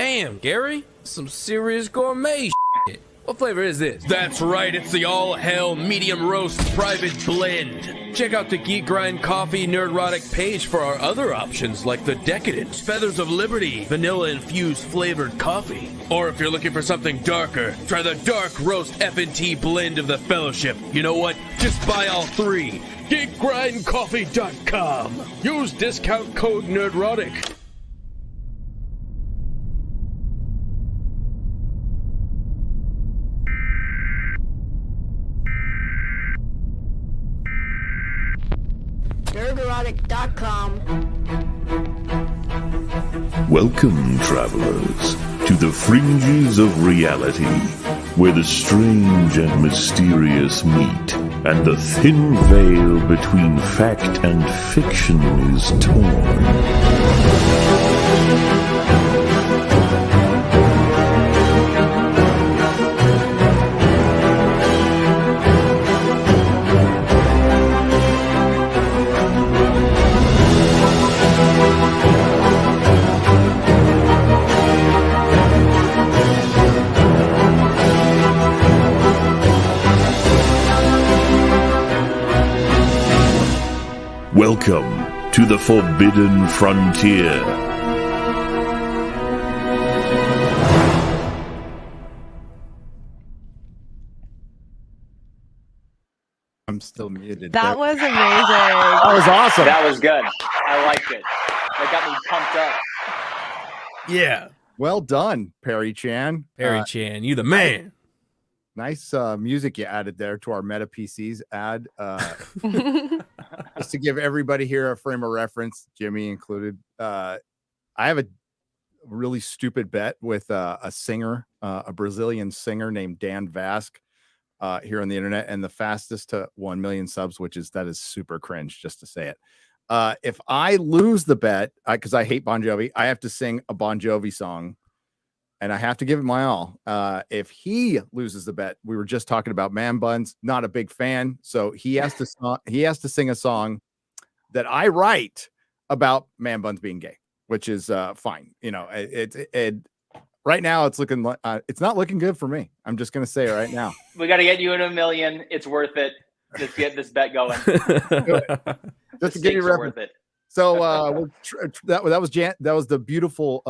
Damn, Gary, some serious gourmet shit. What flavor is this? That's right, it's the all-hell medium roast private blend. Check out the Geek Grind Coffee Nerdrotic page for our other options like the Decadent, Feathers of Liberty, vanilla-infused flavored coffee. Or if you're looking for something darker, try the Dark Roast FNT blend of the Fellowship. You know what? Just buy all three. GeekGrindCoffee.com. Use discount code Nerdrotic. Nerdrotic.com. Welcome, travelers, to the fringes of reality, where the strange and mysterious meet, and the thin veil between fact and fiction is torn. Welcome to the Forbidden Frontier. I'm still muted. That was amazing. That was awesome. That was good. I liked it. That got me pumped up. Yeah. Well done, Perry Chan. Perry Chan, you the man. Nice music you added there to our Meta PCs ad. Just to give everybody here a frame of reference, Jimmy included. I have a really stupid bet with a singer, a Brazilian singer named Dan Vasque here on the internet, and the fastest to 1 million subs, that is super cringe just to say it. If I lose the bet, because I hate Bon Jovi, I have to sing a Bon Jovi song. And I have to give it my all. If he loses the bet, we were just talking about man buns. Not a big fan, so he has to sing a song that I write about man buns being gay, which is fine. You know, it right now it's looking like it's not looking good for me. I'm just gonna say it right now. We got to get you in 1 million. It's worth it. Let's get this bet going. Just to give you reference. Worth it. So that was the beautiful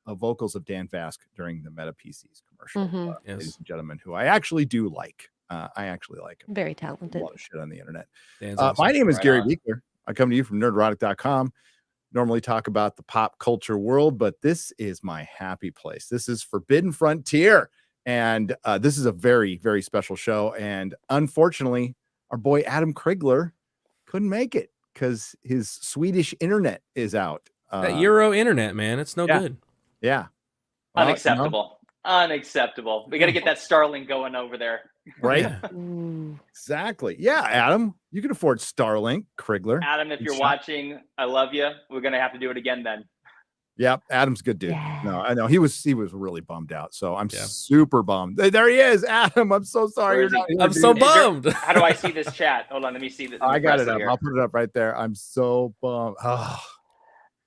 vocals of Dan Vasque during the Meta PCs commercial, ladies and gentlemen, who I actually do like. I actually like him. Very talented. A lot of shit on the internet. Awesome. My name is Gary Beekler. I come to you from Nerdrotic.com. Normally talk about the pop culture world, but this is my happy place. This is Forbidden Frontier, and this is a very, very special show. And unfortunately, our boy Adam Crigler couldn't make it because his Swedish internet is out. That Euro internet, man, it's no good. Yeah. Unacceptable. Unacceptable. We got to get that Starlink going over there. Right? Exactly. Yeah, Adam, you can afford Starlink, Crigler. Adam, if you're watching, I love you. We're going to have to do it again then. Yep, Adam's a good dude. Yeah. No, I know he was really bummed out. So I'm super bummed. There he is, Adam. I'm so sorry. I'm so bummed. How do I see this chat? Hold on, let me see this. I got it up. I'll put it up right there. I'm so bummed. Oh,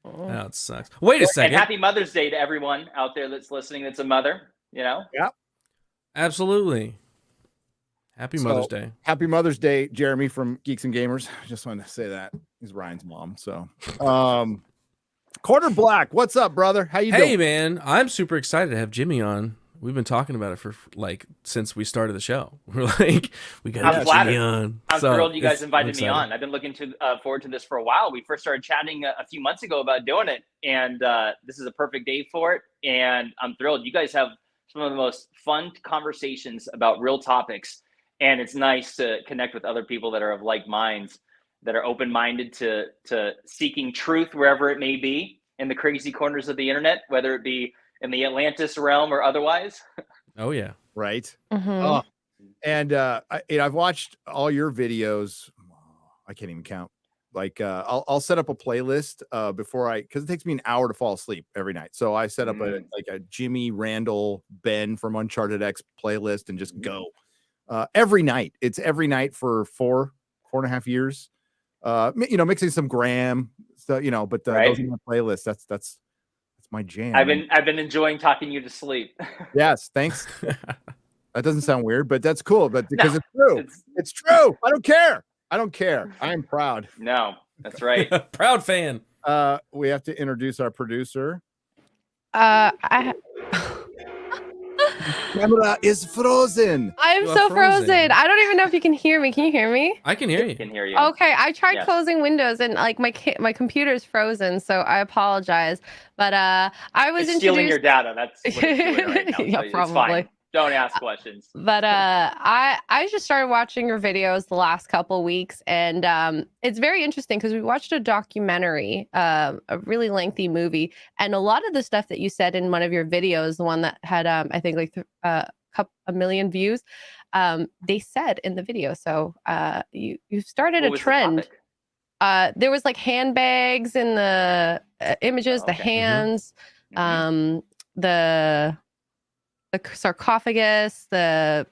it sucks. Wait a second. And happy Mother's Day to everyone out there that's listening. That's a mother. You know. Yep. Absolutely. Happy Mother's Day. Happy Mother's Day, Jeremy from Geeks and Gamers. Just wanted to say that. He's Ryan's mom. So, Quarter Black, what's up, brother? How you doing? Hey, man, I'm super excited to have Jimmy on. We've been talking about it for since we started the show. We're like, we got to have Jimmy on. I'm thrilled you guys invited me on. I've been looking forward to this for a while. We first started chatting a few months ago about doing it, and this is a perfect day for it. And I'm thrilled. You guys have some of the most fun conversations about real topics, and it's nice to connect with other people that are of like minds, that are open-minded to seeking truth wherever it may be in the crazy corners of the internet, whether it be in the Atlantis realm or otherwise. Oh yeah. Right. Oh. And I've watched all your videos. I can't even count. Like I'll set up a playlist because it takes me an hour to fall asleep every night. So I set up a Jimmy Randall Ben from Uncharted X playlist and just go every night. It's every night for four and a half years. Mixing some Graham, so but those are my playlists. That's my jam. I've been enjoying talking you to sleep. Yes, thanks. That doesn't sound weird, but that's cool. But because it's true. It's true. I don't care. I am proud. No, that's right. Proud fan. We have to introduce our producer. Camera is frozen. I'm so frozen. I don't even know if you can hear me. Can you hear me? I can hear you. I can hear you. Okay, I tried closing windows and like my computer's frozen, so I apologize. But I was stealing your data. That's what it's doing right now. Yeah, so probably. It's fine. Don't ask questions. But I just started watching your videos the last couple weeks, and it's very interesting because we watched a documentary, a really lengthy movie, and a lot of the stuff that you said in one of your videos, the one that had I think like a million views, they said in the video. So you started a trend. There was like handbags in the images, the hands, the sarcophagus, the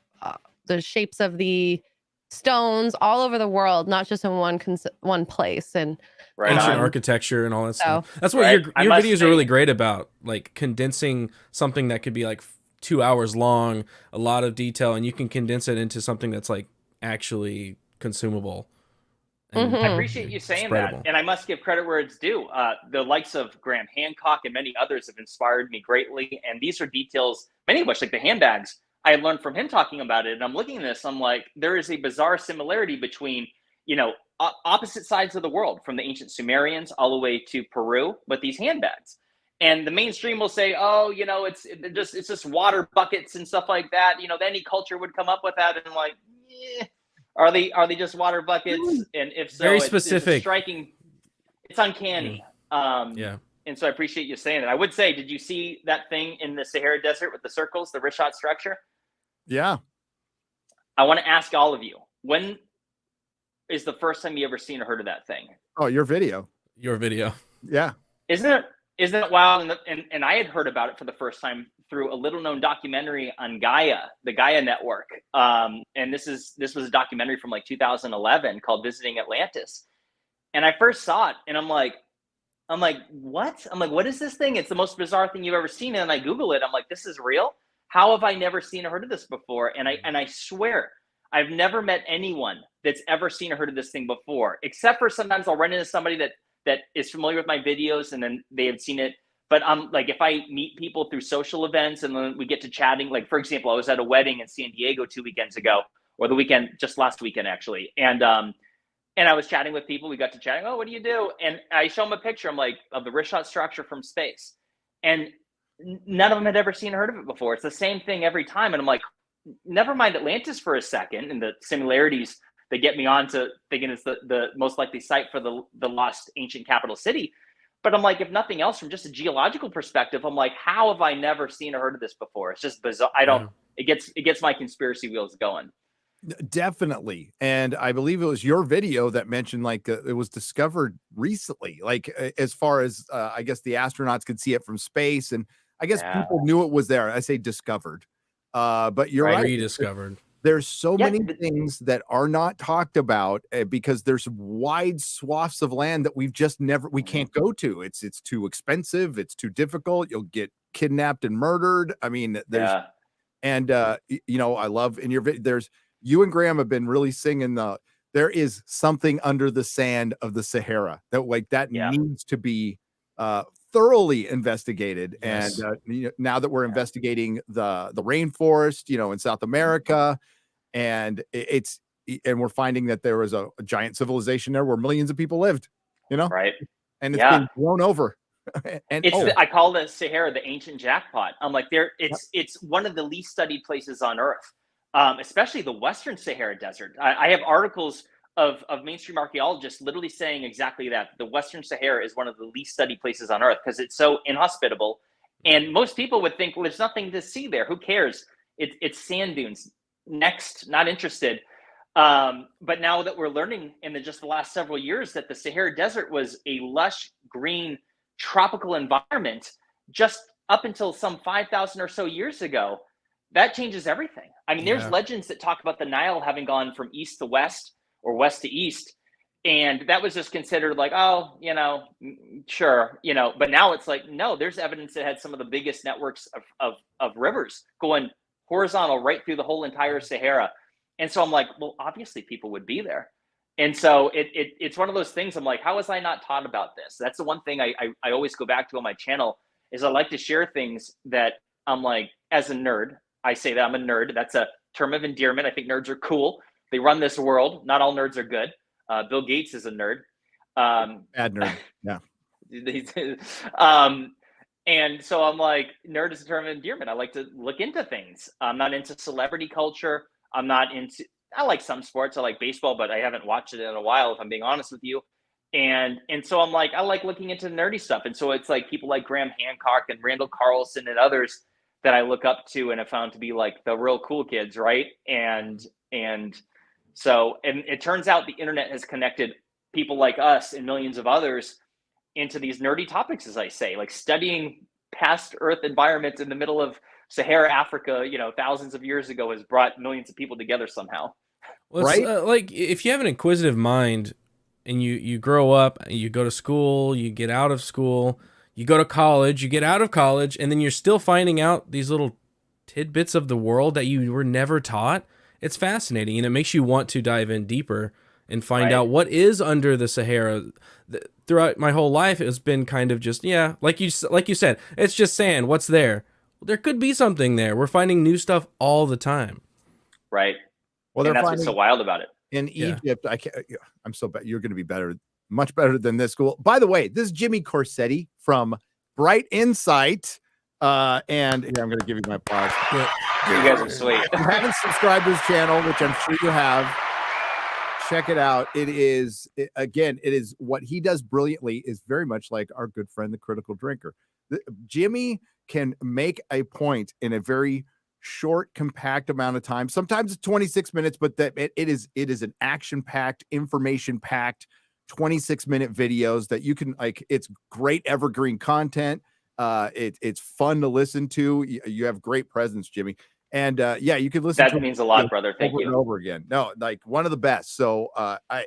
shapes of the stones all over the world, not just in one place, and ancient architecture and all that stuff. That's what your videos are really great about, like condensing something that could be like 2 hours long, a lot of detail, and you can condense it into something that's like actually consumable. I appreciate you saying that, and I must give credit where it's due. The likes of Graham Hancock and many others have inspired me greatly, and these are details, many of which, like the handbags, I learned from him talking about it. And I'm looking at this, I'm like, there is a bizarre similarity between, opposite sides of the world, from the ancient Sumerians all the way to Peru, with these handbags. And the mainstream will say, oh, it's just water buckets and stuff like that. Any culture would come up with that, and I'm like, yeah. Are they just water buckets? And if so, very specific. It's striking. It's uncanny. Yeah. And so I appreciate you saying that. I would say, did you see that thing in the Sahara Desert with the circles, the Richat structure? Yeah. I want to ask all of you, when is the first time you ever seen or heard of that thing? Oh, your video. Yeah. Isn't it wild? And I had heard about it for the first time through a little known documentary on Gaia, the Gaia network. And this was a documentary from like 2011 called Visiting Atlantis. And I first saw it and I'm like, what? I'm like, what is this thing? It's the most bizarre thing you've ever seen. And I Google it. I'm like, this is real? How have I never seen or heard of this before? And I swear, I've never met anyone that's ever seen or heard of this thing before, except for sometimes I'll run into somebody that is familiar with my videos and then they have seen it. But like, if I meet people through social events and then we get to chatting, like, for example, I was at a wedding in San Diego 2 weekends ago, or the weekend, just last weekend, actually. And I was chatting with people. We got to chatting. Oh, what do you do? And I show them a picture. I'm like, of the Richat structure from space. And none of them had ever seen or heard of it before. It's the same thing every time. And I'm like, never mind Atlantis for a second and the similarities that get me on to thinking it's the most likely site for the lost ancient capital city. But I'm like, if nothing else, from just a geological perspective, I'm like, how have I never seen or heard of this before? It's just bizarre. It gets my conspiracy wheels going. Definitely. And I believe it was your video that mentioned like it was discovered recently, like as far as I guess the astronauts could see it from space. And I guess people knew it was there. I say discovered. But you're right. Rediscovered. There's so many things that are not talked about because there's wide swaths of land that we can't go to. It's too expensive. It's too difficult. You'll get kidnapped and murdered. I mean, I love in your video, you and Graham have been really singing there is something under the sand of the Sahara that needs to be thoroughly investigated. Yes. And now that we're investigating the rainforest, in South America, and we're finding that there was a giant civilization there where millions of people lived, right? And it's been blown over. And I call the Sahara the ancient jackpot. I'm like, it's one of the least studied places on Earth, especially the Western Sahara Desert. I have articles of mainstream archaeologists literally saying exactly that. The Western Sahara is one of the least studied places on Earth because it's so inhospitable. And most people would think, well, there's nothing to see there. Who cares? It's sand dunes. Next, not interested. But now that we're learning in just the last several years that the Sahara Desert was a lush, green, tropical environment just up until some 5,000 or so years ago, that changes everything. I mean, there's legends that talk about the Nile having gone from east to west or west to east. And that was just considered like, oh, sure, but now it's like, no, there's evidence that had some of the biggest networks of rivers going horizontal right through the whole entire Sahara. And so I'm like, well, obviously people would be there. And so it's one of those things. I'm like, how was I not taught about this? That's the one thing I always go back to on my channel is I like to share things that I'm like, as a nerd, I say that I'm a nerd. That's a term of endearment. I think nerds are cool. They run this world. Not all nerds are good. Bill Gates is a nerd. Bad nerd. Yeah. And so I'm like, nerd is a term of endearment. I like to look into things. I'm not into celebrity culture. I like some sports. I like baseball, but I haven't watched it in a while, if I'm being honest with you. And so I'm like, I like looking into nerdy stuff. And so it's like people like Graham Hancock and Randall Carlson and others that I look up to and have found to be like the real cool kids, right? And so it turns out the internet has connected people like us and millions of others into these nerdy topics, as I say, like studying past Earth environments in the middle of Sahara, Africa, thousands of years ago has brought millions of people together somehow. Well, right? Like if you have an inquisitive mind and you grow up, you go to school, you get out of school, you go to college, you get out of college, and then you're still finding out these little tidbits of the world that you were never taught. It's fascinating, and it makes you want to dive in deeper and find out what is under the Sahara. Throughout my whole life, it's been kind of just, like you said, it's just sand. What's there? Well, there could be something there. We're finding new stuff all the time. Right. Well, and that's what's so wild about it. In Egypt, I'm so bad. You're going to be better, much better than this school. By the way, this is Jimmy Corsetti from Bright Insight. And here, I'm going to give you my applause. You guys are sweet. If you haven't subscribed to his channel, which I'm sure you have, check it out. It is what he does brilliantly is very much like our good friend, the Critical Drinker. Jimmy can make a point in a very short, compact amount of time. Sometimes it's 26 minutes, but it is an action-packed, information-packed 26-minute videos that you can it's great evergreen content. It's fun to listen to. You have great presence, Jimmy. And you can listen. That means a lot, brother. Thank you. And over again. No, like one of the best. So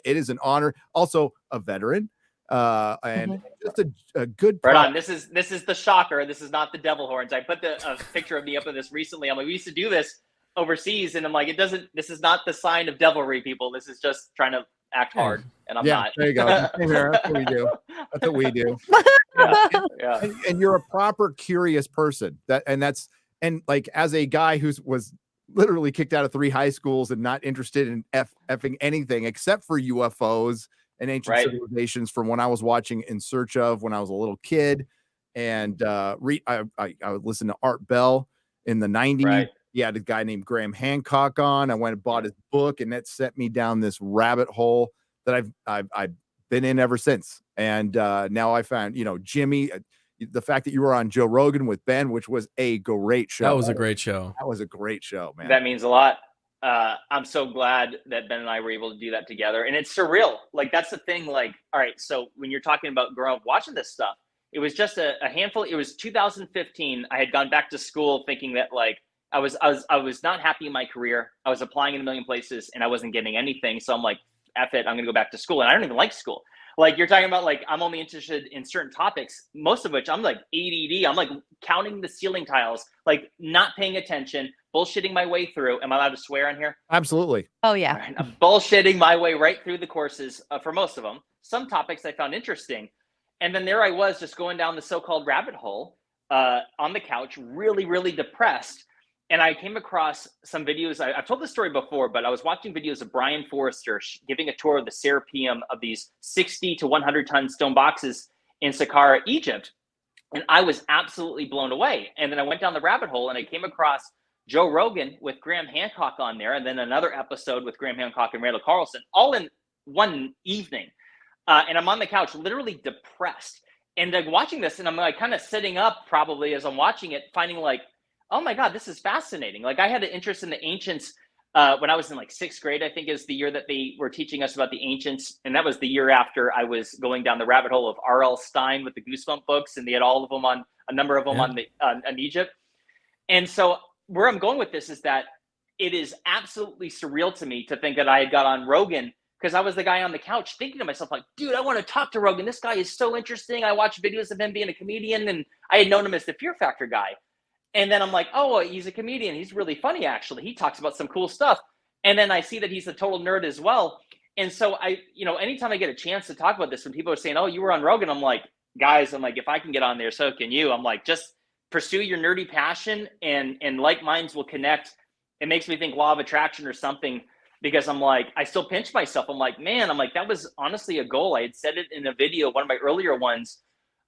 it is an honor. Also a veteran. And just a good right on. This is the shocker. This is not the devil horns. I put a picture of me up of this recently. I'm like, we used to do this overseas, and I'm like, this is not the sign of devilry, people. This is just trying to act hard, and I'm not. There you go. That's what we do. That's what we do. And you're a proper curious person. And like as a guy who was literally kicked out of 3 high schools and not interested in effing anything except for UFOs and ancient civilizations from when I was watching In Search Of when I was a little kid. And I would listen to Art Bell in the 90s. Right. He had a guy named Graham Hancock on. I went and bought his book, and that sent me down this rabbit hole that I've been in ever since. And now I found, Jimmy, the fact that you were on Joe Rogan with Ben, which was a great show. That was a great show. That was a great show, man. That means a lot. I'm so glad that Ben and I were able to do that together. And it's surreal. Like, that's the thing. Like, all right, so when you're talking about growing up watching this stuff, it was just a handful. It was 2015. I had gone back to school thinking that like I was not happy in my career. I was applying in a million places and I wasn't getting anything. So I'm like, F it, I'm gonna go back to school. And I don't even like school. Like you're talking about, like I'm only interested in certain topics, most of which I'm like ADD. I'm like counting the ceiling tiles, like not paying attention, bullshitting my way through. Am I allowed to swear on here? Absolutely. Oh yeah. Right, I'm bullshitting my way right through the courses for most of them. Some topics I found interesting. And then there I was just going down the so-called rabbit hole on the couch, really, really depressed. And I came across some videos. I've told this story before, but I was watching videos of Brian Forrester giving a tour of the Serapeum of these 60 to 100 ton stone boxes in Saqqara, Egypt. And I was absolutely blown away. And then I went down the rabbit hole and I came across Joe Rogan with Graham Hancock on there. And then another episode with Graham Hancock and Randall Carlson, all in one evening. And I'm on the couch, literally depressed. And like watching this, and I'm like kind of sitting up probably as I'm watching it, finding like, oh my God, this is fascinating. Like I had an interest in the ancients when I was in like 6th grade, I think is the year that they were teaching us about the ancients. And that was the year after I was going down the rabbit hole of R.L. Stein with the Goosebump books. And they had all of them on, a number of them on Egypt. And so where I'm going with this is that it is absolutely surreal to me to think that I had got on Rogan because I was the guy on the couch thinking to myself, like, dude, I want to talk to Rogan. This guy is so interesting. I watched videos of him being a comedian, and I had known him as the Fear Factor guy. And then I'm like, oh, he's a comedian. He's really funny, actually. He talks about some cool stuff. And then I see that he's a total nerd as well. And so anytime I get a chance to talk about this, when people are saying, oh, you were on Rogan, I'm like, guys, if I can get on there, so can you. I'm like, just pursue your nerdy passion, and like minds will connect. It makes me think law of attraction or something, because I'm like, I still pinch myself. I'm like, man, that was honestly a goal. I had said it in a video, one of my earlier ones,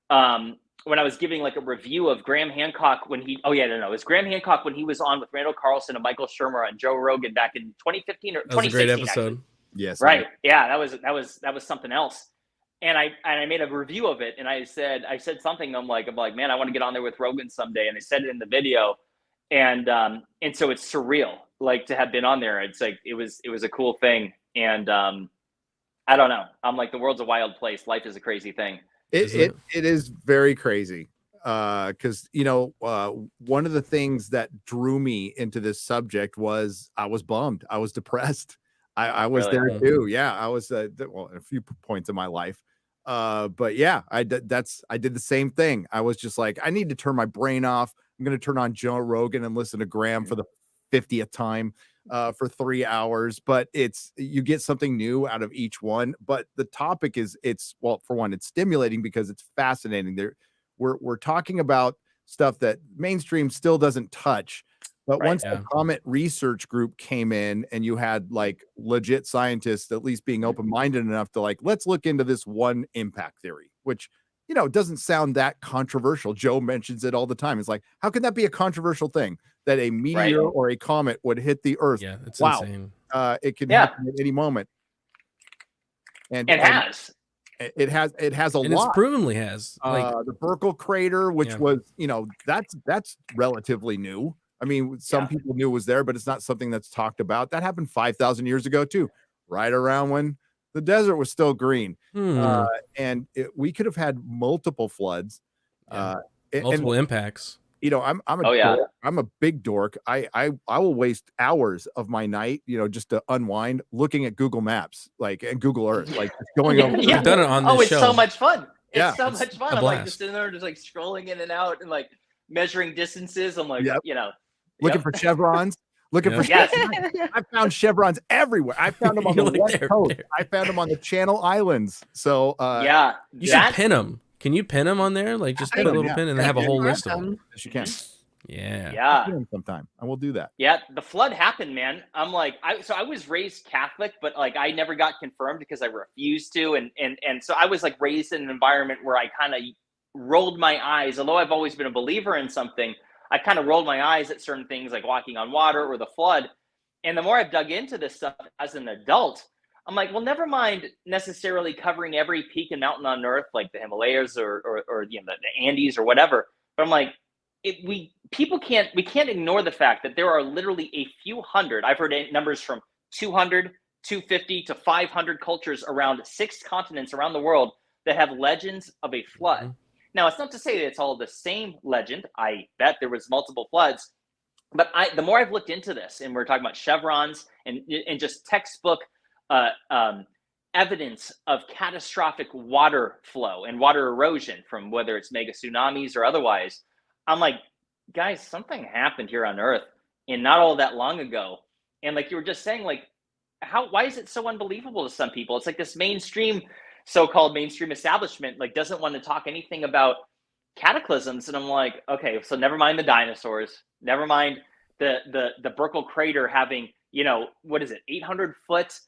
when I was giving like a review of Graham Hancock it was Graham Hancock when he was on with Randall Carlson and Michael Shermer and Joe Rogan back in 2015 or 2016. That was a great episode. Actually. Yes. Right. Yeah, that was something else. And I made a review of it, and I said something. I'm like, man, I want to get on there with Rogan someday. And I said it in the video, and so it's surreal, like, to have been on there. It's like it was a cool thing, and I don't know. I'm like, the world's a wild place. Life is a crazy thing. It is very crazy. Because one of the things that drew me into this subject was I was bummed. I was depressed. I was really? There too. Yeah, I was at a few points in my life. But yeah, I did the same thing. I was just like, I need to turn my brain off. I'm going to turn on Joe Rogan and listen to Graham for the 50th time for 3 hours. But you get something new out of each one. But the topic for one, it's stimulating because it's fascinating. We're talking about stuff that mainstream still doesn't touch. But once the Comet Research Group came in, and you had like legit scientists at least being open-minded enough to like, let's look into this one impact theory, which, doesn't sound that controversial. Joe mentions it all the time. It's like, how can that be a controversial thing that a meteor or a comet would hit the Earth? Yeah, it's insane. It can happen at any moment. And it has a lot. It's provenly has. The Burkle crater, which was, that's relatively new. I mean, some people knew it was there, but it's not something that's talked about. That happened 5,000 years ago too, right around when the desert was still green. And we could have had multiple floods, multiple impacts. I'm a big dork. I will waste hours of my night, just to unwind, looking at Google Maps, and Google Earth, just going over. I've done it on this it's show. so much fun. It's so much fun. I'm like just sitting there, just like scrolling in and out and like measuring distances. I'm like, looking for chevrons. I found chevrons everywhere. I found them on the West Coast. I found them on the Channel Islands. So you should pin them. Can you pin them on there? Like, just put a little pin and have a whole list of them. Yes, you can. Yeah. Sometime I will do that. Yeah, the flood happened, man. I'm like, I was raised Catholic, but like I never got confirmed because I refused to, and so I was like raised in an environment where I kind of rolled my eyes. Although I've always been a believer in something, I kind of rolled my eyes at certain things like walking on water or the flood. And the more I've dug into this stuff as an adult, I'm like, well, never mind necessarily covering every peak and mountain on Earth, like the Himalayas or the Andes or whatever. But I'm like, we can't ignore the fact that there are literally a few hundred. I've heard numbers from 200, 250 to 500 cultures around 6 continents around the world that have legends of a flood. Mm-hmm. Now, it's not to say that it's all the same legend. I bet there was multiple floods. But the more I've looked into this, and we're talking about chevrons and just textbook evidence of catastrophic water flow and water erosion from whether it's mega tsunamis or otherwise, I'm like, guys, something happened here on Earth and not all that long ago. And like you were just saying, like, why is it so unbelievable to some people? It's like this so-called mainstream establishment like doesn't want to talk anything about cataclysms. And I'm like, okay, so never mind the dinosaurs, never mind the Burkle crater having, 800 foot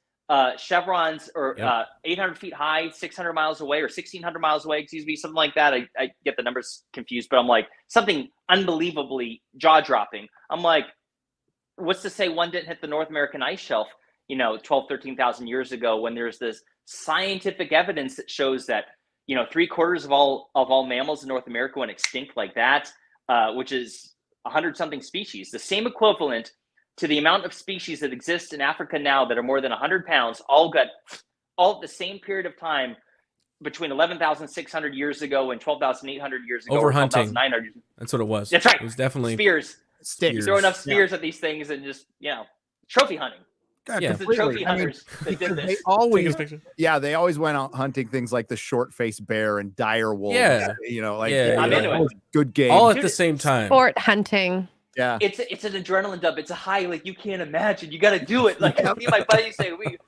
chevrons or 800 feet high, 600 miles away or 1,600 miles away, something like that. I get the numbers confused, but I'm like, something unbelievably jaw-dropping. I'm like, what's to say one didn't hit the North American ice shelf, 12, 13,000 years ago, when there's this scientific evidence that shows that 3/4 of all mammals in North America went extinct like that, which is 100-something species, the same equivalent to the amount of species that exist in Africa now that are more than 100 pounds, all at the same period of time between 11,600 years ago and 12,800 years ago. Overhunting. That's what it was. That's right. It was definitely spears. Sticks. Throw enough spears at these things and just trophy hunting. It's the trophy hunters that did this. They always went out hunting things like the short-faced bear and dire wolves. Yeah. I'm into it. Good game. All at the same time. Sport hunting. Yeah. It's an adrenaline dump. It's a high like you can't imagine. You got to do it. Like me and my buddies say, we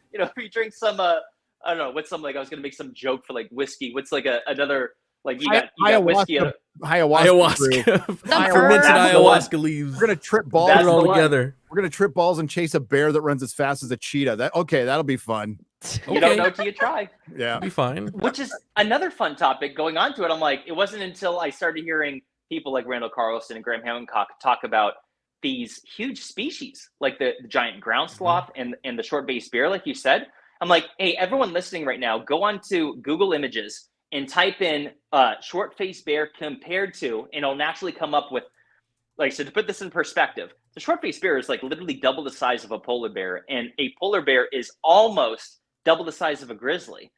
drink some I don't know what's some like I was gonna make some joke for like whiskey. What's like another like you got whiskey. Ayahuasca. Fermented ayahuasca leaves. We're gonna trip balls all together. We're gonna trip balls and chase a bear that runs as fast as a cheetah. That'll be fun. You don't know till you try. Yeah, it'll be fine. Which is another fun topic. Going on to it, I'm like, it wasn't until I started hearing people like Randall Carlson and Graham Hancock talk about these huge species, like the giant ground sloth and the short-based bear, like you said. I'm like, hey, everyone listening right now, go on to Google Images and type in short-faced bear compared to, and it'll naturally come up with, like, so to put this in perspective, the short-faced bear is like literally double the size of a polar bear, and a polar bear is almost double the size of a grizzly.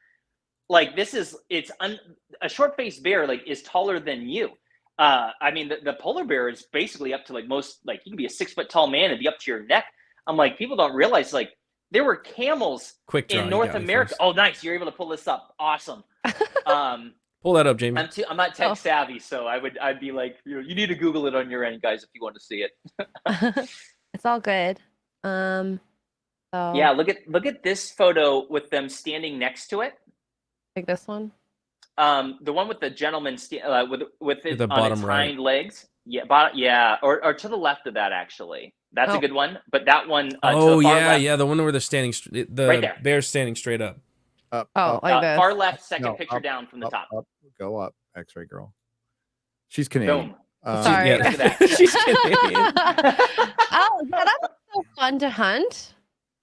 Like a short-faced bear like is taller than you. I mean, the polar bear is basically up to like most, like you can be a 6 foot tall man and be up to your neck. I'm like, people don't realize like there were camels in North America. Oh, nice. You're able to pull this up. Awesome. Pull that up, Jamie. I'm not tech savvy, so I'd be like, you need to Google it on your end, guys, if you want to see it. It's all good. Yeah, look at this photo with them standing next to it. Like this one. The one with the gentleman with it the on its hind legs. Yeah, or to the left of that actually. That's a good one. But that one. The one where they're standing. The right there. bear's standing straight up. Like this. Far left, second picture down from the top. Go up, X-ray girl. She's Canadian. Boom. Sorry. Look at that. She's Canadian. That's so fun to hunt.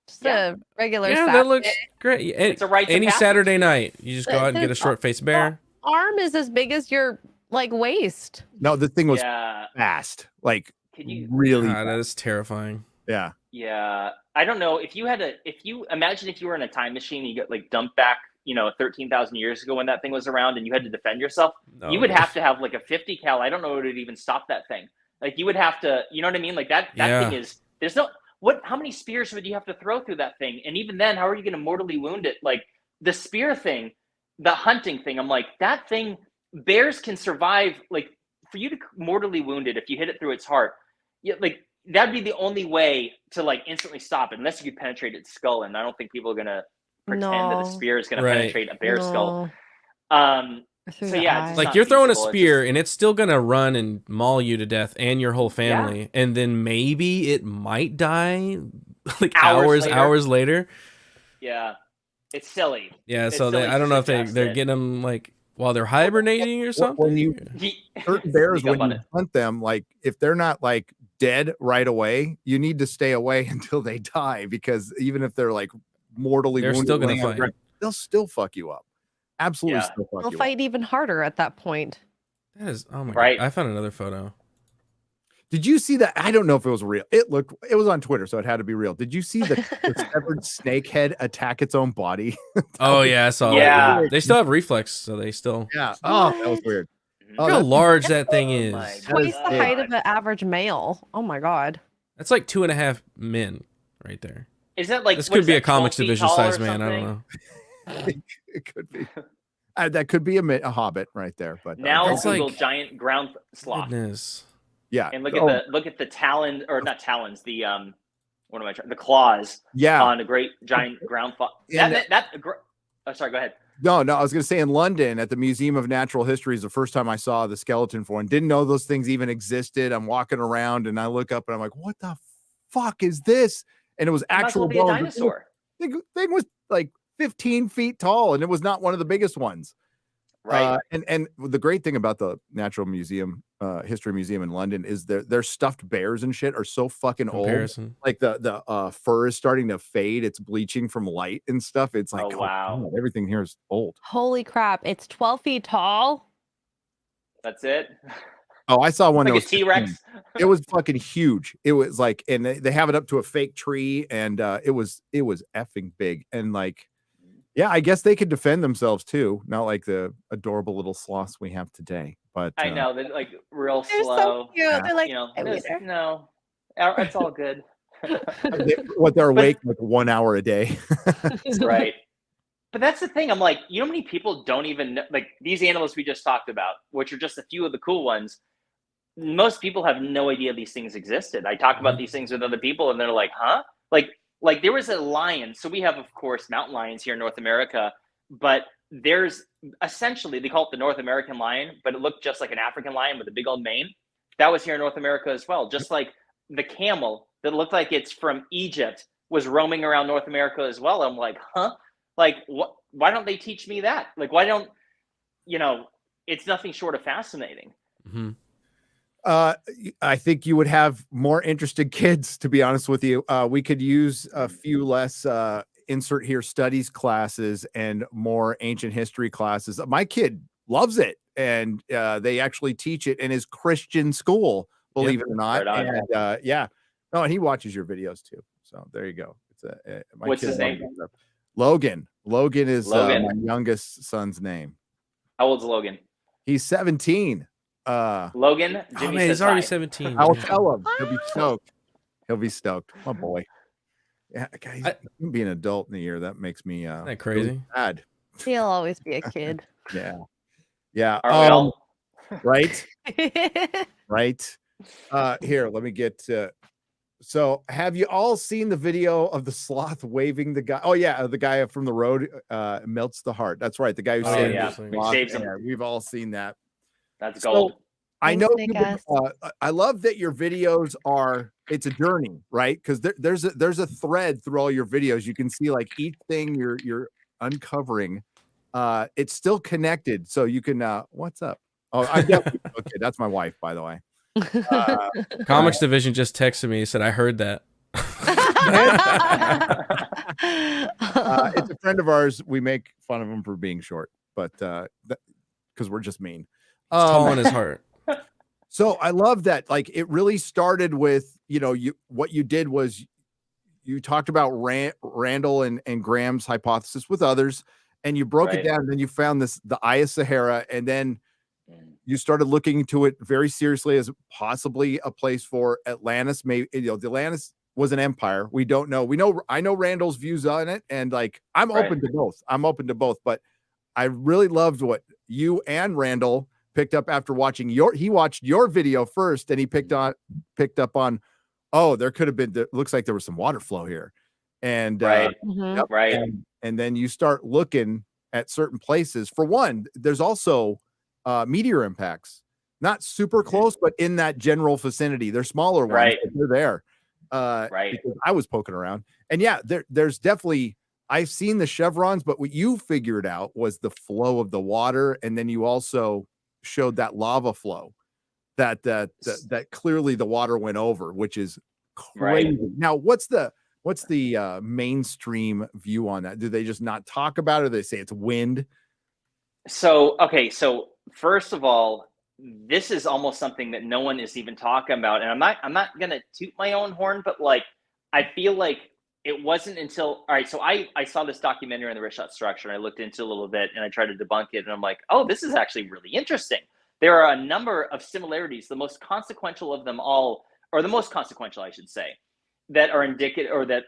Just a regular. Yeah, that looks great. It's a rite of any passage. Saturday night, you just go out and get a short-faced bear. Arm is as big as your like waist. No, the thing was fast. Like really. God, that is terrifying. Yeah. Yeah. I don't know if you imagine if you were in a time machine and you get like dumped back, 13,000 years ago when that thing was around and you had to defend yourself, you would have to have like a 50 cal. I don't know what would even stop that thing. Like you would have to, you know what I mean? Like that thing is, there's no, how many spears would you have to throw through that thing? And even then, how are you going to mortally wound it? Like the spear thing, the hunting thing, I'm like, that thing, bears can survive, like for you to mortally wound it, if you hit it through its heart, like that'd be the only way to like instantly stop it, unless you could penetrate its skull. And I don't think people are going to pretend that a spear is going to penetrate a bear's skull. So yeah, like you're throwing a spear and it's still gonna run and maul you to death and your whole family, and then maybe it might die like hours later. Yeah, it's silly. Yeah, so I don't know if they're getting them like while they're hibernating or something. Certain bears, when you hunt them, like if they're not like dead right away, you need to stay away until they die, because even if they're like mortally wounded, still gonna fight. They'll still fuck you up. Absolutely, still fuck they'll you fight up. even harder at that point. That is, oh my God. I found another photo. Did you see that? I don't know if it was real. It was on Twitter, so it had to be real. Did you see the severed snake head attack its own body? Oh yeah, I saw that. They still have reflex, so they still. Yeah. Oh, that was weird. Look how large that thing is. Twice the height of an average male. Oh my God. That's like 2.5 men right there. Is that like this could be a comics division size man? I don't know. It could be. That could be a hobbit right there. But now Google giant ground sloth. Goodness. Yeah, and look at the talon, or not talons, the what am I trying? The claws. Yeah, on a great giant ground sloth. Sorry, go ahead. No, I was going to say in London at the Museum of Natural History is the first time I saw the skeleton for one. Didn't know those things even existed. I'm walking around and I look up and I'm like, what the fuck is this? And it was actual bones. A dinosaur. The thing was like 15 feet tall, and it was not one of the biggest ones. Right. And the great thing about the Natural Museum, History Museum in London is their stuffed bears and shit are so fucking old. Like the fur is starting to fade. It's bleaching from light and stuff. It's like, oh wow, God, everything here is old. Holy crap. It's 12 feet tall. That's it. Oh, I saw one like that was a T-Rex. It was fucking huge. It was like, and they have it up to a fake tree, and it was effing big. And like, yeah, I guess they could defend themselves too. Not like the adorable little sloths we have today. But I know they're like real they're slow. So cute. They're like, no, it's all good. What they're awake like 1 hour a day. Right. But that's the thing. I'm like, you know how many people don't even know, like these animals we just talked about, which are just a few of the cool ones. Most people have no idea these things existed. I talk about these things with other people and they're like, huh? Like there was a lion. So we have, of course, mountain lions here in North America, but there's essentially, they call it the North American lion, but it looked just like an African lion with a big old mane. That was here in North America as well. Just like the camel that looked like it's from Egypt was roaming around North America as well. I'm like, huh? Like, why don't they teach me that? Like, why don't, it's nothing short of fascinating. Mm-hmm. I think you would have more interested kids, to be honest with you. We could use a few less insert here studies classes and more ancient history classes. My kid loves it, and they actually teach it in his Christian school, believe it or not. And and he watches your videos too. So there you go. What's his name? Logan. Logan is my youngest son's name. How old's Logan? He's 17. Logan, Jimmy he's already 17. I'll tell him. He'll be stoked. He'll be stoked. My boy. Yeah, guys, being an adult in the year, that makes me isn't that crazy? Really sad. He'll always be a kid. Yeah. Yeah. Right. Right. Here, let me get so have you all seen the video of the sloth waving the guy? Oh yeah, the guy from the road melts the heart. That's right. The guy who saves him. We've all seen that. That's gold. I know people, I love that your videos it's a journey, right? Because there's a thread through all your videos. You can see like each thing you're uncovering. It's still connected, so you can what's up? Oh, okay, that's my wife, by the way. Comics Division just texted me. He said, I heard that. It's a friend of ours. We make fun of him for being short, but because we're just mean. Tall in his heart. So I love that. Like it really started with, what you did was you talked about Randall and Graham's hypothesis with others, and you broke it down. And then you found the Eye of Sahara, and then you started looking into it very seriously as possibly a place for Atlantis. Maybe the Atlantis was an empire. We don't know. I know Randall's views on it, and like I'm open to both. But I really loved what you and Randall picked up after watching he watched your video first, and he picked up on, there could have been, looks like there was some water flow here. And and then you start looking at certain places. For one, there's also meteor impacts, not super close, but in that general vicinity. They're smaller ones, but they're there. Because I was poking around, and there's definitely, I've seen the chevrons, but what you figured out was the flow of the water, and then you also showed that lava flow that clearly the water went over, which is crazy. Now, what's the mainstream view on that? Do they just not talk about it? Or they say it's wind? So first of all, this is almost something that no one is even talking about, and I'm not gonna toot my own horn, but like I feel like it wasn't until so I saw this documentary on the Richat structure, and I looked into it a little bit, and I tried to debunk it, and I'm like, oh, this is actually really interesting. There are a number of similarities. The most consequential of them all, or the most consequential, I should say, that are indicative, or that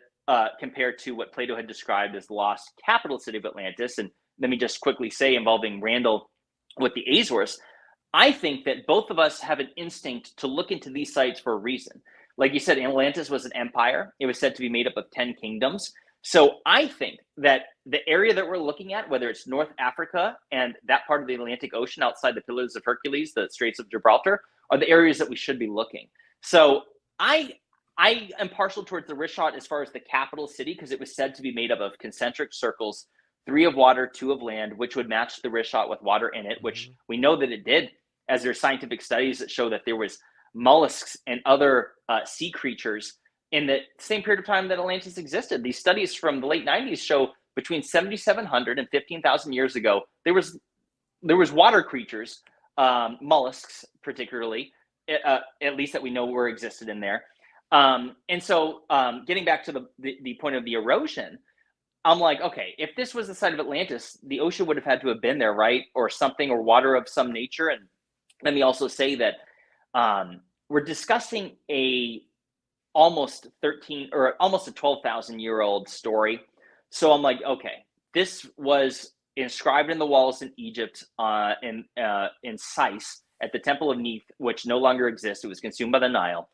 compared to what Plato had described as the lost capital city of Atlantis. And let me just quickly say, involving Randall with the Azores, I think that both of us have an instinct to look into these sites for a reason. Like you said, Atlantis was an empire. It was said to be made up of 10 kingdoms. So I think that the area that we're looking at, whether it's North Africa and that part of the Atlantic Ocean outside the Pillars of Hercules, the Straits of Gibraltar, are the areas that we should be looking. So I am partial towards the Richat as far as the capital city, because it was said to be made up of concentric circles, 3 of water, 2 of land, which would match the Richat with water in it, which we know that it did, as there are scientific studies that show that there was mollusks and other sea creatures in the same period of time that Atlantis existed. These studies from the late 90s show between 7,700 and 15,000 years ago, there was water creatures, mollusks particularly, at least that we know were existed in there. And so getting back to the point of the erosion, I'm like, okay, if this was the site of Atlantis, the ocean would have had to have been there, right? Or something, or water of some nature. And let me also say that we're discussing a almost 13 or almost a 12,000-year-old story. So I'm like, okay, this was inscribed in the walls in Egypt, in Sais at the Temple of Neith, which no longer exists. It was consumed by the Nile.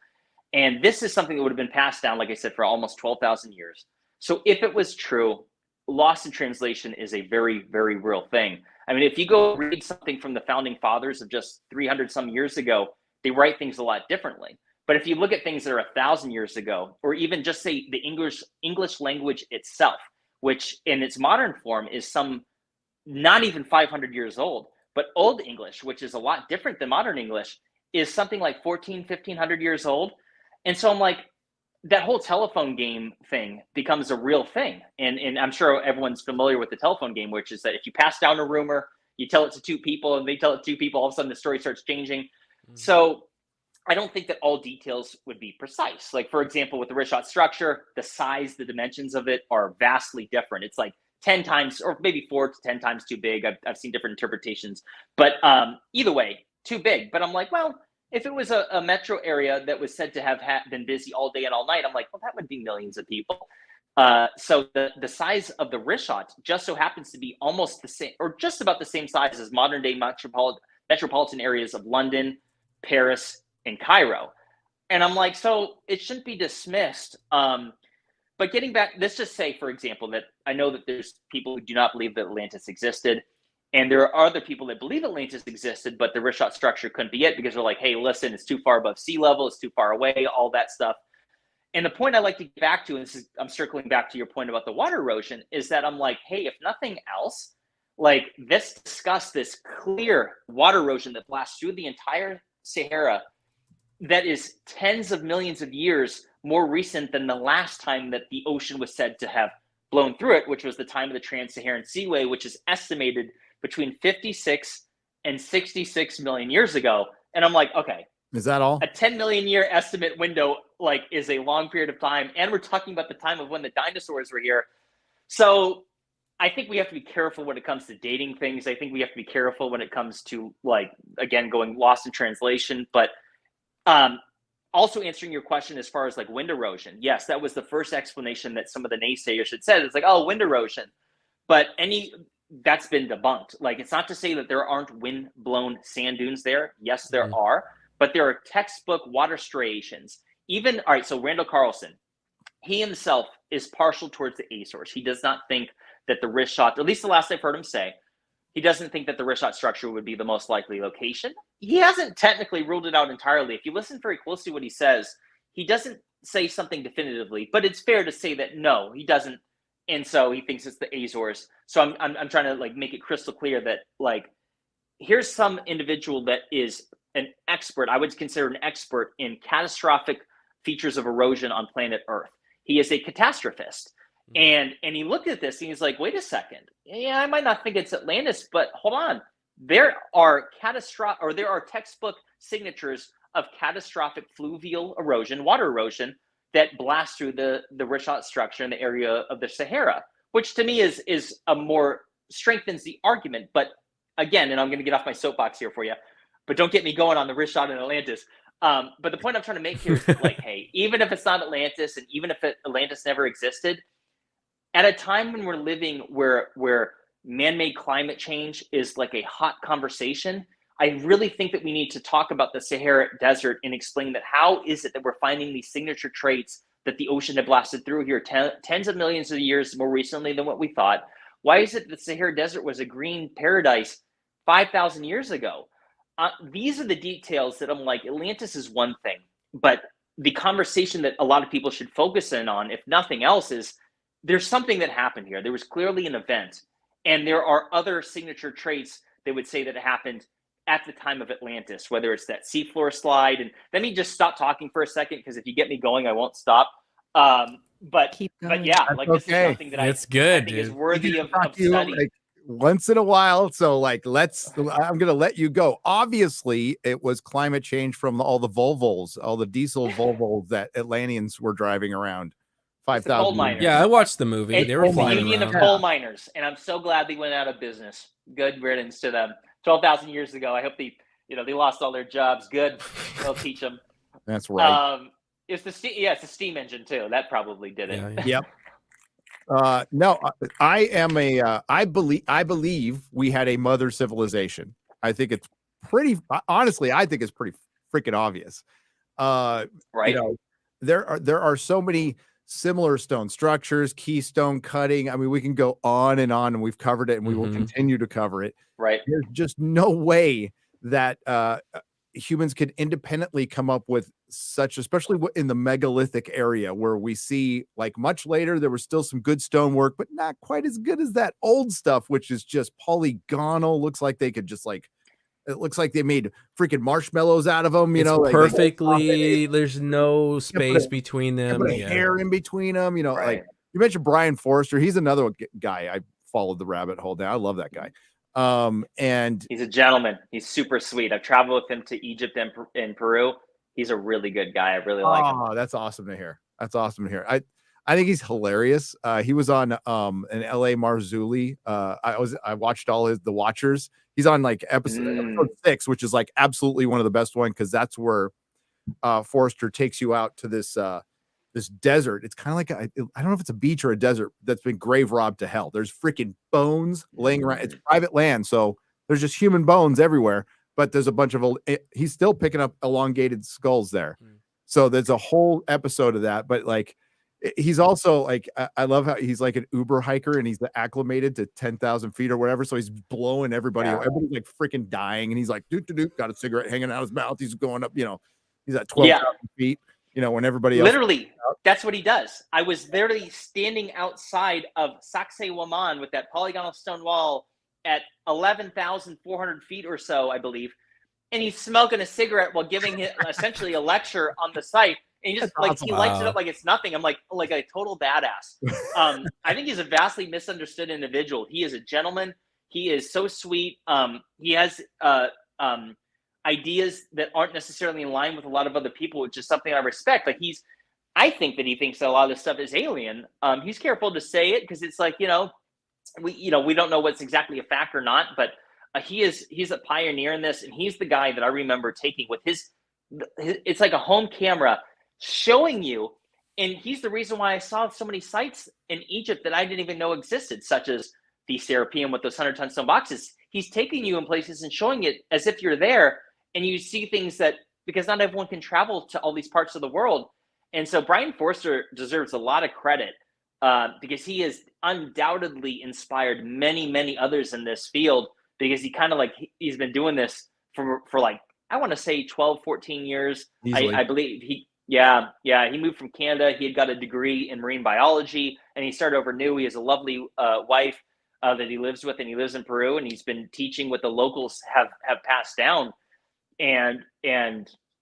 And this is something that would have been passed down, like I said, for almost 12,000 years. So if it was true, lost in translation is a very, very real thing. I mean, if you go read something from the founding fathers of just 300 some years ago, they write things a lot differently. But if you look at things that are 1,000 years ago, or even just say the English language itself, which in its modern form is not even 500 years old, but Old English, which is a lot different than modern English, is something like 1,500 years old. And so I'm like, that whole telephone game thing becomes a real thing. And I'm sure everyone's familiar with the telephone game, which is that if you pass down a rumor, you tell it to two people and they tell it to two people, all of a sudden the story starts changing. Mm-hmm. So I don't think that all details would be precise. Like, for example, with the Richat structure, the size, the dimensions of it are vastly different. It's like 10 times or maybe 4 to 10 times too big. I've seen different interpretations, but either way, too big. But I'm like, well, if it was a metro area that was said to have been busy all day and all night, I'm like, well, that would be millions of people. So the size of the Richat just so happens to be almost the same, or just about the same size as modern day metropolitan areas of London, Paris, and Cairo. And I'm like, so it shouldn't be dismissed. But getting back, let's just say, for example, that I know that there's people who do not believe that Atlantis existed. And there are other people that believe Atlantis existed, but the Richat structure couldn't be it because they're like, hey, listen, it's too far above sea level. It's too far away, all that stuff. And the point I like to get back to, and this is, I'm circling back to your point about the water erosion, is that I'm like, hey, if nothing else, like let's discuss this clear water erosion that blasts through the entire Sahara that is tens of millions of years more recent than the last time that the ocean was said to have blown through it, which was the time of the Trans-Saharan Seaway, which is estimated between 56 and 66 million years ago. And I'm like, okay, is that all? A 10 million year estimate window like is a long period of time. And we're talking about the time of when the dinosaurs were here. So I think we have to be careful when it comes to dating things. I think we have to be careful when it comes to, like, again, going lost in translation. But also answering your question as far as like wind erosion. Yes, that was the first explanation that some of the naysayers had said. It's like, oh, wind erosion. But that's been debunked. Like, it's not to say that there aren't wind-blown sand dunes there. Yes, there are. But there are textbook water striations. Even, all right, so Randall Carlson, he himself is partial towards the Azores. He does not think that the Richat, or at least the last I've heard him say, he doesn't think that the Richat structure would be the most likely location. He hasn't technically ruled it out entirely. If you listen very closely to what he says, he doesn't say something definitively, but it's fair to say that no, he doesn't. And so he thinks it's the Azores. So I'm trying to like make it crystal clear that like, here's some individual that is an expert. I would consider an expert in catastrophic features of erosion on planet Earth. He is a catastrophist. And he looked at this and he's like, wait a second. Yeah, I might not think it's Atlantis, but hold on. There are textbook signatures of catastrophic fluvial erosion, water erosion, that blast through the Richat structure in the area of the Sahara, which to me is a more strengthens the argument. But again, and I'm going to get off my soapbox here for you, but don't get me going on the Richat and Atlantis. But the point I'm trying to make here is that, like, hey, even if it's not Atlantis, and even if Atlantis never existed, at a time when we're living where man-made climate change is like a hot conversation, I really think that we need to talk about the Sahara Desert and explain that how is it that we're finding these signature traits that the ocean had blasted through here tens of millions of years more recently than what we thought? Why is it that the Sahara Desert was a green paradise 5,000 years ago? These are the details that I'm like, Atlantis is one thing, but the conversation that a lot of people should focus in on, if nothing else, is there's something that happened here. There was clearly an event, and there are other signature traits that would say that it happened at the time of Atlantis, whether it's that seafloor slide. And let me just stop talking for a second, because if you get me going, I won't stop. But yeah, That's like this is something that I think is worthy of study. Like, once in a while. So like, I'm going to let you go. Obviously it was climate change from all the Volvos, all the diesel Volvos that Atlanteans were driving around. 5,000. Yeah, I watched the movie. They were flying Union around. of coal miners, and I'm so glad they went out of business. Good riddance to them. 12,000 years ago. I hope they lost all their jobs. Good. They'll teach them. That's right. It's the steam engine too. That probably did it. Yep. No, I believe we had a mother civilization. I think it's pretty, honestly, I think it's pretty freaking obvious. Right. You know, there are so many similar stone structures, keystone cutting. I mean, we can go on, and we've covered it, and we will continue to cover it. Right. There's just no way that humans could independently come up with such, especially in the megalithic area, where we see, like, much later there was still some good stonework, but not quite as good as that old stuff, which is just polygonal. Looks like they could just, like, it looks like they made freaking marshmallows out of them, you know, like perfectly. There's no space between them. Put a hair in between them, you know. Right. Like you mentioned Brian Forrester, he's another guy I followed the rabbit hole down. I love that guy. And he's a gentleman. He's super sweet. I've traveled with him to Egypt and Peru. He's a really good guy. I really like him. Oh, that's awesome to hear. That's awesome to hear. I think he's hilarious. He was on an LA Marzulli. I watched all the Watchers. He's on like episode 6, which is like absolutely one of the best ones, because that's where Forrester takes you out to this this desert. It's kind of like I don't know if it's a beach or a desert that's been grave robbed to hell. There's freaking bones laying around. It's private land, so there's just human bones everywhere. But there's a bunch of he's still picking up elongated skulls there. So there's a whole episode of that. But like, he's also like, I love how he's like an Uber hiker, and he's acclimated to 10,000 feet or whatever. So he's blowing everybody. Yeah. Everybody's like freaking dying, and he's like, got a cigarette hanging out his mouth. He's going up, you know, he's at 12,000 feet. You know, when everybody else literally, that's what he does. I was literally standing outside of Sacsayhuaman with that polygonal stone wall at 11,400 feet or so, I believe, and he's smoking a cigarette while giving essentially a lecture on the site. And he just he lights it up like it's nothing. I'm like a total badass. I think he's a vastly misunderstood individual. He is a gentleman. He is so sweet. He has ideas that aren't necessarily in line with a lot of other people, which is something I respect. Like I think that he thinks that a lot of this stuff is alien. He's careful to say it because it's like, we don't know what's exactly a fact or not, but he's a pioneer in this, and he's the guy that I remember taking with his it's like a home camera showing you, and he's the reason why I saw so many sites in Egypt that I didn't even know existed, such as the Serapeum with those 100-ton stone boxes. He's taking you in places and showing it as if you're there, and you see things that, because not everyone can travel to all these parts of the world. And so Brian Forster deserves a lot of credit because he has undoubtedly inspired many, many others in this field, because he's been doing this for like, I want to say 12, 14 years. I believe he moved from Canada. He had got a degree in marine biology, and he started over new. He has a lovely wife that he lives with, and he lives in Peru, and he's been teaching what the locals have passed down. And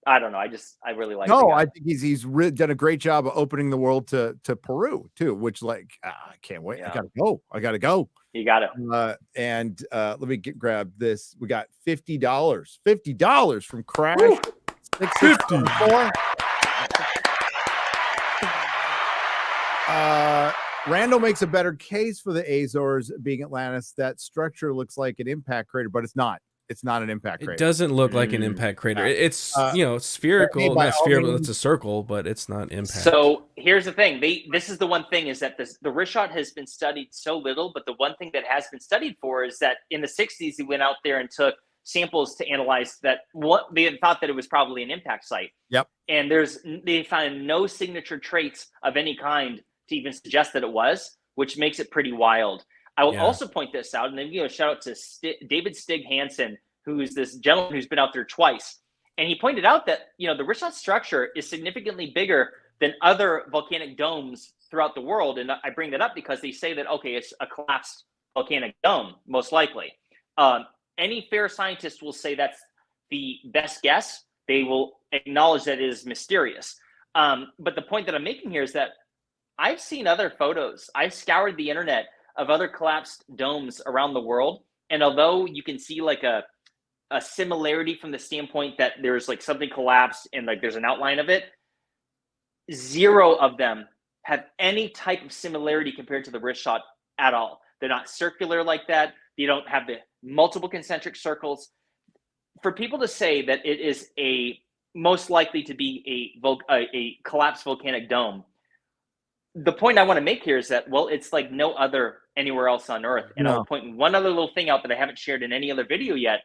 I don't know. I really like. No, I think he's really done a great job of opening the world to Peru too, which I can't wait. Yeah. I gotta go. You got it. And let me grab this. We got $50 from Crash. 654. Randall makes a better case for the Azores being Atlantis. That structure looks like an impact crater, but it's not. It's not an impact crater. It doesn't look like an impact crater. It's spherical. Not spherical. It's a circle, but it's not impact. So here's the thing. This is the one thing, is that the Richat has been studied so little, but the one thing that has been studied for is that in the 60s, he went out there and took samples to analyze that. What they had thought that it was probably an impact site. Yep. And they found no signature traits of any kind to even suggest that it was, which makes it pretty wild. I will also point this out, and then give a shout out to David Stig Hansen, who's this gentleman who's been out there twice. And he pointed out that, the Richat structure is significantly bigger than other volcanic domes throughout the world. And I bring that up because they say that, okay, it's a collapsed volcanic dome, most likely. Any fair scientist will say that's the best guess. They will acknowledge that it is mysterious. But the point that I'm making here is that I've seen other photos. I've scoured the internet of other collapsed domes around the world. And although you can see like a similarity from the standpoint that there's like something collapsed and like there's an outline of it, zero of them have any type of similarity compared to the Richat at all. They're not circular like that. You don't have the multiple concentric circles. For people to say that it is a most likely to be a collapsed volcanic dome. The point I want to make here is that, well, it's like no other anywhere else on Earth. And I'll point one other little thing out that I haven't shared in any other video yet.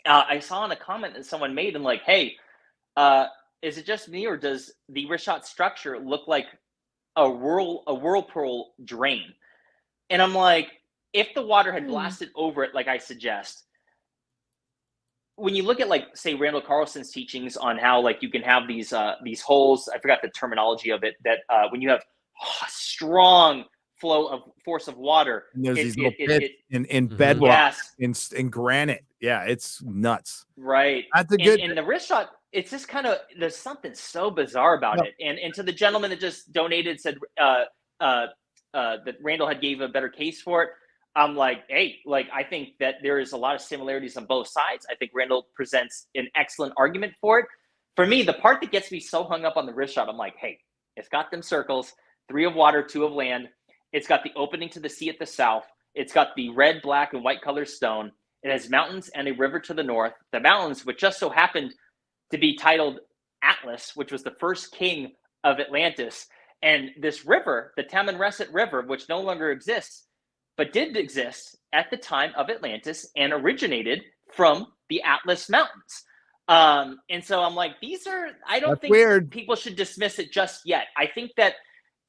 I saw in a comment that someone made and like, hey, is it just me or does the Richat structure look like a whirlpool drain? And I'm like, if the water had blasted over it, like I suggest, when you look at like, say, Randall Carlson's teachings on how like you can have these holes, I forgot the terminology of it, that when you have strong flow of force of water, and there's these little pits in bedrock, in granite. Yeah, it's nuts. Right. That's a good. And the Richat, it's just kind of, there's something so bizarre about it. And to the gentleman that just donated, said that Randall had gave a better case for it. I'm like, hey, like, I think that there is a lot of similarities on both sides. I think Randall presents an excellent argument for it. For me, the part that gets me so hung up on the Richat, I'm like, hey, it's got them circles, 3 of water, 2 of land. It's got the opening to the sea at the south. It's got the red, black, and white color stone. It has mountains and a river to the north. The mountains, which just so happened to be titled Atlas, which was the first king of Atlantis. And this river, the Tamanrasset River, which no longer exists, but did exist at the time of Atlantis and originated from the Atlas Mountains. And so I'm like, I don't think people should dismiss it just yet. I think that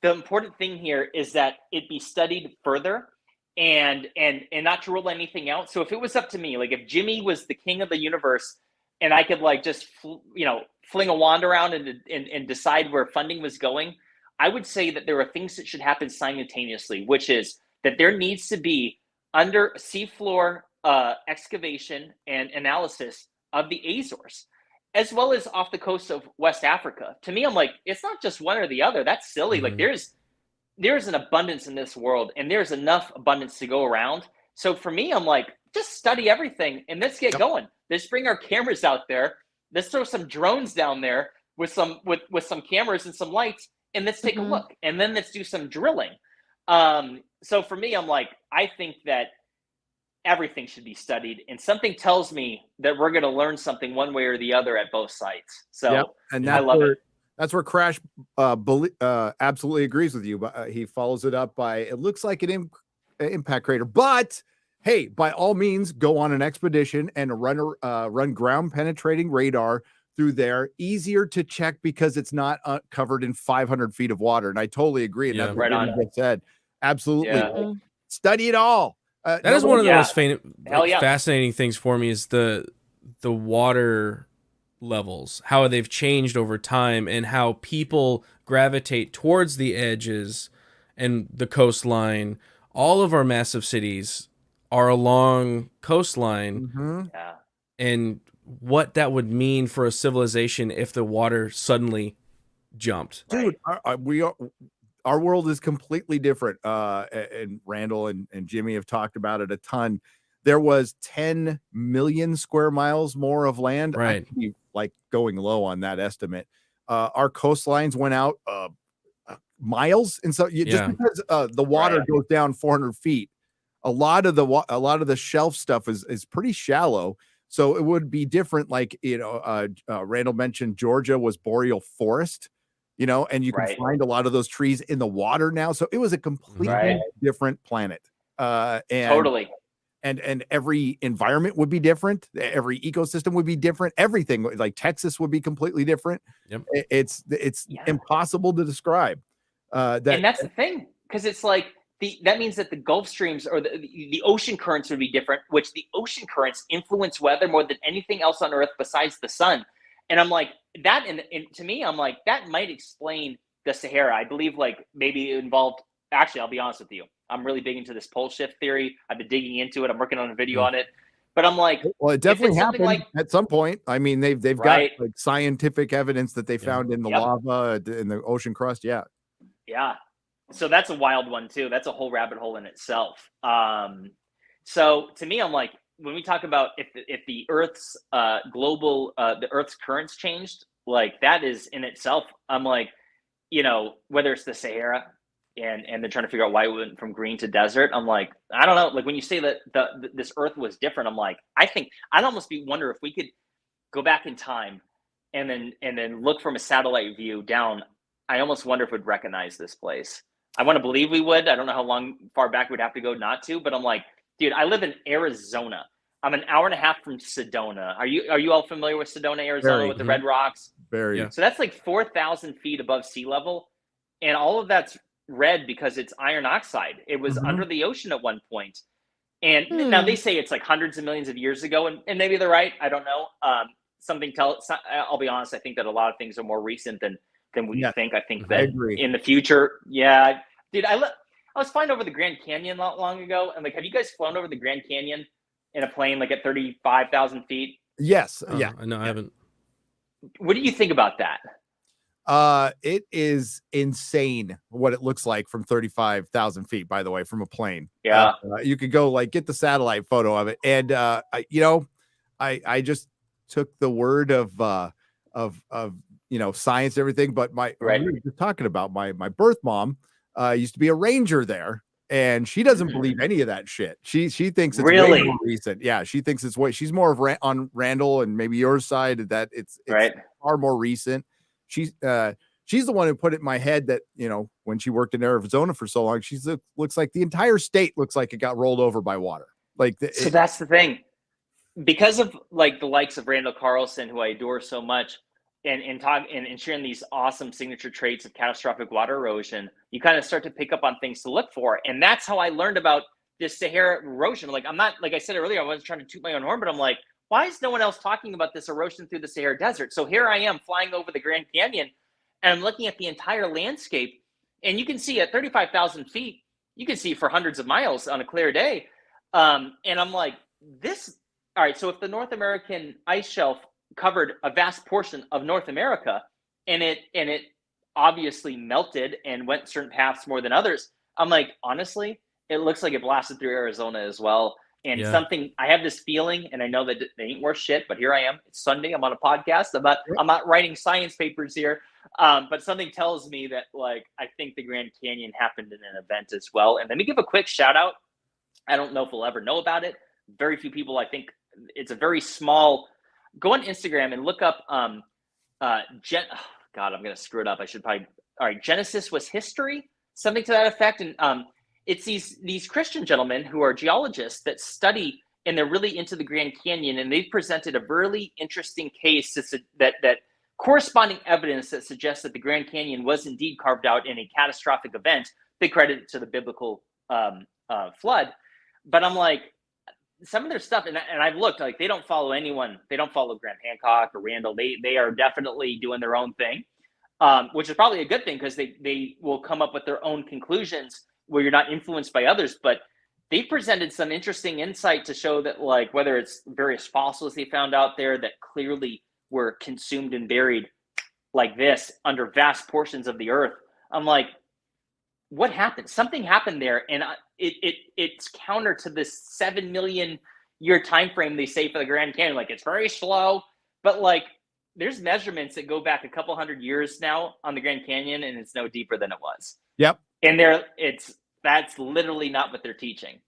the important thing here is that it be studied further and not to rule anything out. So if it was up to me, like if Jimmy was the king of the universe and I could like just, fling a wand around and decide where funding was going, I would say that there are things that should happen simultaneously, which is that there needs to be under seafloor excavation and analysis of the Azores, as well as off the coast of West Africa. To me, I'm like, it's not just one or the other. That's silly. Like there's an abundance in this world and there's enough abundance to go around. So for me, I'm like, just study everything and let's get going. Let's bring our cameras out there. Let's throw some drones down there with some cameras and some lights and let's take a look. And then let's do some drilling. So for me, I'm like, I think that everything should be studied, and something tells me that we're going to learn something one way or the other at both sites. So and I love it. That's where Crash absolutely agrees with you. But he follows it up by, it looks like an impact crater, but hey, by all means, go on an expedition and run ground penetrating radar through there. Easier to check because it's not covered in 500 feet of water. And I totally agree. And that's what you said. Absolutely. Study it all. That is one of the most fascinating things for me is the water levels, how they've changed over time and how people gravitate towards the edges and the coastline. All of our massive cities are along coastline. And what that would mean for a civilization if the water suddenly jumped. Dude, our world is completely different. And Randall and Jimmy have talked about it a ton. There was 10 million square miles more of land. Right. Like going low on that estimate. Our coastlines went out miles. And so just because the water goes down 400 feet, a lot of the shelf stuff is pretty shallow. So it would be different. Like, Randall mentioned Georgia was boreal forest, and you can find a lot of those trees in the water now. So it was a completely different planet. Totally. And every environment would be different. Every ecosystem would be different. Everything, like Texas, would be completely different. Yep. It's impossible to describe. And that's the thing, because it's like that means that the Gulf streams or the ocean currents would be different, which the ocean currents influence weather more than anything else on Earth besides the sun. And I'm like, that, and to me, I'm like, that might explain the Sahara. I believe like maybe it involved, actually, I'll be honest with you, I'm really big into this pole shift theory. I've been digging into it. I'm working on a video on it. But I'm like, well, it definitely happened at some point. I mean, they've got like scientific evidence that they found in the lava, in the ocean crust. Yeah. So that's a wild one too. That's a whole rabbit hole in itself. So to me, I'm like, when we talk about if the Earth's the Earth's currents changed, like that is in itself, I'm like, whether it's the Sahara and they're trying to figure out why it went from green to desert, I'm like, I don't know. Like when you say that this Earth was different, I'm like, I think I'd almost wonder if we could go back in time and then look from a satellite view down, I almost wonder if we'd recognize this place. I want to believe we would. I don't know how far back we'd have to go not to, but I'm like, dude, I live in Arizona. I'm an hour and a half from Sedona. Are you all familiar with Sedona, Arizona, with the red rocks? Very. Yeah. So that's like 4,000 feet above sea level, and all of that's red because it's iron oxide. It was under the ocean at one point. And now they say it's like hundreds of millions of years ago, and maybe they're right. I don't know. I'll be honest. I think that a lot of things are more recent than we think. I think that in the future, dude, I was flying over the Grand Canyon not long ago, and like, have you guys flown over the Grand Canyon in a plane like at 35,000 feet? Yes. I know. I haven't. What do you think about that? It is insane what it looks like from 35,000 feet, by the way, from a plane. Yeah. You could go like get the satellite photo of it. And, I just took the word of science and everything, but we were just talking about my birth mom, used to be a ranger there, and she doesn't believe any of that shit. She thinks it's way more recent. Yeah. She thinks it's she's more of on Randall and maybe your side, that it's far more recent. She's the one who put it in my head that, when she worked in Arizona for so long, looks like the entire state looks like it got rolled over by water. So that's the thing, because of like the likes of Randall Carlson, who I adore so much, and sharing these awesome signature traits of catastrophic water erosion, you kind of start to pick up on things to look for. And that's how I learned about this Sahara erosion. Like, I'm not, like I said earlier, I wasn't trying to toot my own horn, but I'm like, why is no one else talking about this erosion through the Sahara Desert? So here I am flying over the Grand Canyon, and I'm looking at the entire landscape, and you can see at 35,000 feet, you can see for hundreds of miles on a clear day. And I'm like, all right, so if the North American ice shelf covered a vast portion of North America, and it obviously melted and went certain paths more than others, I'm like, honestly, it looks like it blasted through Arizona as well. And I have this feeling, and I know that they ain't worth shit, but here I am. It's Sunday. I'm on a podcast. I'm not writing science papers here. But something tells me that, like, I think the Grand Canyon happened in an event as well. And let me give a quick shout out. I don't know if we'll ever know about it. Very few people. I think it's a very small. Go on Instagram and look up God, I'm going to screw it up. I should probably. All right. Genesis was history, something to that effect. And it's these Christian gentlemen who are geologists that study, and they're really into the Grand Canyon, and they've presented a really interesting case that corresponding evidence that suggests that the Grand Canyon was indeed carved out in a catastrophic event. They credit it to the biblical flood. But I'm like, some of their stuff, and I've looked, like, they don't follow anyone. They don't follow Grant Hancock or Randall. They are definitely doing their own thing, which is probably a good thing, because they will come up with their own conclusions where you're not influenced by others. But they presented some interesting insight to show that, like, whether it's various fossils they found out there that clearly were consumed and buried like this under vast portions of the earth. I'm like, what happened? Something happened there, and it's counter to this 7 million year time frame they say for the Grand Canyon. Like, it's very slow, but like, there's measurements that go back a couple hundred years now on the Grand Canyon, and it's no deeper than it was. Yep. And that's literally not what they're teaching.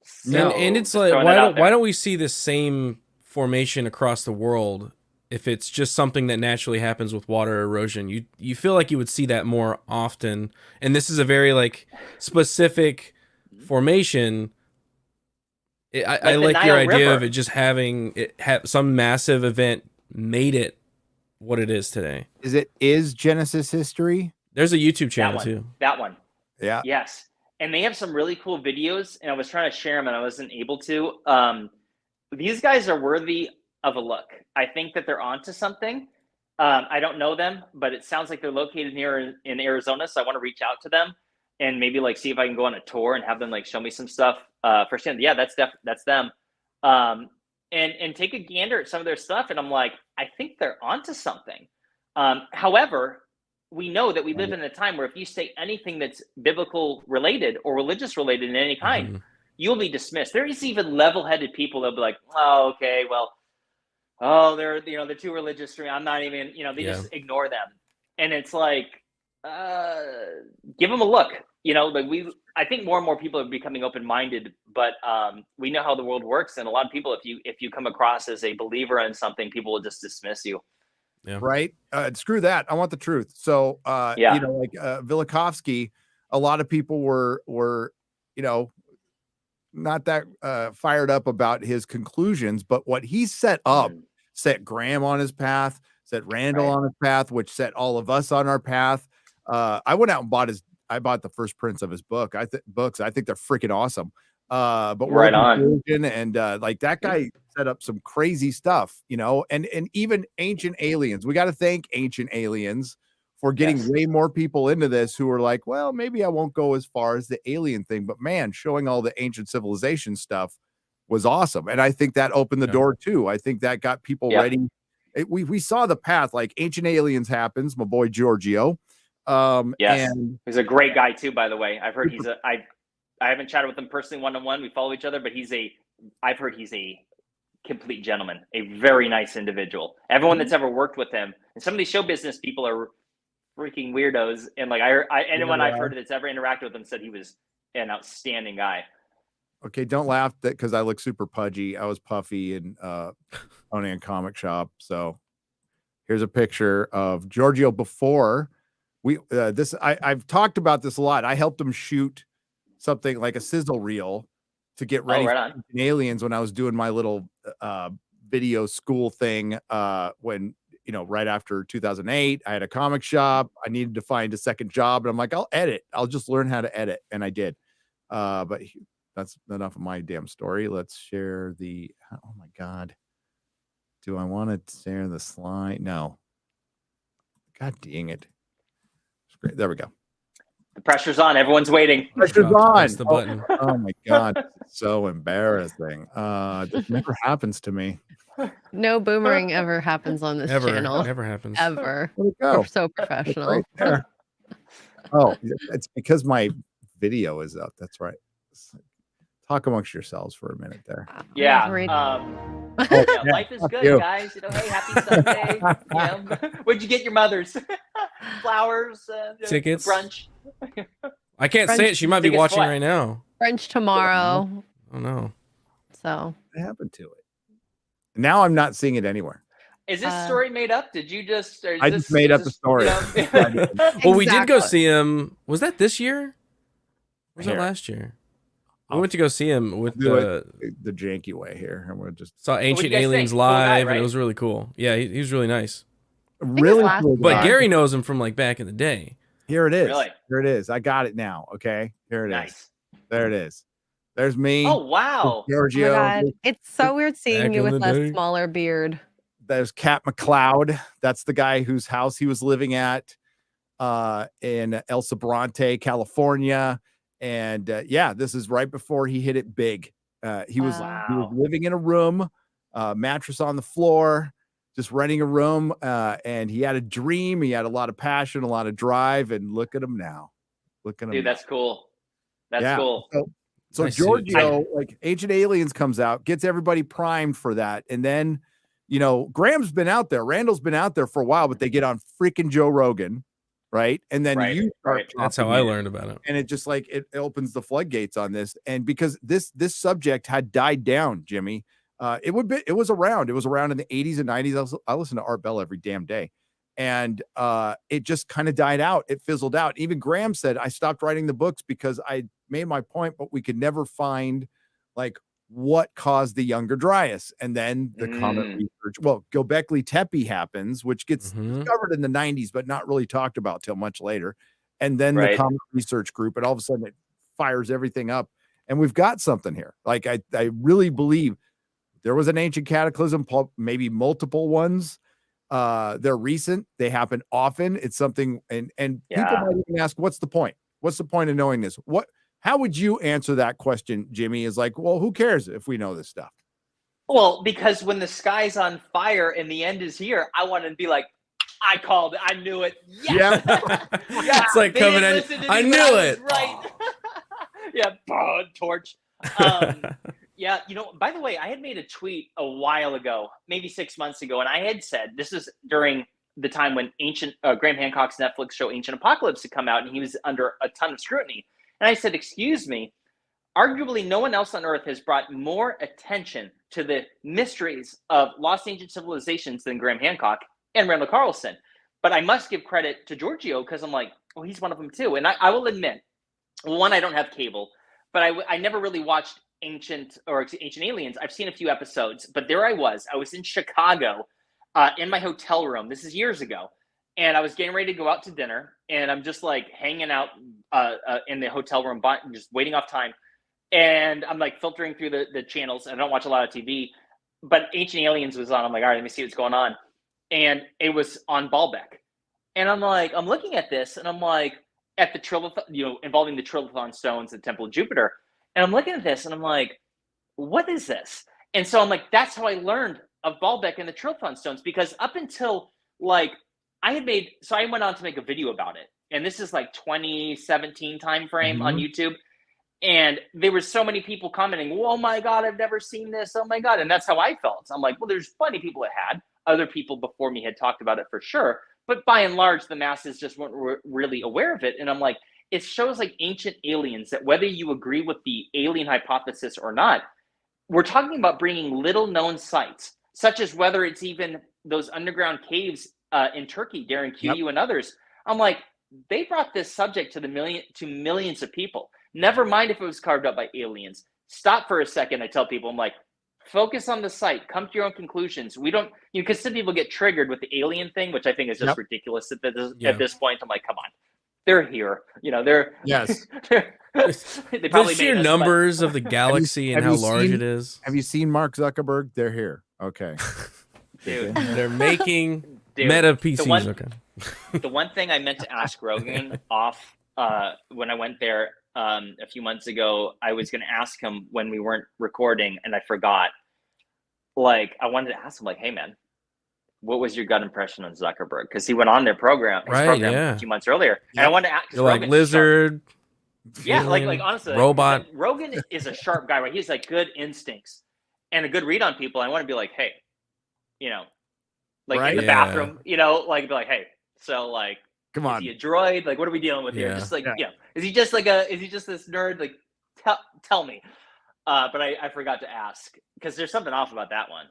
So, and it's like, why don't we see the same formation across the world if it's just something that naturally happens with water erosion? You feel like you would see that more often. And this is a very like specific formation. I like your idea of it just having some massive event made it what it is today. Is Genesis history? There's a YouTube channel too. That one. Yeah. Yes. And they have some really cool videos, and I was trying to share them and I wasn't able to. These guys are worthy of a look. I think that they're onto something. I don't know them, but it sounds like they're located near in Arizona. So I want to reach out to them and maybe like see if I can go on a tour and have them like show me some stuff firsthand. Yeah, that's them. And take a gander at some of their stuff. And I'm like, I think they're onto something. However, we know that we live in a time where if you say anything that's biblical related or religious related in any kind, you'll be dismissed. There is even level-headed people that'll be like, oh, okay, well, they're too religious for me. I'm not even, they just ignore them. And it's like, give them a look. I think more and more people are becoming open-minded, but we know how the world works. And a lot of people, if you come across as a believer in something, people will just dismiss you. Yeah. Right. Screw that. I want the truth. So, you know, like Velikovsky, a lot of people were, you know, not that fired up about his conclusions, but what he set up set Graham on his path, set Randall on his path, which set all of us on our path. I went out and bought the first prints of his book. I think they're freaking awesome. But right on. And like that guy set up some crazy stuff, you know, and even Ancient Aliens. We got to thank Ancient Aliens for getting way more people into this who are like, well, maybe I won't go as far as the alien thing, but man, showing all the ancient civilization stuff was awesome. And I think that opened the door too. I think that got people ready. We saw the path, like Ancient Aliens happens, my boy Giorgio. And he's a great guy too, by the way. I've heard I haven't chatted with him personally one-on-one. We follow each other, but I've heard he's a complete gentleman, a very nice individual. Everyone that's ever worked with him, and some of these show business people are freaking weirdos. And like anyone I've heard that's ever interacted with him said he was an outstanding guy. Okay, don't laugh that because I look super pudgy. I was puffy in Conan Comic Shop. So here's a picture of Giorgio before we I've talked about this a lot. I helped him shoot something like a sizzle reel to get ready for Aliens when I was doing my little video school thing when, you know, right after 2008, I had a comic shop. I needed to find a second job, and I'm like, I'll edit. I'll just learn how to edit, and I did. But that's enough of my damn story. Let's share the. Oh my god, do I want to share the slide? No. God dang it! It's great. There we go. The pressure's on. Everyone's waiting. Pressure's on. Press the button. Oh my god, so embarrassing. This never happens to me. No boomerang ever happens on this channel. Never happens. Ever. Where'd it go? We're so professional. Right there. Oh, it's because my video is up. That's right. Talk amongst yourselves for a minute there. Yeah. Life is good, guys. You know, hey, happy Sunday. Where'd you get your mother's? Flowers, tickets, brunch. I can't say it. She might be watching right now. Brunch tomorrow. Oh no. So what happened to it? Now I'm not seeing it anywhere. Is this story made up? Did you just? I just made up the story. Well, we did go see him. Was that this year? Or was it last year? We went to go see him with the janky way here, and we'll just saw Ancient Aliens live, and it was really cool. Yeah, he was really nice. Really cool. But Gary knows him from like back in the day. Here it is. Really? Here it is. I got it now. Okay. Here it nice. Is. There it is. There's me. Oh wow. Giorgio. Oh my God. It's so weird seeing you with a smaller beard. There's Cat McLeod. That's the guy whose house he was living at in El Sobrante, California. And this is right before he hit it big. He was living in a room, mattress on the floor, just renting a room. And he had a dream. He had a lot of passion, a lot of drive. And look at him now. Look at him. Dude, that's cool. That's cool. So nice Giorgio, like Ancient Aliens comes out, gets everybody primed for that. And then, you know, Graham's been out there. Randall's been out there for a while, but they get on freaking Joe Rogan. Right. And then you start. That's how I learned about it. And it just like it opens the floodgates on this. And because this subject had died down, Jimmy, it was around. It was around in the 80s and 90s. I listen to Art Bell every damn day. And it just kind of died out. It fizzled out. Even Graham said, I stopped writing the books because I made my point, but we could never find like what caused the Younger Dryas. And then the comet research. Well, Gobekli Tepe happens, which gets discovered in the 90s, but not really talked about till much later. And then the comet research group, and all of a sudden it fires everything up. And we've got something here. Like I really believe there was an ancient cataclysm, maybe multiple ones. They're recent. They happen often. It's something, and people might even ask, what's the point? What's the point of knowing this? How would you answer that question, Jimmy? Is like, well, who cares if we know this stuff? Well, because when the sky's on fire and the end is here, I want to be like, I called it. I knew it. Yes. It's like coming at you. I knew it. Right. Torch. Yeah, you know, by the way, I had made a tweet a while ago, maybe 6 months ago, and I had said, this is during the time when Graham Hancock's Netflix show Ancient Apocalypse had come out, and he was under a ton of scrutiny. And I said, excuse me, arguably no one else on Earth has brought more attention to the mysteries of lost ancient civilizations than Graham Hancock and Randall Carlson. But I must give credit to Giorgio because I'm like, well, he's one of them too. And I will admit, one, I don't have cable, but I never really watched Ancient Aliens. I've seen a few episodes, but there I was in Chicago in my hotel room. This is years ago. And I was getting ready to go out to dinner, and I'm just like hanging out in the hotel room, just waiting off time. And I'm like filtering through the channels. I don't watch a lot of TV, but Ancient Aliens was on. I'm like, all right, let me see what's going on. And it was on Baalbek. And I'm like, I'm looking at this, and I'm like, at the Trilithon, involving the Trilithon stones at Temple of Jupiter. And I'm looking at this, and I'm like, what is this? And so I'm like, that's how I learned of Baalbek and the Trilithon stones, because up until like I went on to make a video about it. And this is like 2017 timeframe on YouTube. And there were so many people commenting, oh my God, I've never seen this. Oh my God. And that's how I felt. I'm like, well, there's plenty of people that had. Other people before me had talked about it for sure. But by and large, the masses just weren't really aware of it. And I'm like, it shows like Ancient Aliens, that whether you agree with the alien hypothesis or not, we're talking about bringing little known sites, such as whether it's even those underground caves in Turkey, Darren Q and others. I'm like, they brought this subject to millions of people. Never mind if it was carved up by aliens. Stop for a second. I tell people, I'm like, focus on the site. Come to your own conclusions. We don't, because some people get triggered with the alien thing, which I think is just ridiculous at this point. I'm like, come on, they're here. They're they probably the sheer numbers of the galaxy and how large it is. Have you seen Mark Zuckerberg? They're here. Okay, dude, they're making meta PCs. The one thing I meant to ask Rogan off when I went there a few months ago, I was going to ask him when we weren't recording, and I forgot. Like, I wanted to ask him, like, hey man, what was your gut impression on Zuckerberg? Because he went on their program, a few months earlier, and I wanted to ask. Like lizard. Yeah, like honestly, robot. Rogan is a sharp guy, right? He's like good instincts and a good read on people. I want to be like, hey, like in the bathroom, like be like, hey, so like, come on, is he a droid? Like, what are we dealing with here? Just like, is he just this nerd? Like, tell me. But I forgot to ask because there's something off about that one.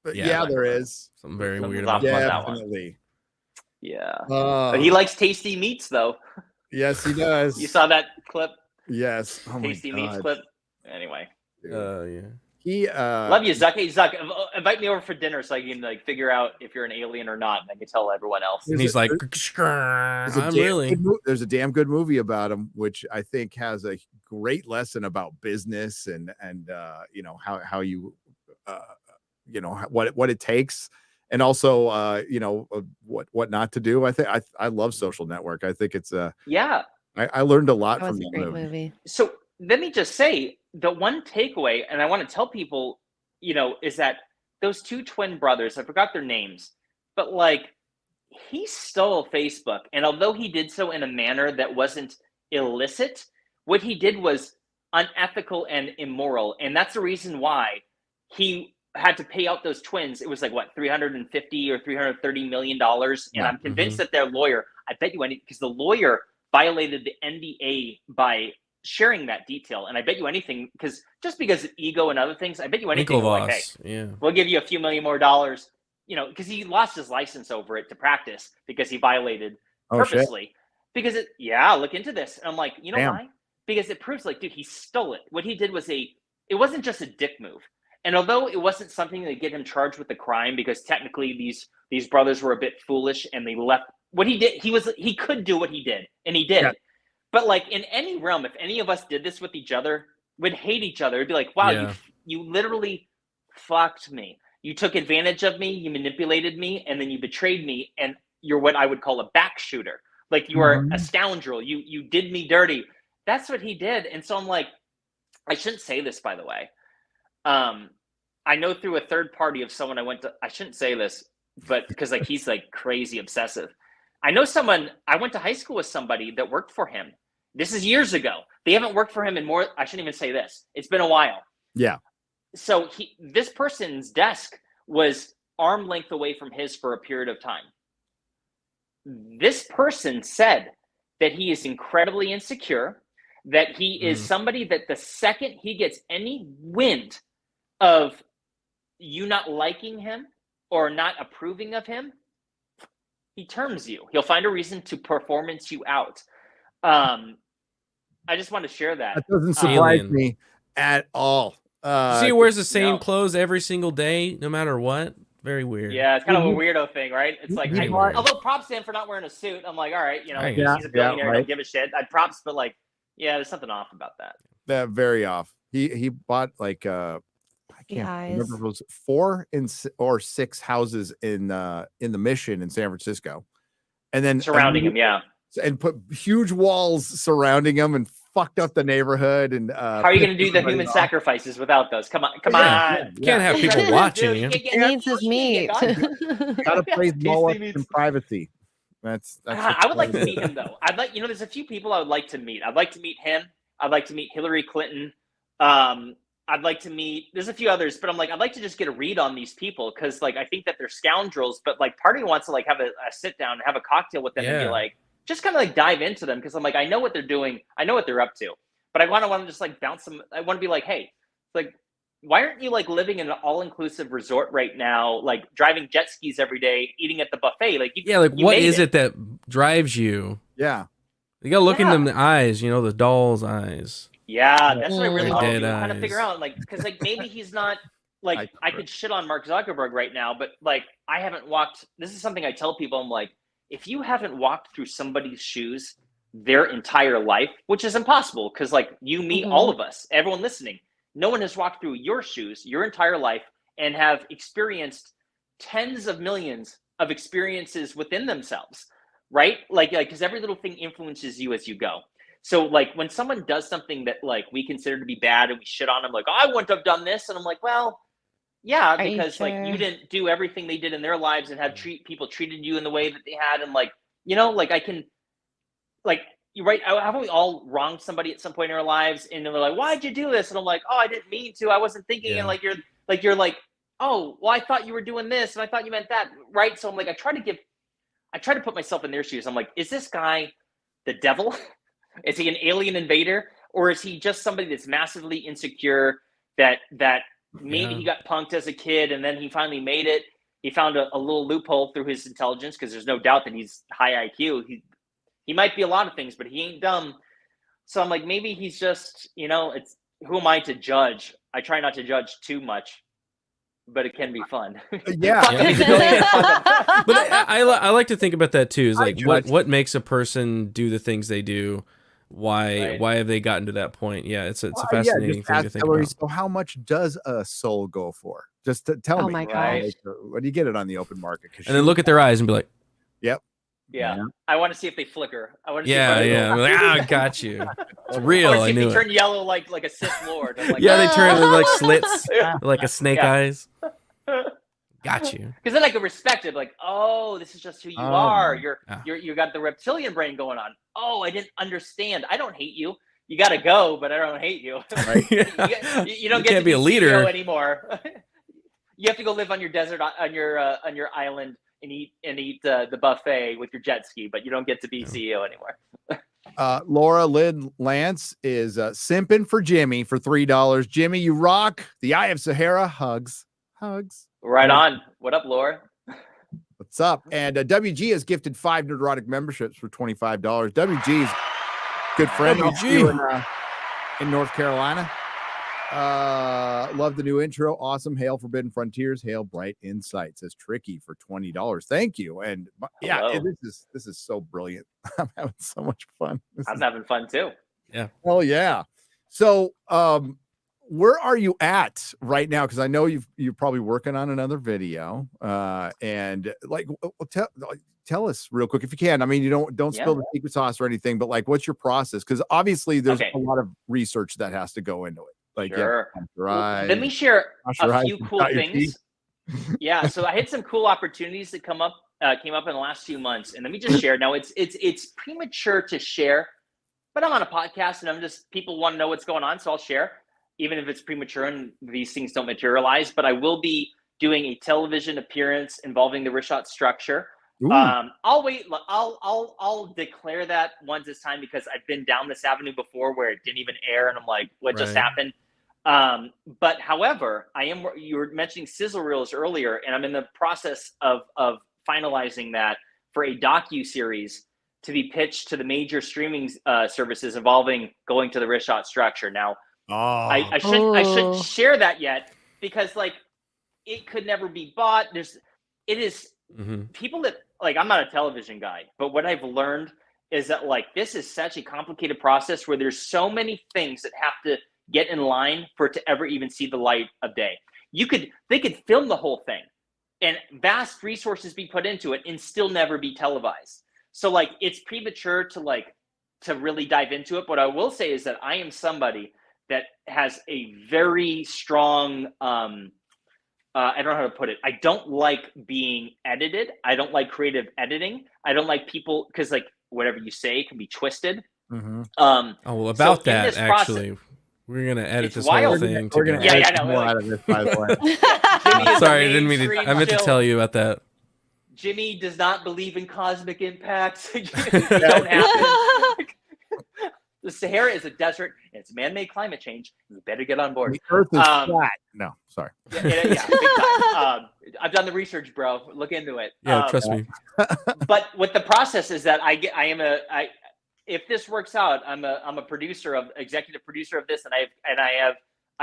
But there is something very weird off about that one. Yeah, but he likes tasty meats though. Yes, he does. You saw that clip? Yes. Oh tasty meats clip. Anyway. He love you, Zuck. Hey, Zuck, invite me over for dinner so I can like figure out if you're an alien or not, and I can tell everyone else. And he's like, there's a damn good movie about him, which I think has a great lesson about business and how you what it takes, and also what not to do. I love Social Network. I think it's I learned a lot from that movie. So let me just say, the one takeaway, and I want to tell people, is that those two twin brothers, I forgot their names, but like, he stole Facebook. And although he did so in a manner that wasn't illicit, what he did was unethical and immoral. And that's the reason why he had to pay out those twins. It was like, what, $350 or $330 million. And I'm convinced that their lawyer, I bet you because the lawyer violated the NDA by sharing that detail. And I bet you anything, because of ego and other things, I bet you anything, like, hey, we'll give you a few million more dollars, because he lost his license over it to practice because he violated purposely. Because look into this. And I'm like, why? Because it proves, like, dude, he stole it. What he did was it wasn't just a dick move. And although it wasn't something to get him charged with the crime, because technically these brothers were a bit foolish and they left what he did, he could do what he did, and he did. Yeah. But like in any realm, if any of us did this with each other, we'd hate each other. It'd be like, wow, you literally fucked me. You took advantage of me, you manipulated me, and then you betrayed me, and you're what I would call a back shooter. Like, you are a scoundrel. You did me dirty. That's what he did. And so I'm like, I shouldn't say this, by the way. I know through a third party of someone I shouldn't say this, but because like he's like crazy obsessive. I know someone, I went to high school with somebody that worked for him. This is years ago. They haven't worked for him in more, I shouldn't even say this. It's been a while. Yeah. So this person's desk was arm length away from his for a period of time. This person said that he is incredibly insecure, that he is somebody that the second he gets any wind of you not liking him or not approving of him, he terms you. He'll find a reason to performance you out. I just want to share that. That doesn't surprise Alien. me at all. See, he wears the same clothes every single day, no matter what. Very weird. Yeah, it's kind of a weirdo thing, right? It's like, weird. although props to him for not wearing a suit, I'm like, all right, he's a billionaire, right. don't give a shit. I'd props, but like, yeah, there's something off about that. That very off. He bought like I can't remember if it was 4 or 6 houses in the Mission in San Francisco, and then surrounding him, and put huge walls surrounding him and fucked up the neighborhood. And how are you going to do the human sacrifices without those? Come on. You can't have people watching you. He needs his meat. Gotta play Moloch in privacy. That's I would like to meet him though. I'd like, there's a few people I would like to meet. I'd like to meet him. I'd like to meet Hillary Clinton. I'd like to meet, there's a few others, but I'm like, I'd like to just get a read on these people. Cause like, I think that they're scoundrels, but like part of me wants to like have a sit down and have a cocktail with them and be like, just kind of like dive into them. Cause I'm like, I know what they're doing. I know what they're up to, but I want to just like bounce them. I want to be like, hey, like, why aren't you like living in an all-inclusive resort right now? Like driving jet skis every day, eating at the buffet. Like, what is it that drives you? Yeah. You gotta look in them in the eyes, the doll's eyes. Yeah, that's what I really want to kind of figure out. Like, because like maybe he's not like I could shit on Mark Zuckerberg right now, but like I haven't walked. This is something I tell people. I'm like, if you haven't walked through somebody's shoes their entire life, which is impossible, because like you meet all of us, everyone listening, no one has walked through your shoes your entire life and have experienced tens of millions of experiences within themselves, right? Like because every little thing influences you as you go. So like when someone does something that like we consider to be bad and we shit on them, like, oh, I wouldn't have done this. And I'm like, well, yeah, because like you didn't do everything they did in their lives and have people treated you in the way that they had. And like, like I can, like, you're right. Haven't we all wronged somebody at some point in our lives? And they're like, why'd you do this? And I'm like, oh, I didn't mean to. I wasn't thinking. Yeah. And like, you're like, oh, well, I thought you were doing this and I thought you meant that. Right. So I'm like, I try to put myself in their shoes. I'm like, is this guy the devil? Is he an alien invader, or is he just somebody that's massively insecure that maybe he got punked as a kid and then he finally made it? He found a little loophole through his intelligence, because there's no doubt that he's high IQ. He might be a lot of things, but he ain't dumb. So I'm like, maybe he's just, it's, who am I to judge? I try not to judge too much, but it can be fun. Yeah. But I like to think about that too. Is like what makes a person do the things they do? Why have they gotten to that point? Yeah, it's a fascinating thing to think about. So how much does a soul go for? Just tell me. Oh my gosh. Right? What do you get it on the open market? And then look at their eyes and be like, yep. Yeah. I want to see if they flicker. I want to see I'm like, I got you. It's real. I knew they turn yellow like a Sith Lord. Like, they turn like slits, like a snake eyes. Got you. Because then I could respect it. Like, oh, this is just who you are. You got the reptilian brain going on. Oh, I didn't understand. I don't hate you. You got to go, but I don't hate you. Right? you don't get to be a leader anymore. You have to go live on your desert, on your island, and eat the buffet with your jet ski, but you don't get to be CEO anymore. Laura Lynn Lance is simping for Jimmy for $3. Jimmy, you rock. The Eye of Sahara. Hugs. Right on. What up, Laura? What's up? And WG has gifted 5 Nerdrotic memberships for $25. WG's good friend in North Carolina. Love the new intro. Awesome. Hail Forbidden Frontiers. Hail Bright Insight. Says Tricky for $20. Thank you. And this is so brilliant. I'm having so much fun. I'm having fun too. Yeah. Oh yeah. So where are you at right now? Because I know you're probably working on another video. And like, tell us real quick if you can. I mean, you don't spill the secret sauce or anything, but like, what's your process? Because obviously there's a lot of research that has to go into it. Like, sure. Let me share a few cool things. Yeah, so I had some cool opportunities that came up in the last few months, and let me just share. Now, it's premature to share, but I'm on a podcast, and people want to know what's going on, so I'll share, even if it's premature and these things don't materialize. But I will be doing a television appearance involving the Richat structure. I'll wait. I'll declare that once it's time, because I've been down this avenue before where it didn't even air, and I'm like, what just happened? But however, you were mentioning sizzle reels earlier, and I'm in the process of finalizing that for a docu-series to be pitched to the major streaming services involving going to the Richat structure. Now, I shouldn't share that yet because like it could never be bought. People that like, I'm not a television guy, but what I've learned is that like this is such a complicated process where there's so many things that have to get in line for it to ever even see the light of day. They could film the whole thing and vast resources be put into it and still never be televised. So like it's premature to really dive into it. What I will say is that I am somebody that has a very strong I don't know how to put it. I don't like being edited. I don't like creative editing. I don't like people because like whatever you say can be twisted. About that actually, we're gonna edit this whole thing. We're gonna edit more out of this, by the way. Sorry, I didn't mean to. I meant to tell you about that. Jimmy does not believe in cosmic impacts. They don't happen. The Sahara is a desert, and it's man-made climate change. You better get on board. The Earth is flat. No, sorry. Yeah, big time. I've done the research, bro. Look into it. Yeah, trust me. But what the process is that if this works out, I'm a executive producer of this, and I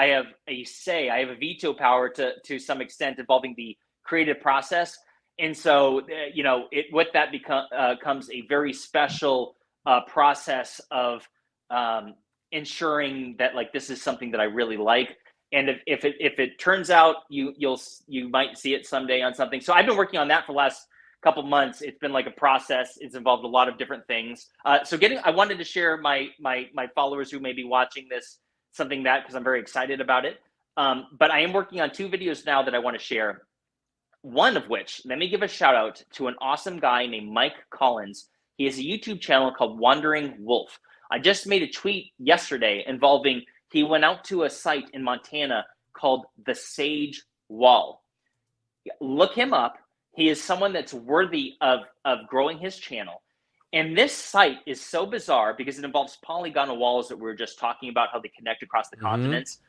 have a say. I have a veto power to some extent involving the creative process, and so with that comes a very special process of ensuring that like this is something that I really like, and if it turns out you might see it someday on something. So I've been working on that for the last couple months. It's been like a process. It's involved a lot of different things. I wanted to share my followers who may be watching this something that because I'm very excited about it. But I am working on 2 videos now that I want to share. One of which, let me give a shout out to an awesome guy named Mike Collins. He has a YouTube channel called Wandering Wolf. I just made a tweet yesterday involving he went out to a site in Montana called the Sage Wall. Look him up. He is someone that's worthy of growing his channel. And this site is so bizarre because it involves polygonal walls that we were just talking about, how they connect across the continents.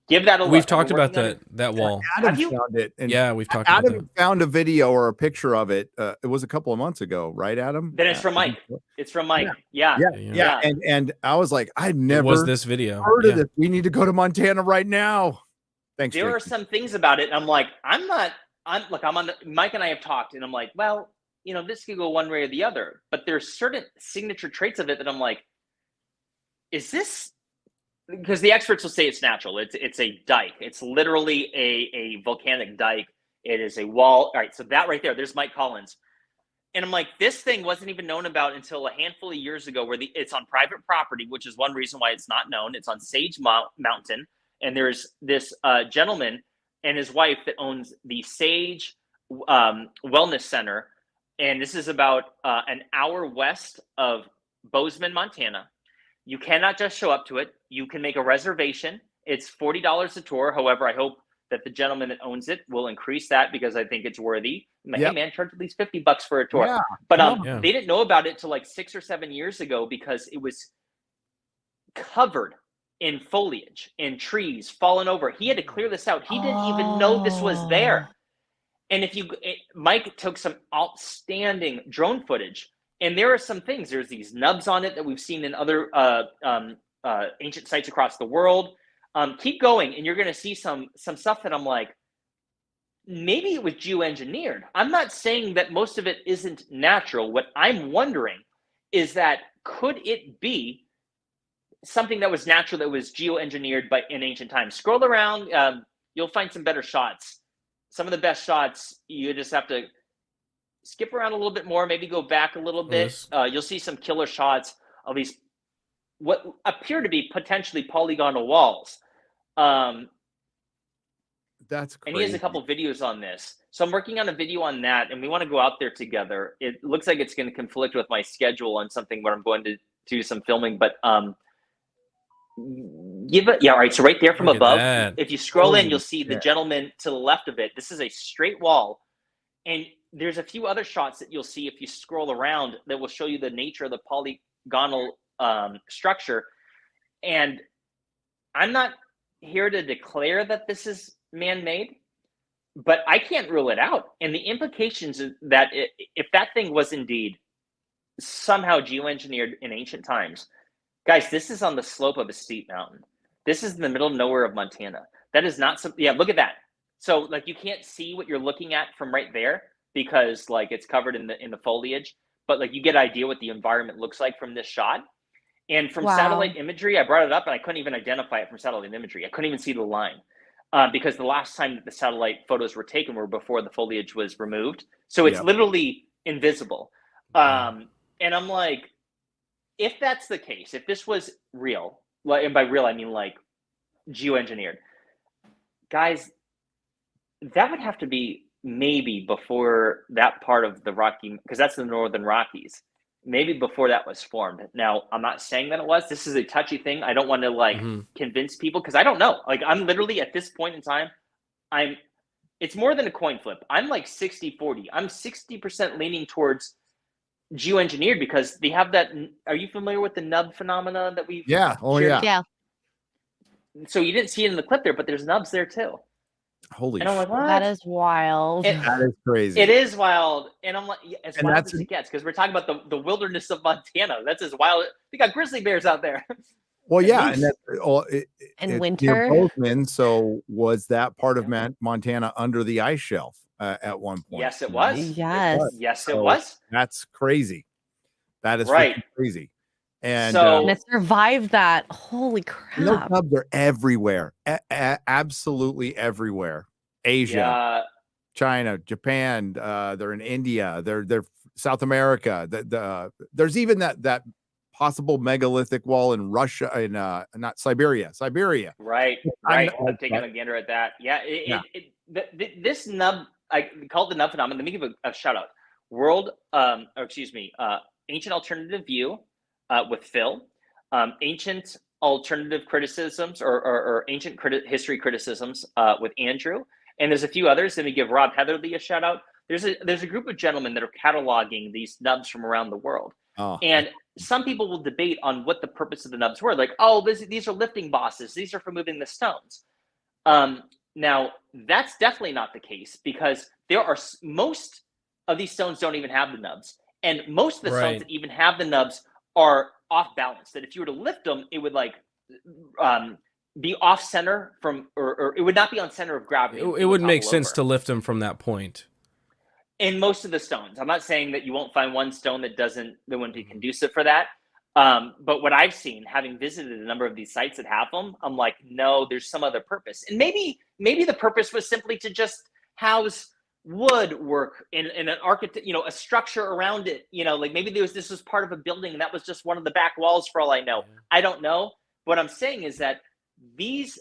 Give that a look. We've talked about that wall. Adam found it. And yeah, we've talked about that. Adam found a video or a picture of it. It was a couple of months ago, right, Adam? Then it's from Mike. It's from Mike. Yeah. And I was like, I'd never was this video heard of this. We need to go to Montana right now. Thanks. There are some things about it. And I'm like, Mike and I have talked, and I'm like, well, this could go one way or the other. But there's certain signature traits of it that I'm like, is this? Because the experts will say it's natural. It's a dike. It's literally a volcanic dike. It is a wall. All right, so that right there's Mike Collins. And I'm like, this thing wasn't even known about until a handful of years ago where it's on private property, which is one reason why it's not known. It's on Sage Mountain. And there's this gentleman and his wife that owns the Sage Wellness Center. And this is about an hour west of Bozeman, Montana. You cannot just show up to it. You can make a reservation. It's $40 a tour. However, I hope that the gentleman that owns it will increase that because I think it's worthy. Hey, man, charge at least $50 for a tour. Yeah. But they didn't know about it till like 6 or 7 years ago because it was covered in foliage and trees fallen over. He had to clear this out. He didn't even know this was there. And Mike took some outstanding drone footage. And there are some things. There's these nubs on it that we've seen in other ancient sites across the world. Keep going, and you're going to see some stuff that I'm like, maybe it was geoengineered. I'm not saying that most of it isn't natural. What I'm wondering is that could it be something that was natural that was geoengineered in ancient times? Scroll around. You'll find some better shots. Some of the best shots, you just have to skip around a little bit more, maybe go back a little bit. You'll see some killer shots of these what appear to be potentially polygonal walls. That's crazy. And he has a couple videos on this. So I'm working on a video on that, and we want to go out there together. It looks like it's going to conflict with my schedule on something where I'm going to do some filming, but all right. So right there from above, if you scroll in, you'll see the gentleman to the left of it. This is a straight wall. And there's a few other shots that you'll see if you scroll around that will show you the nature of the polygonal structure. And I'm not here to declare that this is man-made, but I can't rule it out. And the implications is that if that thing was indeed somehow geoengineered in ancient times, guys, this is on the slope of a steep mountain. This is in the middle of nowhere of Montana. That is not some. Yeah, look at that. So like you can't see what you're looking at from right there because like it's covered in the foliage, but like you get an idea what the environment looks like from this shot. And from satellite imagery, I brought it up and I couldn't even identify it from satellite imagery. I couldn't even see the line because the last time that the satellite photos were taken were before the foliage was removed. So it's literally invisible. And I'm like, if that's the case, if this was real, and by real, I mean like geoengineered, guys, that would have to be maybe before that part of the Rocky, because that's the Northern Rockies, maybe before that was formed. Now, I'm not saying that it was. This is a touchy thing. I don't want to like convince people because I don't know. Like I'm literally at this point in time, it's more than a coin flip. I'm like 60-40. I'm 60% leaning towards geoengineered because they have that. Are you familiar with the nub phenomena that we've Yeah. So you didn't see it in the clip there, but there's nubs there too. Holy and I'm like, what? That is wild. That is crazy. It is wild. And I'm like, as wild as it gets, because we're talking about the wilderness of Montana. That's as wild. They got grizzly bears out there. Well, yeah. And winter. Bozeman, so was that part of Montana under the ice shelf at one point? Yes, it was. Yes. It was. That's crazy. That is right. Crazy. And it survived that. Holy crap. Those nubs are everywhere. Absolutely everywhere. Asia, China, Japan, they're in India, they're South America. There's even that possible megalithic wall in Russia, in not Siberia. Right. I'm taking a gander at that. Yeah. This nub, I call it the nub phenomenon. Let me give a shout out. Ancient Alternative View with Phil, Ancient Alternative Criticisms or Ancient History Criticisms with Andrew, and there's a few others. Let me give Rob Heatherly a shout out. There's a group of gentlemen that are cataloging these nubs from around the world. And some people will debate on what the purpose of the nubs were. Like, these are lifting bosses. These are for moving the stones. Now, that's definitely not the case because most of these stones don't even have the nubs. And most of the stones that even have the nubs are off balance. That if you were to lift them, it would like be off center from, or it would not be on center of gravity. It would make sense to lift them from that point. In most of the stones, I'm not saying that you won't find one stone that wouldn't be conducive for that. But what I've seen, having visited a number of these sites that have them, I'm like, no, there's some other purpose. And maybe the purpose was simply to just house woodwork in an a structure around it. Like maybe this was part of a building and that was just one of the back walls for all I know. I don't know. What I'm saying is that this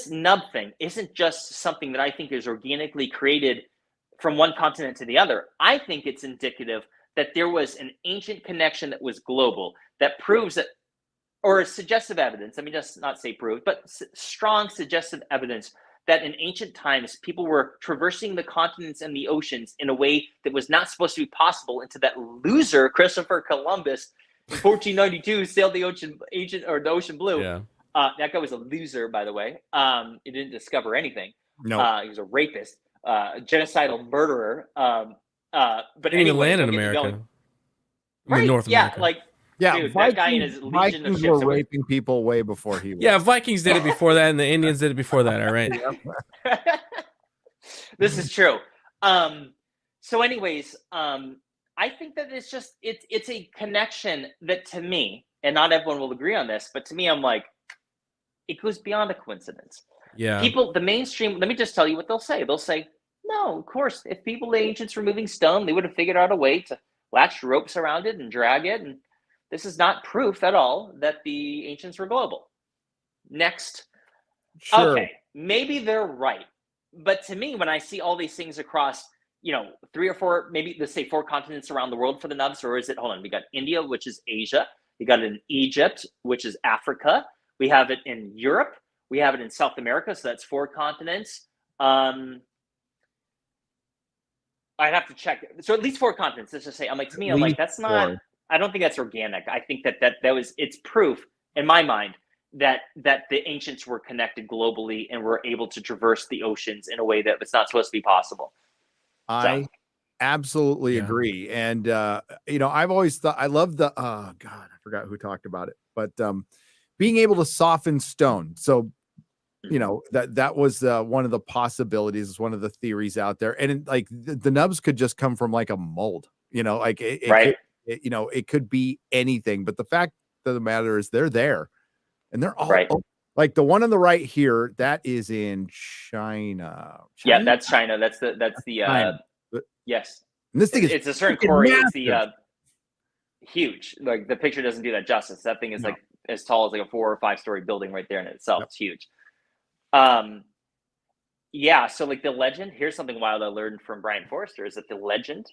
nub thing isn't just something that I think is organically created from one continent to the other. I think it's indicative that there was an ancient connection that was global that proves that, or suggestive evidence, let me just not say proved, but strong suggestive evidence that in ancient times, people were traversing the continents and the oceans in a way that was not supposed to be possible until that loser, Christopher Columbus, in 1492, sailed the ocean blue. Yeah. That guy was a loser, by the way. He didn't discover anything. No. He was a rapist, genocidal murderer. But didn't even land in America. Right. North America. Dude, that guy in his legion of ships were raping people way before he was. Yeah, Vikings did it before that, and the Indians did it before that. All right. This is true. So, anyways, I think that it's a connection that, to me, and not everyone will agree on this, but to me, I'm like, it goes beyond a coincidence. Yeah. People, the mainstream. Let me just tell you what they'll say. They'll say, no, of course, if the ancients were moving stone, they would have figured out a way to latch ropes around it and drag it. And this is not proof at all that the ancients were global. Next. Sure. Okay, maybe they're right. But to me, when I see all these things across, 3 or 4, maybe let's say 4 continents around the world for the nubs, or is it, hold on, we got India, which is Asia. We got it in Egypt, which is Africa. We have it in Europe. We have it in South America. So that's 4 continents. I'd have to check. So at least 4 continents, let's just say. I'm like, that's not, 4. I don't think that's organic. I think that was, it's proof in my mind that the ancients were connected globally and were able to traverse the oceans in a way that was not supposed to be possible. I absolutely agree. And I've always thought, I love the I forgot who talked about it, but being able to soften stone. So that was one of the possibilities, one of the theories out there. And like the nubs could just come from like a mold, like it could be anything. But the fact of the matter is they're there, and they're all like the one on the right here. That is in China. Yeah, that's China. That's the yes. And this thing it's a certain quarry. It's the huge. Like the picture doesn't do that justice. That thing is like as tall as like a 4 or 5 story building right there in itself. It's huge. So like the legend, here's something wild I learned from Brian Forrester, is that the legend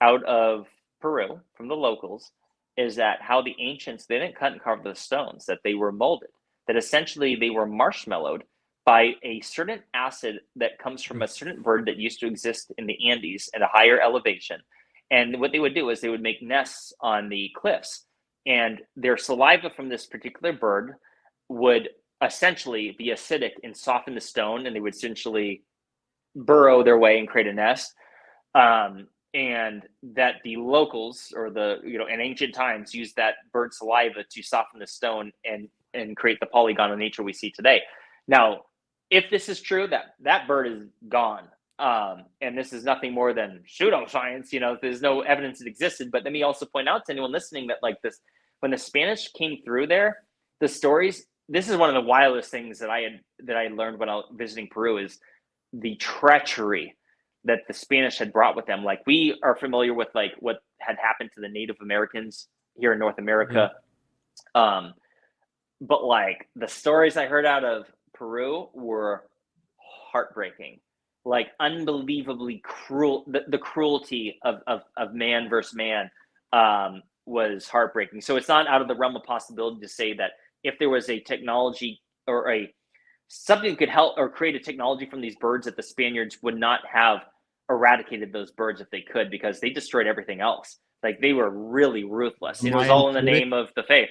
out of Peru from the locals is that how the ancients, they didn't cut and carve the stones, that they were molded, that essentially they were marshmallowed by a certain acid that comes from a certain bird that used to exist in the Andes at a higher elevation. And what they would do is they would make nests on the cliffs, and their saliva from this particular bird would essentially be acidic and soften the stone, and they would essentially burrow their way and create a nest. And that the locals, or in ancient times, used that bird saliva to soften the stone and create the polygonal nature we see today. Now, if this is true, that bird is gone. And this is nothing more than pseudoscience. There's no evidence it existed. But let me also point out to anyone listening that like this, when the Spanish came through there, the stories, this is one of the wildest things that I learned when I was visiting Peru, is the treachery that the Spanish had brought with them. Like, we are familiar with like what had happened to the Native Americans here in North America. Mm-hmm. But like the stories I heard out of Peru were heartbreaking, like unbelievably cruel. The cruelty of man versus man was heartbreaking. So it's not out of the realm of possibility to say that if there was a technology or something that could help or create a technology from these birds, that the Spaniards would not have eradicated those birds if they could, because they destroyed everything else. Like, they were really ruthless. It was all in the name of the faith.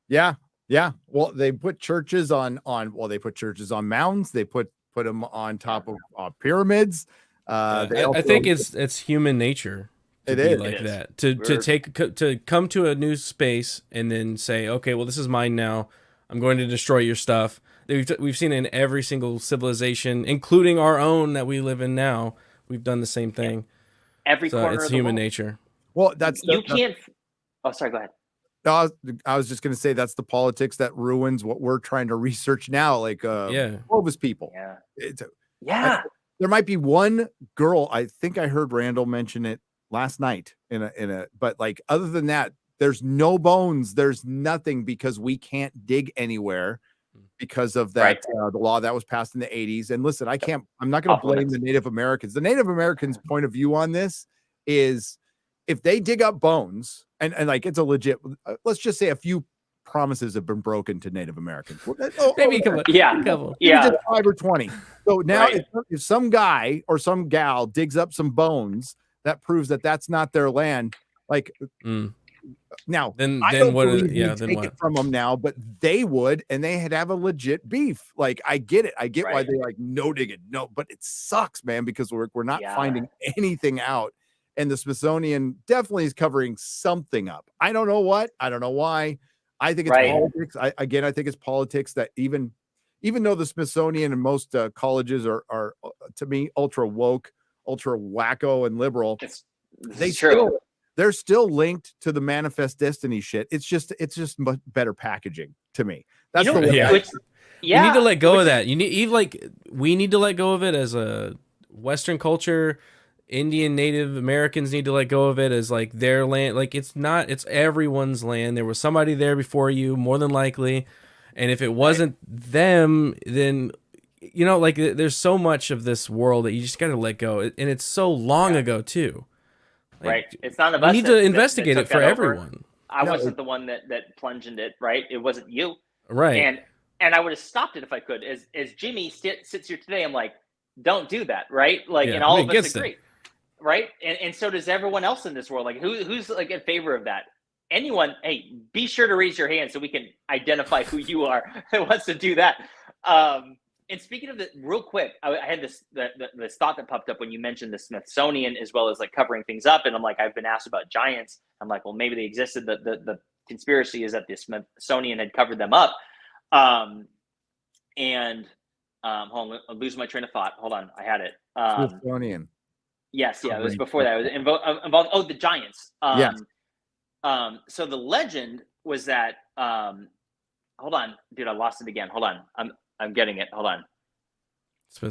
Yeah. Well, they put churches on mounds. They put them on top of pyramids. I think it's human nature. To come to a new space and then say, okay, well, this is mine now. I'm going to destroy your stuff. We've seen it in every single civilization, including our own that we live in now. We've done the same thing. Every corner it's of the human world. nature. Well, can't. Oh, sorry. Go ahead. No, I was just going to say that's the politics that ruins what we're trying to research now. Like, Clovis people. Yeah. There might be one girl. I think I heard Randall mention it last night but like, other than that, there's no bones, there's nothing, because we can't dig anywhere because of that the law that was passed in the 80s. And listen, I'm not going to blame the Native Americans. The Native Americans' point of view on this is, if they dig up bones and like, it's a legit, let's just say a few promises have been broken to Native Americans. Maybe a couple. Just 5 or 20. So now if some guy or some gal digs up some bones, that proves that that's not their land. Like, now, then what? Then what? It from them now, but they would, and they had have a legit beef. Like, I get it. I get why they're like, no digging, no. But it sucks, man, because we're not finding anything out, and the Smithsonian definitely is covering something up. I don't know what. I don't know why. I think it's politics. I think it's politics that even though the Smithsonian and most colleges are to me ultra woke, ultra wacko and liberal, they're still linked to the manifest destiny shit. It's just much better packaging to me. That's the way. You need to let go of that. We need to let go of it as a Western culture. Indian Native Americans need to let go of it as like their land. Like, it's everyone's land. There was somebody there before you, more than likely. And if it wasn't them, then like, there's so much of this world that you just got to let go. And it's so long ago too. Like, it's not about us. We need to investigate it for everyone. I wasn't the one that plunged it, right? It wasn't you. Right. And I would have stopped it if I could. As Jimmy sits here today, I'm like, don't do that, right? Like, and all of us agree. Right. And so does everyone else in this world. Like, who's like in favor of that? anyone, hey, be sure to raise your hand so we can identify who you are that wants to do that. And speaking of the real quick, I had this thought that popped up when you mentioned the Smithsonian as well as like covering things up. And I'm like, I've been asked about giants. I'm like, well, maybe they existed. The conspiracy is that the Smithsonian had covered them up. Hold on, I'm losing my train of thought. Hold on, I had it. Smithsonian. Yes, yeah, it was before that. It was involved. Oh, the giants. Yes. So the legend was that. Hold on, dude, I lost it again. Hold on, I'm getting it. Hold on.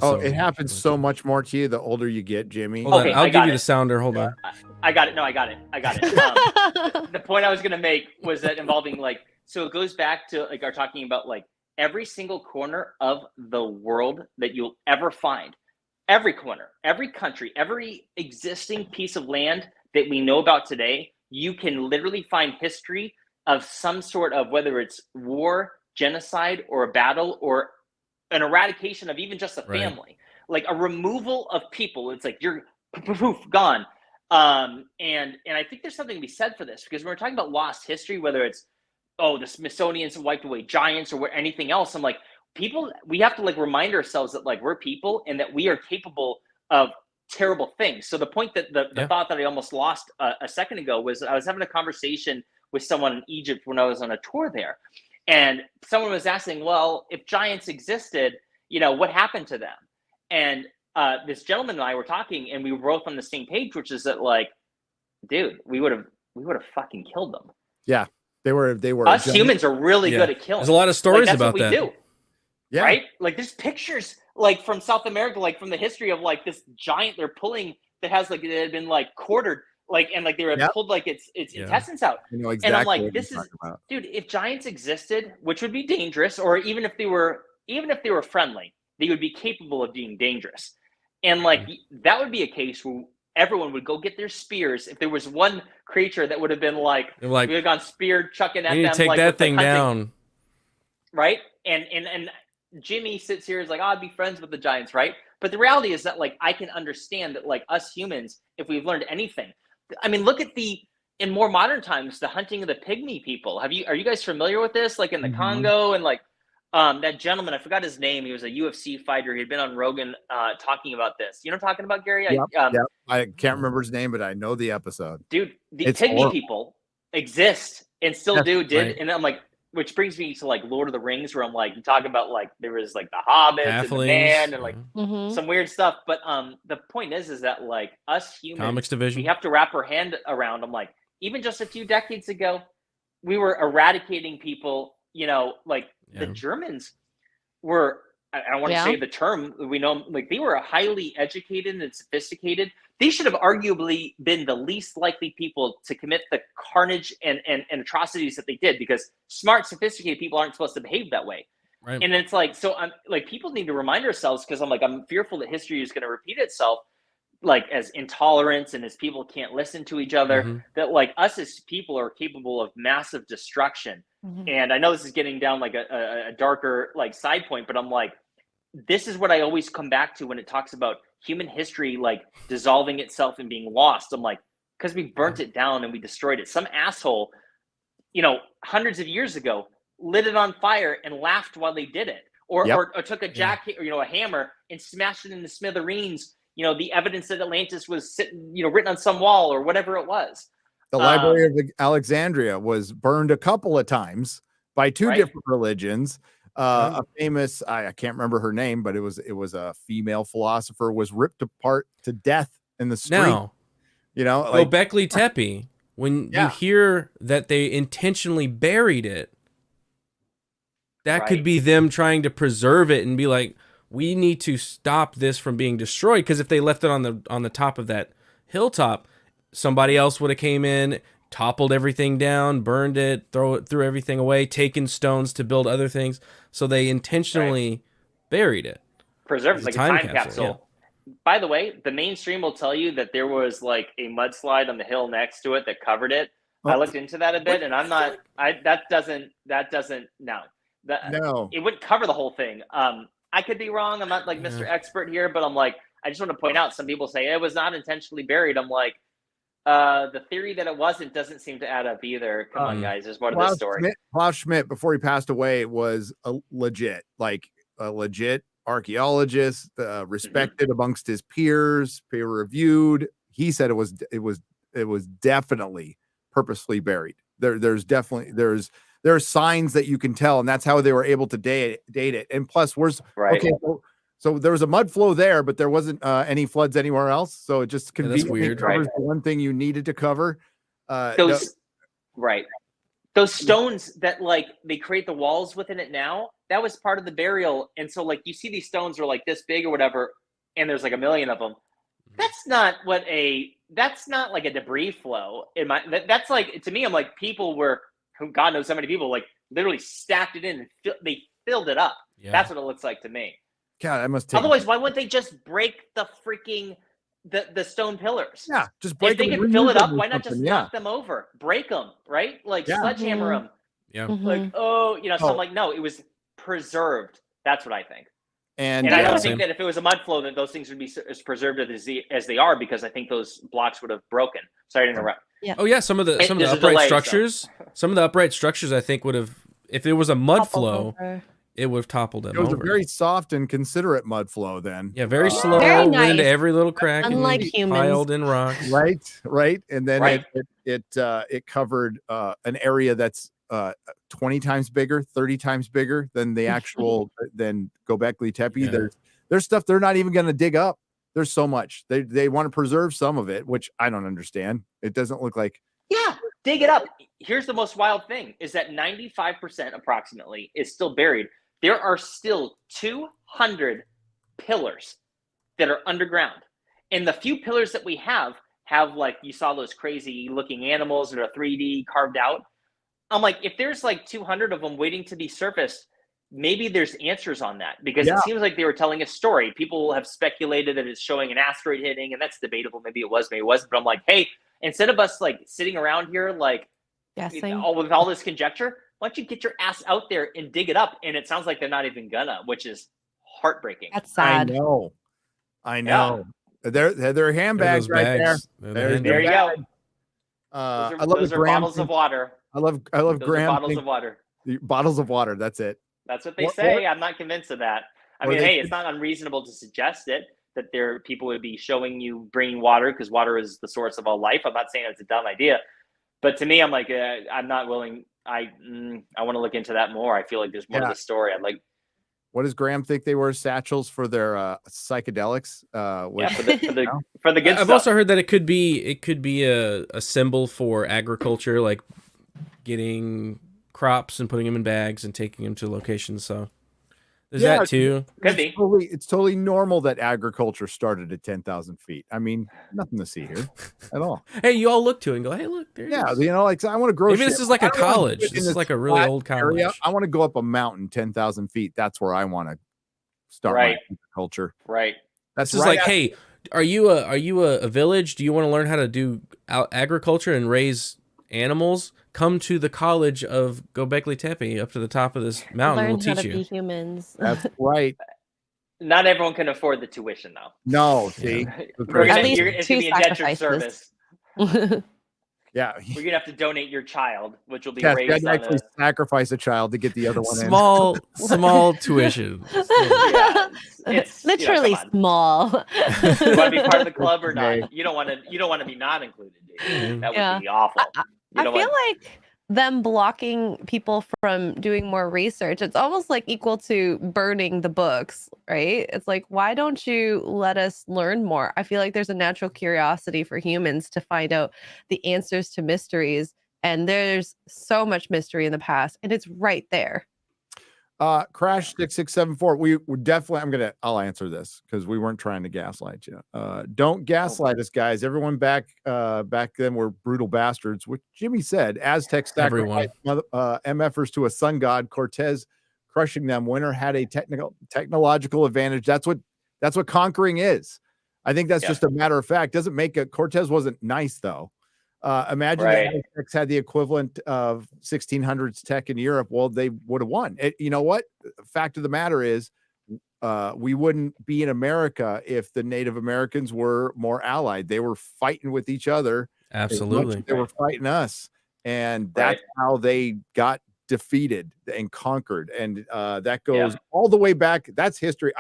Oh, it happens so much more to you the older you get, Jimmy. Hold on, I'll give you the sounder. Hold on. I got it. No, I got it. The point I was gonna make was that involving like, so it goes back to like our talking about like every single corner of the world that you'll ever find, every corner, every country, every existing piece of land that we know about today, you can literally find history of some sort of, whether it's war, genocide, or a battle, or an eradication of even just a family, like a removal of people. It's like you're poof, gone. And I think there's something to be said for this, because when we're talking about lost history, whether it's, oh, the Smithsonian's wiped away giants or anything else, I'm like, people, we have to like remind ourselves that like we're people and that we are capable of terrible things. So the point that the thought that I almost lost a second ago was I was having a conversation with someone in Egypt when I was on a tour there. And someone was asking, well, if giants existed, you know, what happened to them? And this gentleman and I were talking, and we were both on the same page, which is that like, dude, we would have fucking killed them. Yeah, they were. Us humans are really good at killing. There's a lot of stories about that. That's what we do. Yeah. Right? Like there's pictures like from South America, like from the history of like this giant they're pulling that has like, it had been like quartered, like, and like they were pulled like its intestines out. You know exactly. And I'm like, this is, dude, if giants existed, which would be dangerous, or even if they were friendly, they would be capable of being dangerous. And like that would be a case where everyone would go get their spears. If there was one creature that would have been like we would have gone spear chucking at them, take like that thing down. Right? And Jimmy sits here is like, oh, I'd be friends with the giants, right? But the reality is that like I can understand that like us humans, if we've learned anything, I mean, look at in more modern times, the hunting of the pygmy people. Are you guys familiar with this? Like in the Congo, and like that gentleman, I forgot his name. He was a UFC fighter. He'd been on Rogan talking about this. You know what I'm talking about, Gary? Yep. I can't remember his name, but I know the episode. Dude, the pygmy people exist and still did. Right. And I'm like, which brings me to like Lord of the Rings, where I'm like, you talk about like there was like the hobbits and the man and like some weird stuff. But the point is that like us humans, comics division, we have to wrap our hand around. I'm like, even just a few decades ago, we were eradicating people. You know, like the Germans were. I don't want to say the term. We know like they were highly educated and sophisticated. They should have arguably been the least likely people to commit the carnage and atrocities that they did, because smart, sophisticated people aren't supposed to behave that way. Right. And it's like, so I'm like, people need to remind ourselves, because I'm fearful that history is going to repeat itself, like as intolerance and as people can't listen to each other, that like us as people are capable of massive destruction. And I know this is getting down like a darker like side point, but I'm like, this is what I always come back to when it talks about human history, like dissolving itself and being lost. I'm like, because we burnt it down and we destroyed it. Some asshole, you know, hundreds of years ago, lit it on fire and laughed while they did it, or took a or, you know, a hammer and smashed it into smithereens. You know, the evidence that Atlantis was sitting, you know, written on some wall or whatever it was. The Library of Alexandria was burned a couple of times by two different religions. A famous, I can't remember her name, but it was a female philosopher, was ripped apart to death in the street. Now, you know, like Gobekli Tepe, when you hear that they intentionally buried it, that could be them trying to preserve it and be like, we need to stop this from being destroyed, because if they left it on the top of that hilltop, somebody else would have came in, toppled everything down, burned it, threw everything away, taken stones to build other things. So they intentionally buried it. Preserved, like a time capsule. Yeah. By the way, the mainstream will tell you that there was like a mudslide on the hill next to it that covered it. I looked into that a bit, and that doesn't it wouldn't cover the whole thing. I could be wrong. I'm not like Mr. Expert here, but I'm like, I just want to point out, some people say it was not intentionally buried. I'm like, The theory that it wasn't doesn't seem to add up either. Come on, guys. There's more to this story. Klaus Schmidt, before he passed away, was a legit archaeologist, respected amongst his peers, peer reviewed. He said it was definitely purposely buried. There's signs that you can tell, and that's how they were able to date it. And plus, okay. So there was a mud flow there, but there wasn't any floods anywhere else. So it just conveniently covers the one thing you needed to cover. Those stones that like they create the walls within it now, that was part of the burial. And so like you see these stones are like this big or whatever, and there's like 1 million of them. That's not like a debris flow. That's like, to me, I'm like, people were, God knows how many people like literally stacked it in and they filled it up. Yeah. That's what it looks like to me. God, I must take. Otherwise, why wouldn't they just break the freaking the stone pillars? Yeah, just break. If they can fill it up, why not just knock them over, break them, right? Like sledgehammer them. Yeah. Like so I'm like, no, it was preserved. That's what I think. And I don't think that if it was a mud flow, that those things would be as preserved as they are, because I think those blocks would have broken. Sorry to interrupt. Yeah. Oh yeah, some of the upright structures. Some of the upright structures, I think, would have, if it was a mud flow, it would have toppled them. It was a very soft and considerate mud flow then. Yeah, very slow. Very nice. Went into every little crack. Unlike humans. Piled in rocks. Right. And then it covered an area that's 20 times bigger, 30 times bigger than the actual than Gobekli Tepe. Yeah. There's stuff they're not even going to dig up. There's so much. They want to preserve some of it, which I don't understand. It doesn't look like. Yeah, dig it up. Here's the most wild thing is that 95% approximately is still buried. There are still 200 pillars that are underground. And the few pillars that we have like, you saw those crazy looking animals that are 3D carved out. I'm like, if there's like 200 of them waiting to be surfaced, maybe there's answers on that, because it seems like they were telling a story. People have speculated that it's showing an asteroid hitting, and that's debatable. Maybe it was, maybe it wasn't. But I'm like, hey, instead of us like sitting around here like with all this conjecture, why don't you get your ass out there and dig it up? And it sounds like they're not even gonna, which is heartbreaking. That's sad. I know. Yeah. They're handbags right there. There you go. Those are bottles of water. I love Graham. Bottles of water. Bottles of water. That's it. That's what they say. I'm not convinced of that. I mean, hey, it's not unreasonable to suggest that people would be showing you bringing water, because water is the source of all life. I'm not saying it's a dumb idea, but to me, I'm like, I'm not willing. I want to look into that more. I feel like there's more to the story. I'd like. What does Graham think they were? Satchels for their psychedelics? For the good stuff. I've also heard that it could be a symbol for agriculture, like getting crops and putting them in bags and taking them to locations. So there's that too. Could be. It's totally normal that agriculture started at 10,000 feet. I mean, nothing to see here at all. Hey, you all look to it and go, hey, look, there. Like I want to grow. Maybe this is like a college. This is like a really old college. Area. I want to go up a mountain 10,000 feet. That's where I want to start my agriculture. Right. That's just like, hey, are you a village? Do you want to learn how to do agriculture and raise animals? Come to the college of Gobekli Tepe up to the top of this mountain. We'll teach you. Be humans. That's right. Not everyone can afford the tuition, though. No, see, at least it's gonna be indentured service. Yeah, we're gonna have to donate your child, which will be raised. You actually sacrifice a child to get the other one. Small tuition. It's literally small. You want to be part of the club or not? You don't want to be not included, dude. That would be awful. I feel like them blocking people from doing more research, it's almost like equal to burning the books, right? It's like, why don't you let us learn more? I feel like there's a natural curiosity for humans to find out the answers to mysteries. And there's so much mystery in the past, and it's right there. Crash 6674. We definitely, I'll answer this because we weren't trying to gaslight you. Don't gaslight us, guys. Everyone back then were brutal bastards, which Jimmy said. Aztecs sacrificed MFers to a sun god. Cortez crushing them. Winter had a technological advantage. That's what conquering is. I think that's just a matter of fact. Doesn't make it. Cortez wasn't nice though. Imagine the Aztecs had the equivalent of 1600s tech in Europe. Well, they would have won. You know what? Fact of the matter is, we wouldn't be in America if the Native Americans were more allied. They were fighting with each other Absolutely. They were fighting us, and that's how they got defeated and conquered, and that goes all the way back. That's history.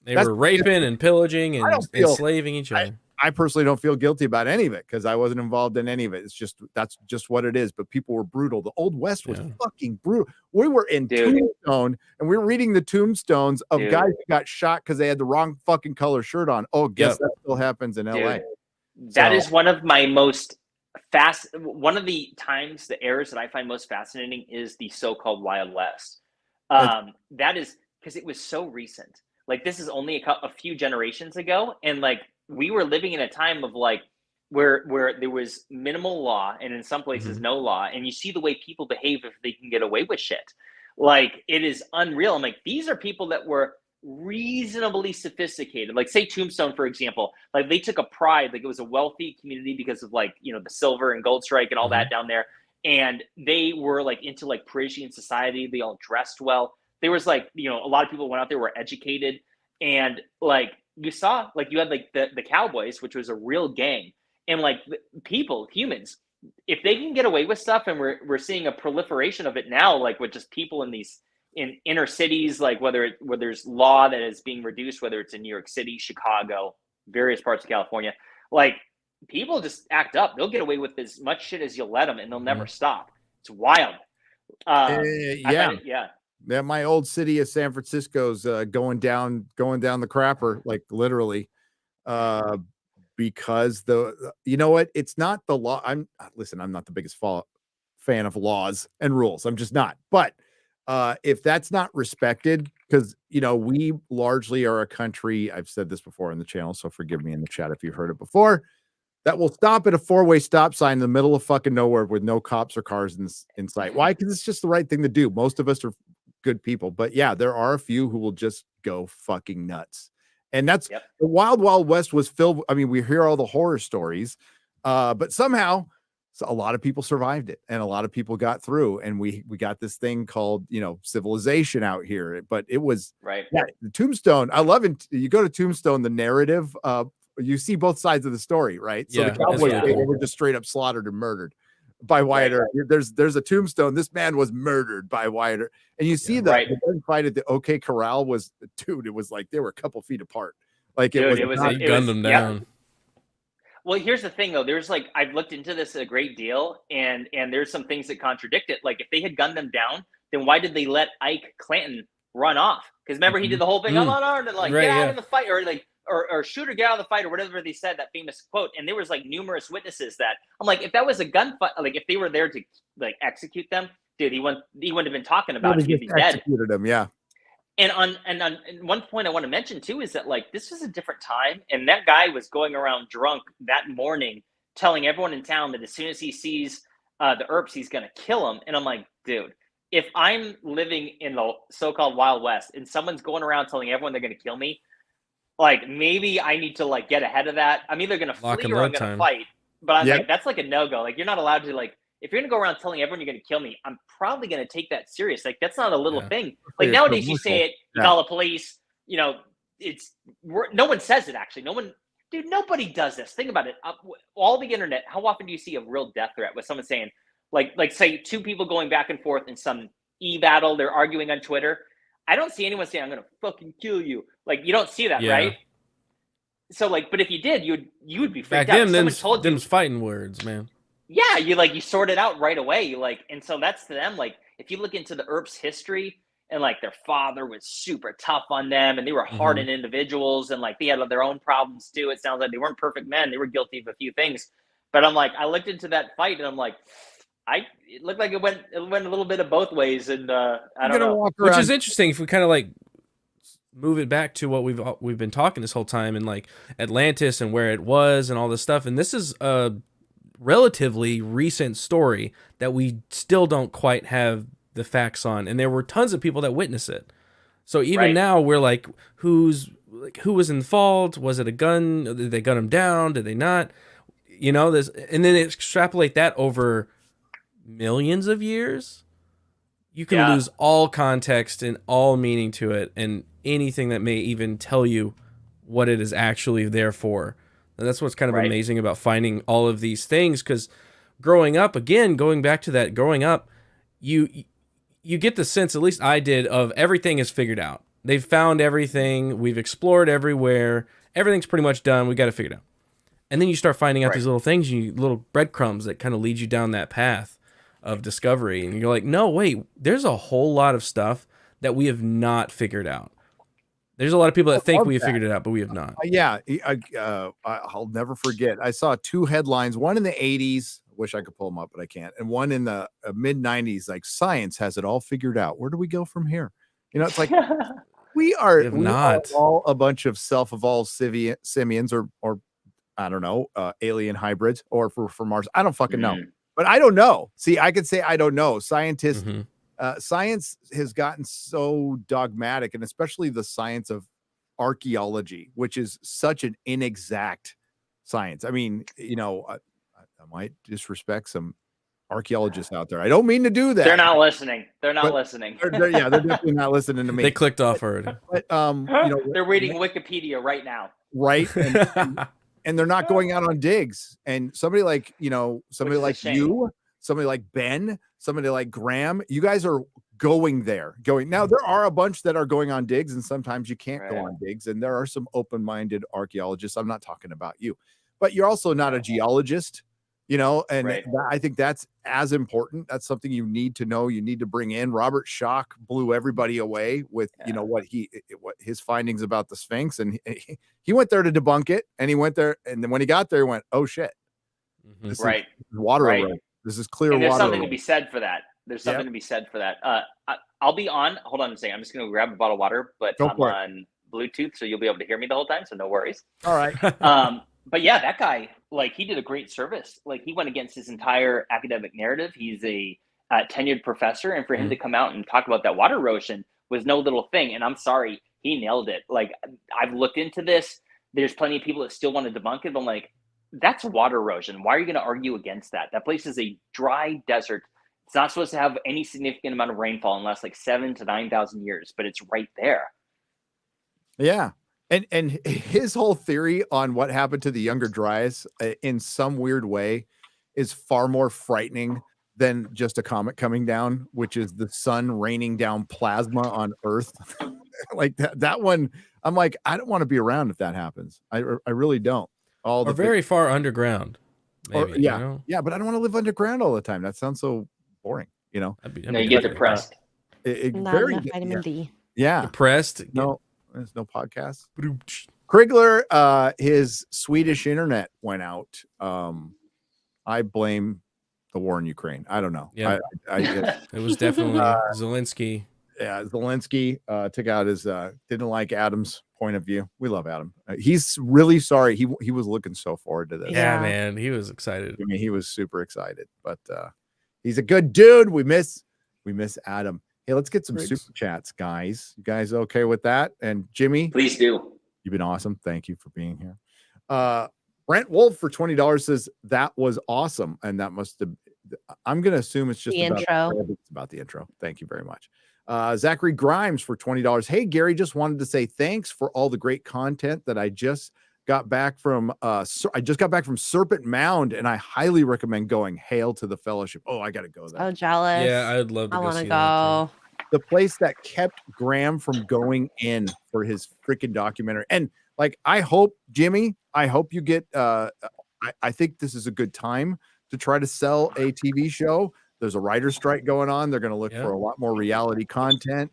They were raping and pillaging and enslaving each other. I personally don't feel guilty about any of it because I wasn't involved in any of it. It's just that's just what it is. But people were brutal. The Old West was fucking brutal. We were in Tombstone, and we were reading the tombstones of guys who got shot because they had the wrong fucking color shirt on. Oh, guess that still happens in LA. That is one of my most one of the times, the eras that I find most fascinating is the so-called Wild West. That is because it was so recent. Like this is only a few generations ago, and like we were living in a time of like where there was minimal law, and in some places no law, and you see the way people behave if they can get away with shit. Like it is unreal. I'm like, these are people that were reasonably sophisticated. Like say Tombstone, for example, like they took a pride, like it was a wealthy community because of like, you know, the silver and gold strike and all that down there. And they were like into like Parisian society. They all dressed well. There was like, you know, a lot of people went out there, were educated, and like you saw, like you had like the Cowboys, which was a real gang, and like people, humans, if they can get away with stuff, and we're seeing a proliferation of it now, like with just people in inner cities, like where there's law that is being reduced, whether it's in New York City, Chicago, various parts of California, like people just act up. They'll get away with as much shit as you'll let them, and they'll never stop. It's wild. Yeah, my old city of San Francisco's going down the crapper, like literally, because you know what? It's not the law. I'm not the biggest fan of laws and rules. I'm just not. But if that's not respected, because you know we largely are a country. I've said this before in the channel, so forgive me in the chat if you've heard it before. That will stop at a 4-way stop sign in the middle of fucking nowhere with no cops or cars in sight. Why? Because it's just the right thing to do. Most of us are good people, but yeah, there are a few who will just go fucking nuts. And that's the Wild West was filled. I mean, we hear all the horror stories, but somehow a lot of people survived it, and a lot of people got through, and we got this thing called, you know, civilization out here. But it was the Tombstone. I love it. You go to Tombstone, the narrative, you see both sides of the story, right? So the Cowboys, they were just straight up slaughtered and murdered by Wyatt Earp. There's a tombstone. This man was murdered by Wyatt Earp. And you see the fight at the OK Corral was, dude, it was like they were a couple feet apart. Like it was gunned them down. Well, here's the thing though. There's like, I've looked into this a great deal, and there's some things that contradict it. Like if they had gunned them down, then why did they let Ike Clanton run off? Because remember, he did the whole thing, I'm unarmed, and like get out of the fight, or like or shoot or get out of the fight, or whatever they said, that famous quote. And there was like numerous witnesses that I'm like, if that was a gunfight, like if they were there to like execute them, dude, he wouldn't have been talking about it. He'd be dead. Executed him, yeah. And on one point I want to mention too is that like this was a different time, and that guy was going around drunk that morning, telling everyone in town that as soon as he sees the Earps, he's gonna kill him. And I'm like, dude, if I'm living in the so-called Wild West and someone's going around telling everyone they're gonna kill me, like maybe I need to like get ahead of that. I'm either gonna flee or I'm gonna fight. But I'm like, that's like a no-go. Like you're not allowed to, like, if you're gonna go around telling everyone you're gonna kill me, I'm probably gonna take that serious. Like that's not a little thing. Like nowadays you say it, you call the police, you know, no one says it actually. Nobody does this. Think about it. All the internet, how often do you see a real death threat with someone saying, like say two people going back and forth in some e-battle, they're arguing on Twitter. I don't see anyone saying, I'm gonna fucking kill you. Like you don't see that, right? So like, but if you did, you would be freaked out. Back then, them's fighting words, man. Yeah, you sort it out right away. And so that's to them. Like if you look into the Earps' history, and like their father was super tough on them, and they were hardened individuals, and like they had their own problems too. It sounds like they weren't perfect men. They were guilty of a few things. But I'm like, I looked into that fight, and I'm like, it looked like it went a little bit of both ways, and I don't know. Which is interesting if we kind of like move it back to what we've been talking this whole time, and like Atlantis and where it was and all this stuff. And this is a relatively recent story that we still don't quite have the facts on, and there were tons of people that witness it. So even now we're like, who was in fault? Was it a gun? Did they gun him down? Did they not? You know, this, and then extrapolate that over millions of years, you can lose all context and all meaning to it, and anything that may even tell you what it is actually there for. And that's what's kind of amazing about finding all of these things, because growing up, again, going back to that, growing up, you get the sense, at least I did, of everything is figured out. They've found everything. We've explored everywhere. Everything's pretty much done. We got to figure it out. And then you start finding out these little things, little breadcrumbs that kind of lead you down that path of discovery. And you're like, no, wait, there's a whole lot of stuff that we have not figured out. There's a lot of people that think we have figured it out, but we have not. I'll never forget. I saw 2 headlines, one in the 80s. Wish I could pull them up, but I can't. And one in the mid 90s, like, science has it all figured out. Where do we go from here? You know, it's like we are all a bunch of self-evolved simians or I don't know, alien hybrids, or for Mars. I don't fucking know, but I don't know. See, I could say I don't know. Scientists, science has gotten so dogmatic, and especially the science of archaeology, which is such an inexact science. I mean, you know, I might disrespect some archaeologists out there. I don't mean to do that. They're not listening. They're definitely not listening to me. They clicked off already. But you know, they're reading Wikipedia right now. Right. And they're not going out on digs. And somebody like, you know, somebody like you, somebody like Ben, somebody like Graham, you guys are going there. Now, there are a bunch that are going on digs, and sometimes you can't go on digs. And there are some open-minded archaeologists. I'm not talking about you, but you're also not a geologist, you know, and I think that's as important. That's something you need to know. You need to bring in. Robert Schoch blew everybody away with, you know, what his findings about the Sphinx. And he went there to debunk it, and he went there. And then when he got there, he went, oh shit. This is water erosion. This is clear water. There's something to be said for that. There's something to be said for that. I'll be on. Hold on a second. I'm just going to grab a bottle of water, but I'm on Bluetooth, so you'll be able to hear me the whole time. So no worries. All right. But yeah, that guy, like, he did a great service. Like, he went against his entire academic narrative. He's a tenured professor, and for him to come out and talk about that water erosion was no little thing. And I'm sorry, he nailed it. Like, I've looked into this. There's plenty of people that still want to debunk it. But I'm like, that's water erosion. Why are you going to argue against that? That place is a dry desert. It's not supposed to have any significant amount of rainfall unless like 7,000 to 9,000 years, but it's right there. Yeah. And his whole theory on what happened to the Younger Dryas in some weird way is far more frightening than just a comet coming down, which is the sun raining down plasma on Earth. Like that one, I'm like, I don't want to be around if that happens. I really don't. Or very far underground. Maybe, yeah. You know? Yeah, but I don't want to live underground all the time. That sounds so boring, you know? No, you get depressed. Not enough vitamin D. Yeah. Depressed. No. There's no podcast. Crigler, his Swedish internet went out. I blame the war in Ukraine. I don't know. Yeah, it was definitely Zelensky. Yeah, Zelensky took out his didn't like Adam's point of view. We love Adam. He's really sorry. He was looking so forward to this. Yeah, man, he was excited. I mean, he was super excited. But he's a good dude. We miss Adam. Hey, let's get some super chats, guys. You guys okay with that? And Jimmy, please do. You've been awesome. Thank you for being here. Brent Wolf for $20 says that was awesome, and that must have. I'm going to assume it's just the intro. It's about the intro. Thank you very much. Zachary Grimes for $20. Hey, Gary, just wanted to say thanks for all the great content that I just got back from. I just got back from Serpent Mound, and I highly recommend going. Hail to the Fellowship. Oh, I got to go there. Oh, jealous. Yeah, I'd love to I go want see to that. go. The place that kept Graham from going in for his freaking documentary. And like, I hope, Jimmy, you get, I think this is a good time to try to sell a TV show. There's a writer's strike going on. They're going to look for a lot more reality content.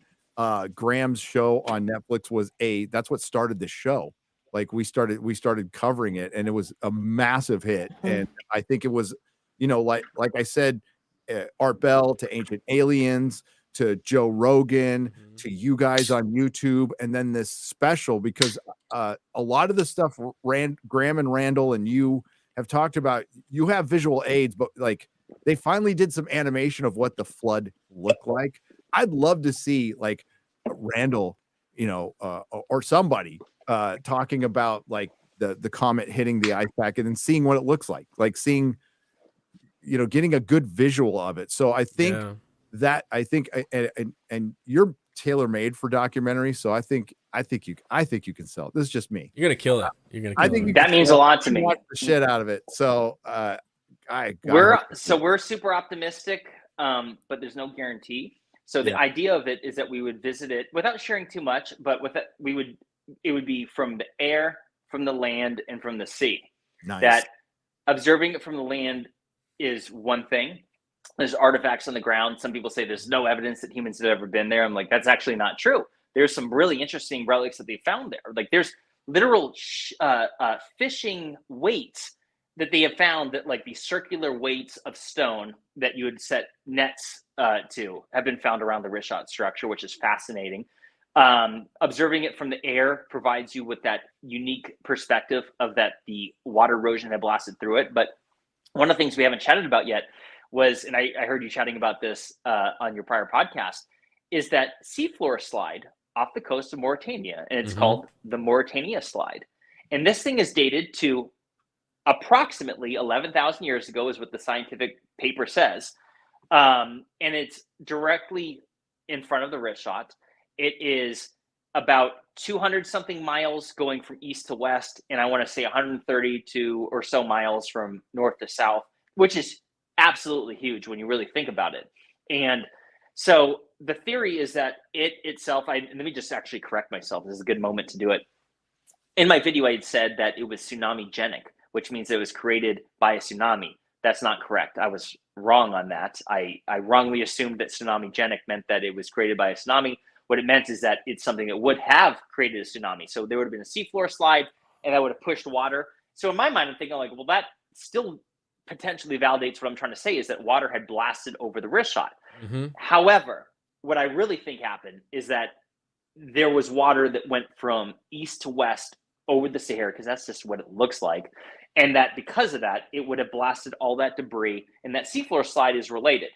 Graham's show on Netflix that's what started the show. Like we started covering it, and it was a massive hit. And I think it was, you know, like I said, Art Bell to Ancient Aliens, to Joe Rogan, to you guys on YouTube, and then this special, because a lot of the stuff Graham and Randall and you have talked about, you have visual aids, but like they finally did some animation of what the flood looked like. I'd love to see like Randall, you know, or somebody talking about like the comet hitting the ice packet and seeing what it looks like seeing, you know, getting a good visual of it. So I think and you're tailor made for documentaries. So I think you can sell it. This is just me. You're gonna kill it. You're gonna. Kill I think that means a lot to me. Watch the shit out of it. So we're super optimistic, but there's no guarantee. So the idea of it is that we would visit it without sharing too much, but with it, it would be from the air, from the land, and from the sea. Nice. That observing it from the land is one thing. There's artifacts on the ground. Some people say there's no evidence that humans have ever been there. I'm like, that's actually not true. There's some really interesting relics that they found there. Like there's literal fishing weights that they have found, that like these circular weights of stone that you would set nets to have been found around the Richat structure, which is fascinating. Observing it from the air provides you with that unique perspective of that the water erosion had blasted through it. But one of the things we haven't chatted about yet was, and I heard you chatting about this on your prior podcast, is that seafloor slide off the coast of Mauritania, and it's called the Mauritania slide. And this thing is dated to approximately 11,000 years ago, is what the scientific paper says. And it's directly in front of the Richat. It is about 200 something miles going from east to west, and I want to say 132 or so miles from north to south, which is absolutely huge when you really think about it. And so the theory is that it itself, let me just actually correct myself. This is a good moment to do it. In my video, I had said that it was tsunami-genic, which means it was created by a tsunami. That's not correct. I was wrong on that. I wrongly assumed that tsunami-genic meant that it was created by a tsunami. What it meant is that it's something that would have created a tsunami. So there would have been a seafloor slide, and that would have pushed water. So in my mind, I'm thinking like, well, that still potentially validates what I'm trying to say, is that water had blasted over the Richat. However, what I really think happened is that there was water that went from east to west over the Sahara, because that's just what it looks like. And that because of that, it would have blasted all that debris, and that seafloor slide is related.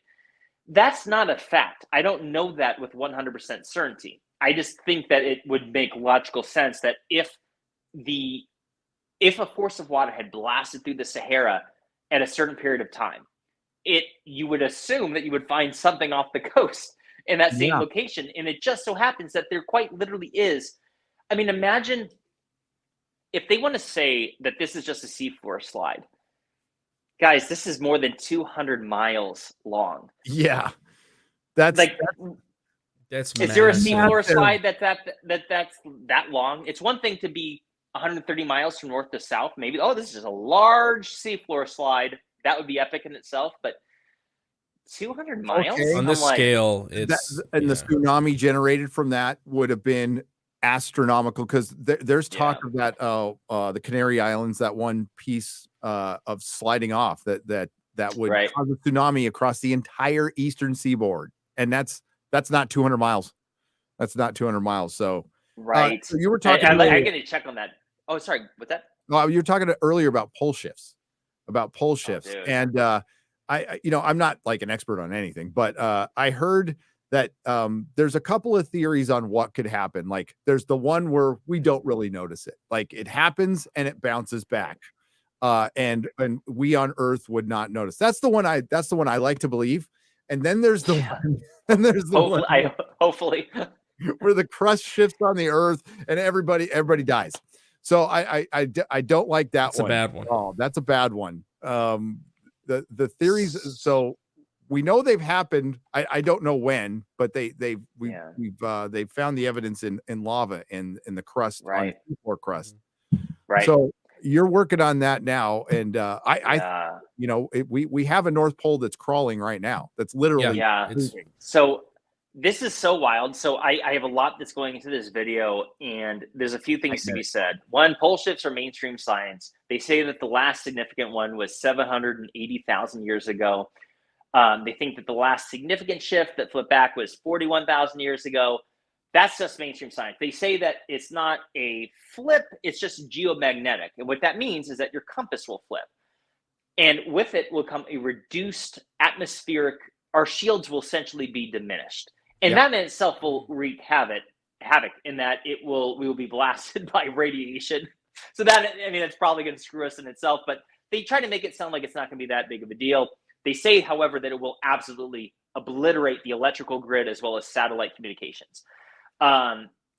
That's not a fact. I don't know that with 100% certainty. I just think that it would make logical sense that if a force of water had blasted through the Sahara at a certain period of time, you would assume that you would find something off the coast in that same location. And it just so happens that there quite literally is. I mean, imagine if they want to say that this is just a seafloor slide. Guys, this is more than 200 miles long. Yeah. That's is there a seafloor slide that's that long? It's one thing to be 130 miles from north to south, maybe. Oh, this is a large seafloor slide. That would be epic in itself, but 200 miles? Okay. On this scale, it's... the tsunami generated from that would have been astronomical, because there's talk of that the Canary Islands, that one piece of sliding off that would cause a tsunami across the entire eastern seaboard, and that's not 200 miles. That's not 200 miles. So so you were talking. I'm going to check on that. Oh, sorry. What's that? No, you were talking earlier about pole shifts, and I'm not like an expert on anything, but I heard that there's a couple of theories on what could happen. Like there's the one where we don't really notice it. Like it happens and it bounces back. And we on Earth would not notice. That's the one I like to believe. And then there's the one, and there's the one hopefully where the crust shifts on the Earth and everybody dies. So I don't like that one. That's a bad one. Oh, that's a bad one. The theories, so we know they've happened. I don't know when, but they've found the evidence in lava in the crust, on seafloor crust. Right. So you're working on that now, and we have a North Pole that's crawling right now. That's literally So this is so wild. So I have a lot that's going into this video, and there's a few things to be said. One, pole shifts are mainstream science. They say that the last significant one was 780,000 years ago. They think that the last significant shift that flipped back was 41,000 years ago. That's just mainstream science. They say that it's not a flip, it's just geomagnetic. And what that means is that your compass will flip. And with it will come a reduced atmospheric, our shields will essentially be diminished. And that in itself will wreak havoc in that we will be blasted by radiation. So that's probably going to screw us in itself, but they try to make it sound like it's not going to be that big of a deal. They say, however, that it will absolutely obliterate the electrical grid as well as satellite communications.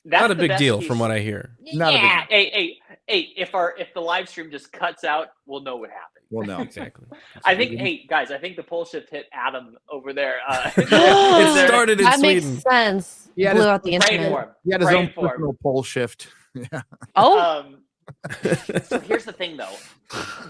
That's not a big deal from what I hear. Not a big deal. Hey, if the live stream just cuts out, we'll know what happened. We'll know. Exactly. I think, hey guys, I think the pole shift hit Adam over there. It started in that Sweden. Makes sense. He had Blew his, out the internet. he had his own personal pole shift. Yeah. Oh. So here's the thing, though.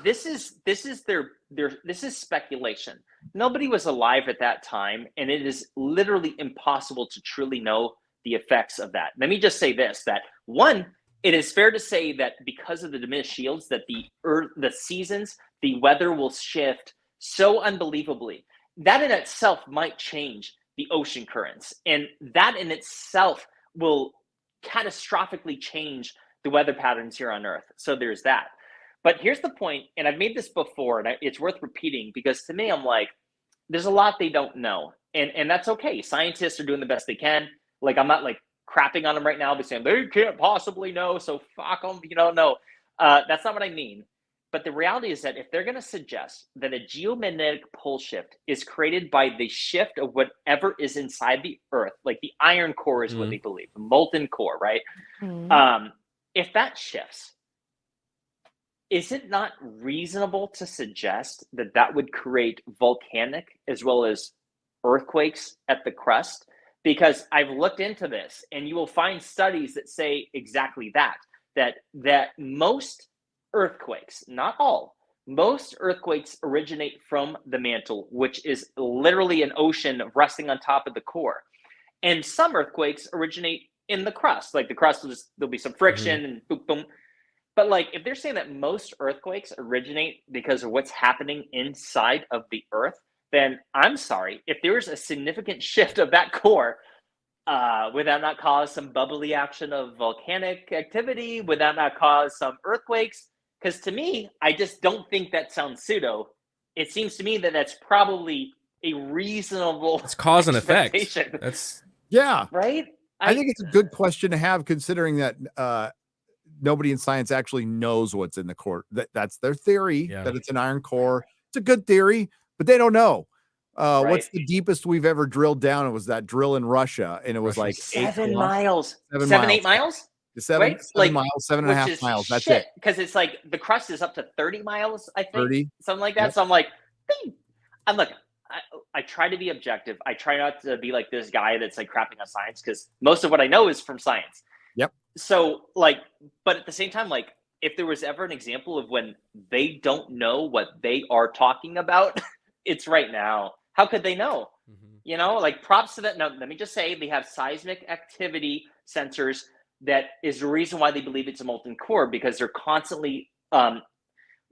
This is speculation. Nobody was alive at that time, and it is literally impossible to truly know the effects of that. Let me just say this: that one, it is fair to say that because of the diminished shields, that the seasons, the weather will shift so unbelievably. That in itself might change the ocean currents, and that in itself will catastrophically change the weather patterns here on Earth. So there's that. But here's the point, and I've made this before, and it's worth repeating, because to me, I'm like, there's a lot they don't know, and that's okay. Scientists are doing the best they can. Like, I'm not like crapping on them right now by saying they can't possibly know, so fuck them. No, that's not what I mean. But the reality is that if they're going to suggest that a geomagnetic pole shift is created by the shift of whatever is inside the Earth, like the iron core is what they believe, the molten core, right? If that shifts, is it not reasonable to suggest that that would create volcanic as well as earthquakes at the crust? Because I've looked into this, and you will find studies that say exactly that most earthquakes, not all, most earthquakes originate from the mantle, which is literally an ocean resting on top of the core. And some earthquakes originate in the crust. Like the crust there'll be some friction and boom, boom. But like, if they're saying that most earthquakes originate because of what's happening inside of the Earth, then I'm sorry, if there is a significant shift of that core, would that not cause some bubbly action of volcanic activity? Would that not cause some earthquakes? Because to me, I just don't think that sounds pseudo. It seems to me that that's probably a reasonable. It's cause and effect. Right. I think it's a good question to have, considering that nobody in science actually knows what's in the core. That's their theory, that it's an iron core. It's a good theory, but they don't know. What's the deepest we've ever drilled down? It was that drill in Russia, and it was like 7 miles. 7 8 miles? Seven miles, 7.5 miles. That's it. Because it's like the crust is up to 30 miles, I think. 30. Something like that. Yep. So I'm like, I try to be objective. I try not to be like this guy that's like crapping on science, because most of what I know is from science. Yep. So like, but at the same time, like, if there was ever an example of when they don't know what they are talking about, it's right now. How could they know? Like, props to that. No, let me just say, they have seismic activity sensors. That is the reason why they believe it's a molten core, because they're constantly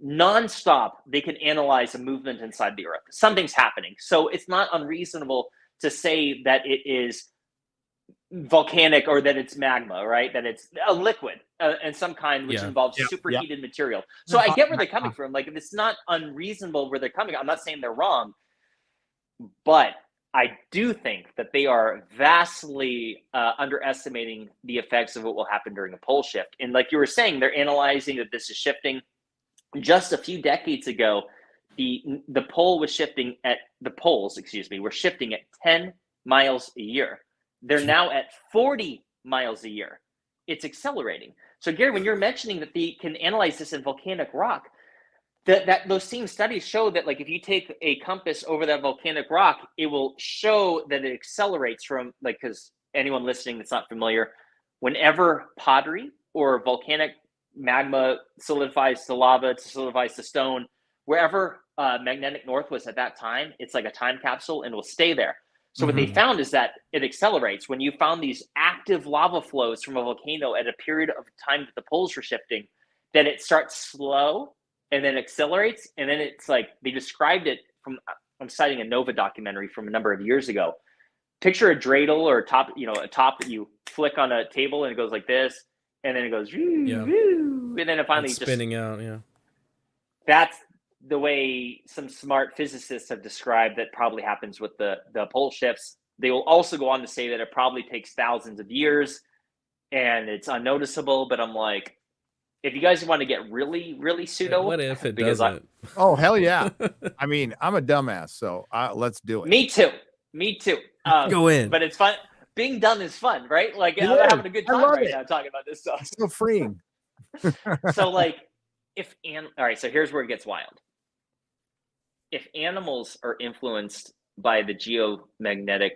nonstop. They can analyze a movement inside the Earth. Something's happening. So it's not unreasonable to say that it is volcanic or that it's magma, right? That it's a liquid and some kind, which involves superheated material. So I get where they're coming from. Like, it's not unreasonable where they're coming. I'm not saying they're wrong, but I do think that they are vastly underestimating the effects of what will happen during a pole shift. And like you were saying, they're analyzing that this is shifting. Just a few decades ago, the poles were shifting at 10 miles a year. They're now at 40 miles a year. It's accelerating. So Gary, when you're mentioning that they can analyze this in volcanic rock, that those same studies show that, like, if you take a compass over that volcanic rock, it will show that it accelerates from, like, because anyone listening that's not familiar, whenever pottery or volcanic magma solidifies to lava, to solidifies to stone, wherever magnetic north was at that time, it's like a time capsule and will stay there. So what they found is that it accelerates. When you found these active lava flows from a volcano at a period of time that the poles were shifting, that it starts slow and then accelerates, and then it's like, they described it from, I'm citing a Nova documentary from a number of years ago. Picture a dreidel or a top that you flick on a table and it goes like this, and then it goes, and then it finally it's spinning out. That's the way some smart physicists have described that probably happens with the pole shifts. They will also go on to say that it probably takes thousands of years and it's unnoticeable, but I'm like, if you guys want to get really, really pseudo, what if it doesn't? Oh, hell yeah. I mean, I'm a dumbass, so let's do it. Me too. Me too. Go in. But it's fun. Being done is fun, right? Like I'm having a good time right now talking about this stuff. It's so freeing. So like, all right, so here's where it gets wild. If animals are influenced by the geomagnetic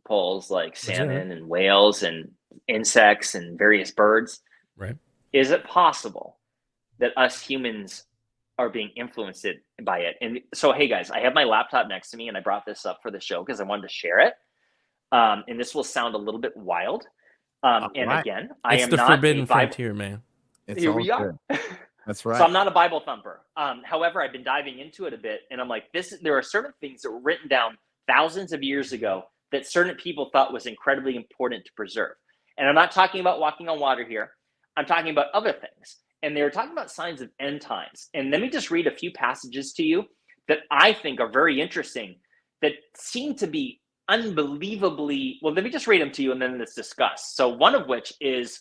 poles, like salmon and whales and insects and various birds, right? Is it possible that us humans are being influenced by it? And so, hey guys, I have my laptop next to me, and I brought this up for the show because I wanted to share it. And this will sound a little bit wild. And right. again, it's the forbidden frontier, man. Here we are. That's right. So I'm not a Bible thumper. However, I've been diving into it a bit, and I'm like, there are certain things that were written down thousands of years ago that certain people thought was incredibly important to preserve. And I'm not talking about walking on water here. I'm talking about other things. And they were talking about signs of end times. And let me just read a few passages to you that I think are very interesting, that seem to be unbelievably, well, let me just read them to you and then let's discuss. So one of which is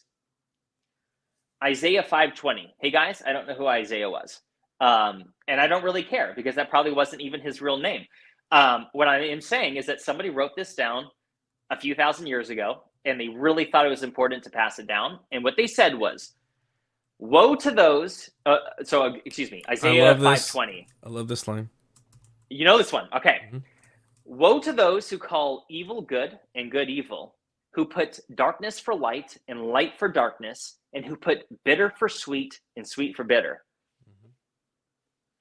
Isaiah 5:20. Hey guys, I don't know who Isaiah was. And I don't really care because that probably wasn't even his real name. What I am saying is that somebody wrote this down a few thousand years ago, and they really thought it was important to pass it down. And what they said was, woe to those, Isaiah 5:20. I love this line. You know this one. Okay. Mm-hmm. Woe to those who call evil good and good evil, who put darkness for light and light for darkness, and who put bitter for sweet and sweet for bitter. Mm-hmm.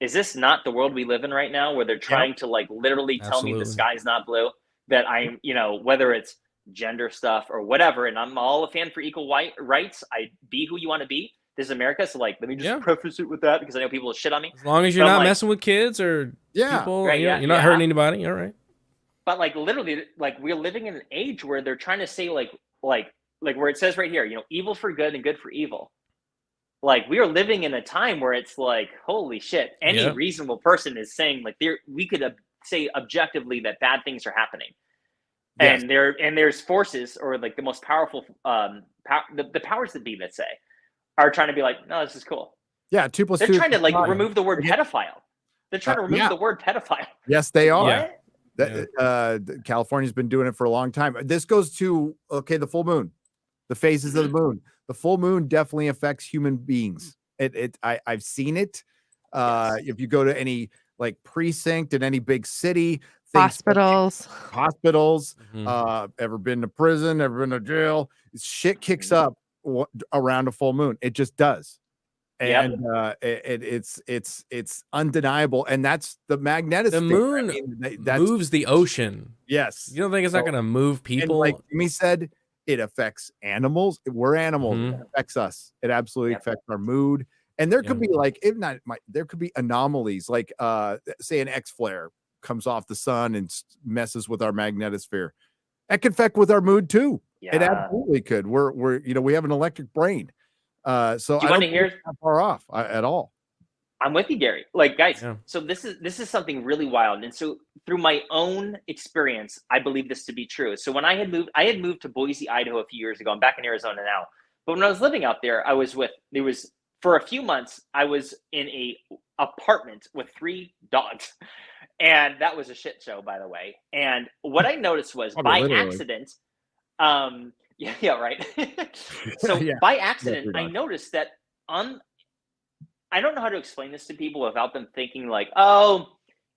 Is this not the world we live in right now, where they're trying to like literally tell me the sky's not blue, that I'm, whether it's gender stuff or whatever, and I'm all a fan for equal rights. I be who you want to be. This is America, so like, let me just preface it with that because I know people will shit on me. As long as you're not messing with kids or people, right, you're not hurting anybody. All right. But like literally, like we're living in an age where they're trying to say like where it says right here, evil for good and good for evil. Like we are living in a time where it's like, holy shit, any reasonable person is saying like we could say objectively that bad things are happening. Yes. And there's forces or like the most powerful, the powers that be, let's say, are trying to be like, no, this is cool. Yeah, 2 + 2. They're trying to like remove the word pedophile. They're trying to remove the word pedophile. Yes, they are. California's been doing it for a long time. This goes to the full moon, the phases of the moon. The full moon definitely affects human beings. I've seen it. If you go to any like precinct in any big city, hospitals, ever been to prison, ever been to jail, shit kicks up around a full moon. It just does. And it's undeniable, and that's the magnetosphere. The moon moves the ocean. Yes, you don't think it's not going to move people? And like Jimmy said, it affects animals. We're animals. It affects us. It absolutely affects our mood. And there could be like, there could be anomalies, like say an X flare comes off the sun and messes with our magnetosphere. That could affect with our mood too. Yeah. It absolutely could. We have an electric brain. So I don't think it's that far off at all. I'm with you, Gary. Like, guys, so this is something really wild. And so through my own experience, I believe this to be true. So when I had moved to Boise, Idaho a few years ago. I'm back in Arizona now. But when I was living out there, for a few months, I was in a apartment with 3 dogs. And that was a shit show, by the way. And what I noticed was accident, right. So by accident, I noticed that I don't know how to explain this to people without them thinking like, oh,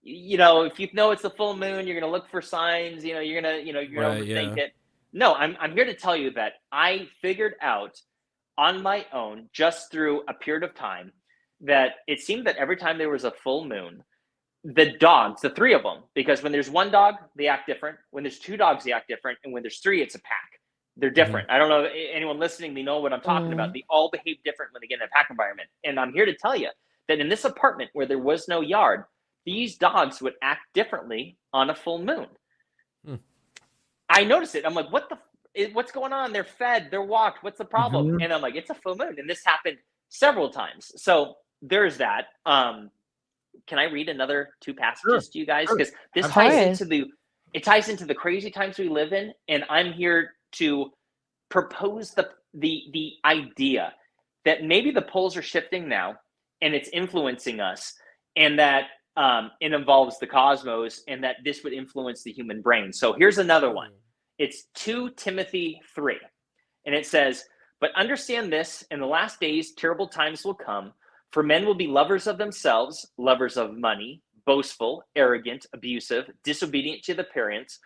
if you know it's the full moon, you're gonna look for signs, you're gonna overthink it. No, I'm here to tell you that I figured out on my own, just through a period of time, that it seemed that every time there was a full moon, the dogs, the 3 of them, because when there's 1 dog, they act different. When there's 2 dogs, they act different. And when there's 3, it's a pack. They're different. I don't know if anyone listening, they know what I'm talking about. They all behave different when they get in a pack environment. And I'm here to tell you that in this apartment where there was no yard, these dogs would act differently on a full moon. I noticed it. I'm like, what's going on? They're fed, they're walked. What's the problem? And I'm like, it's a full moon. And this happened several times. So there's that. Can I read another 2 passages to you guys? Because this ties into the crazy times we live in. And I'm here to propose the idea that maybe the poles are shifting now and it's influencing us, and that it involves the cosmos, and that this would influence the human brain. So here's another one. It's 2 Timothy 3. And it says, "But understand this, in the last days, terrible times will come, for men will be lovers of themselves, lovers of money, boastful, arrogant, abusive, disobedient to the parents,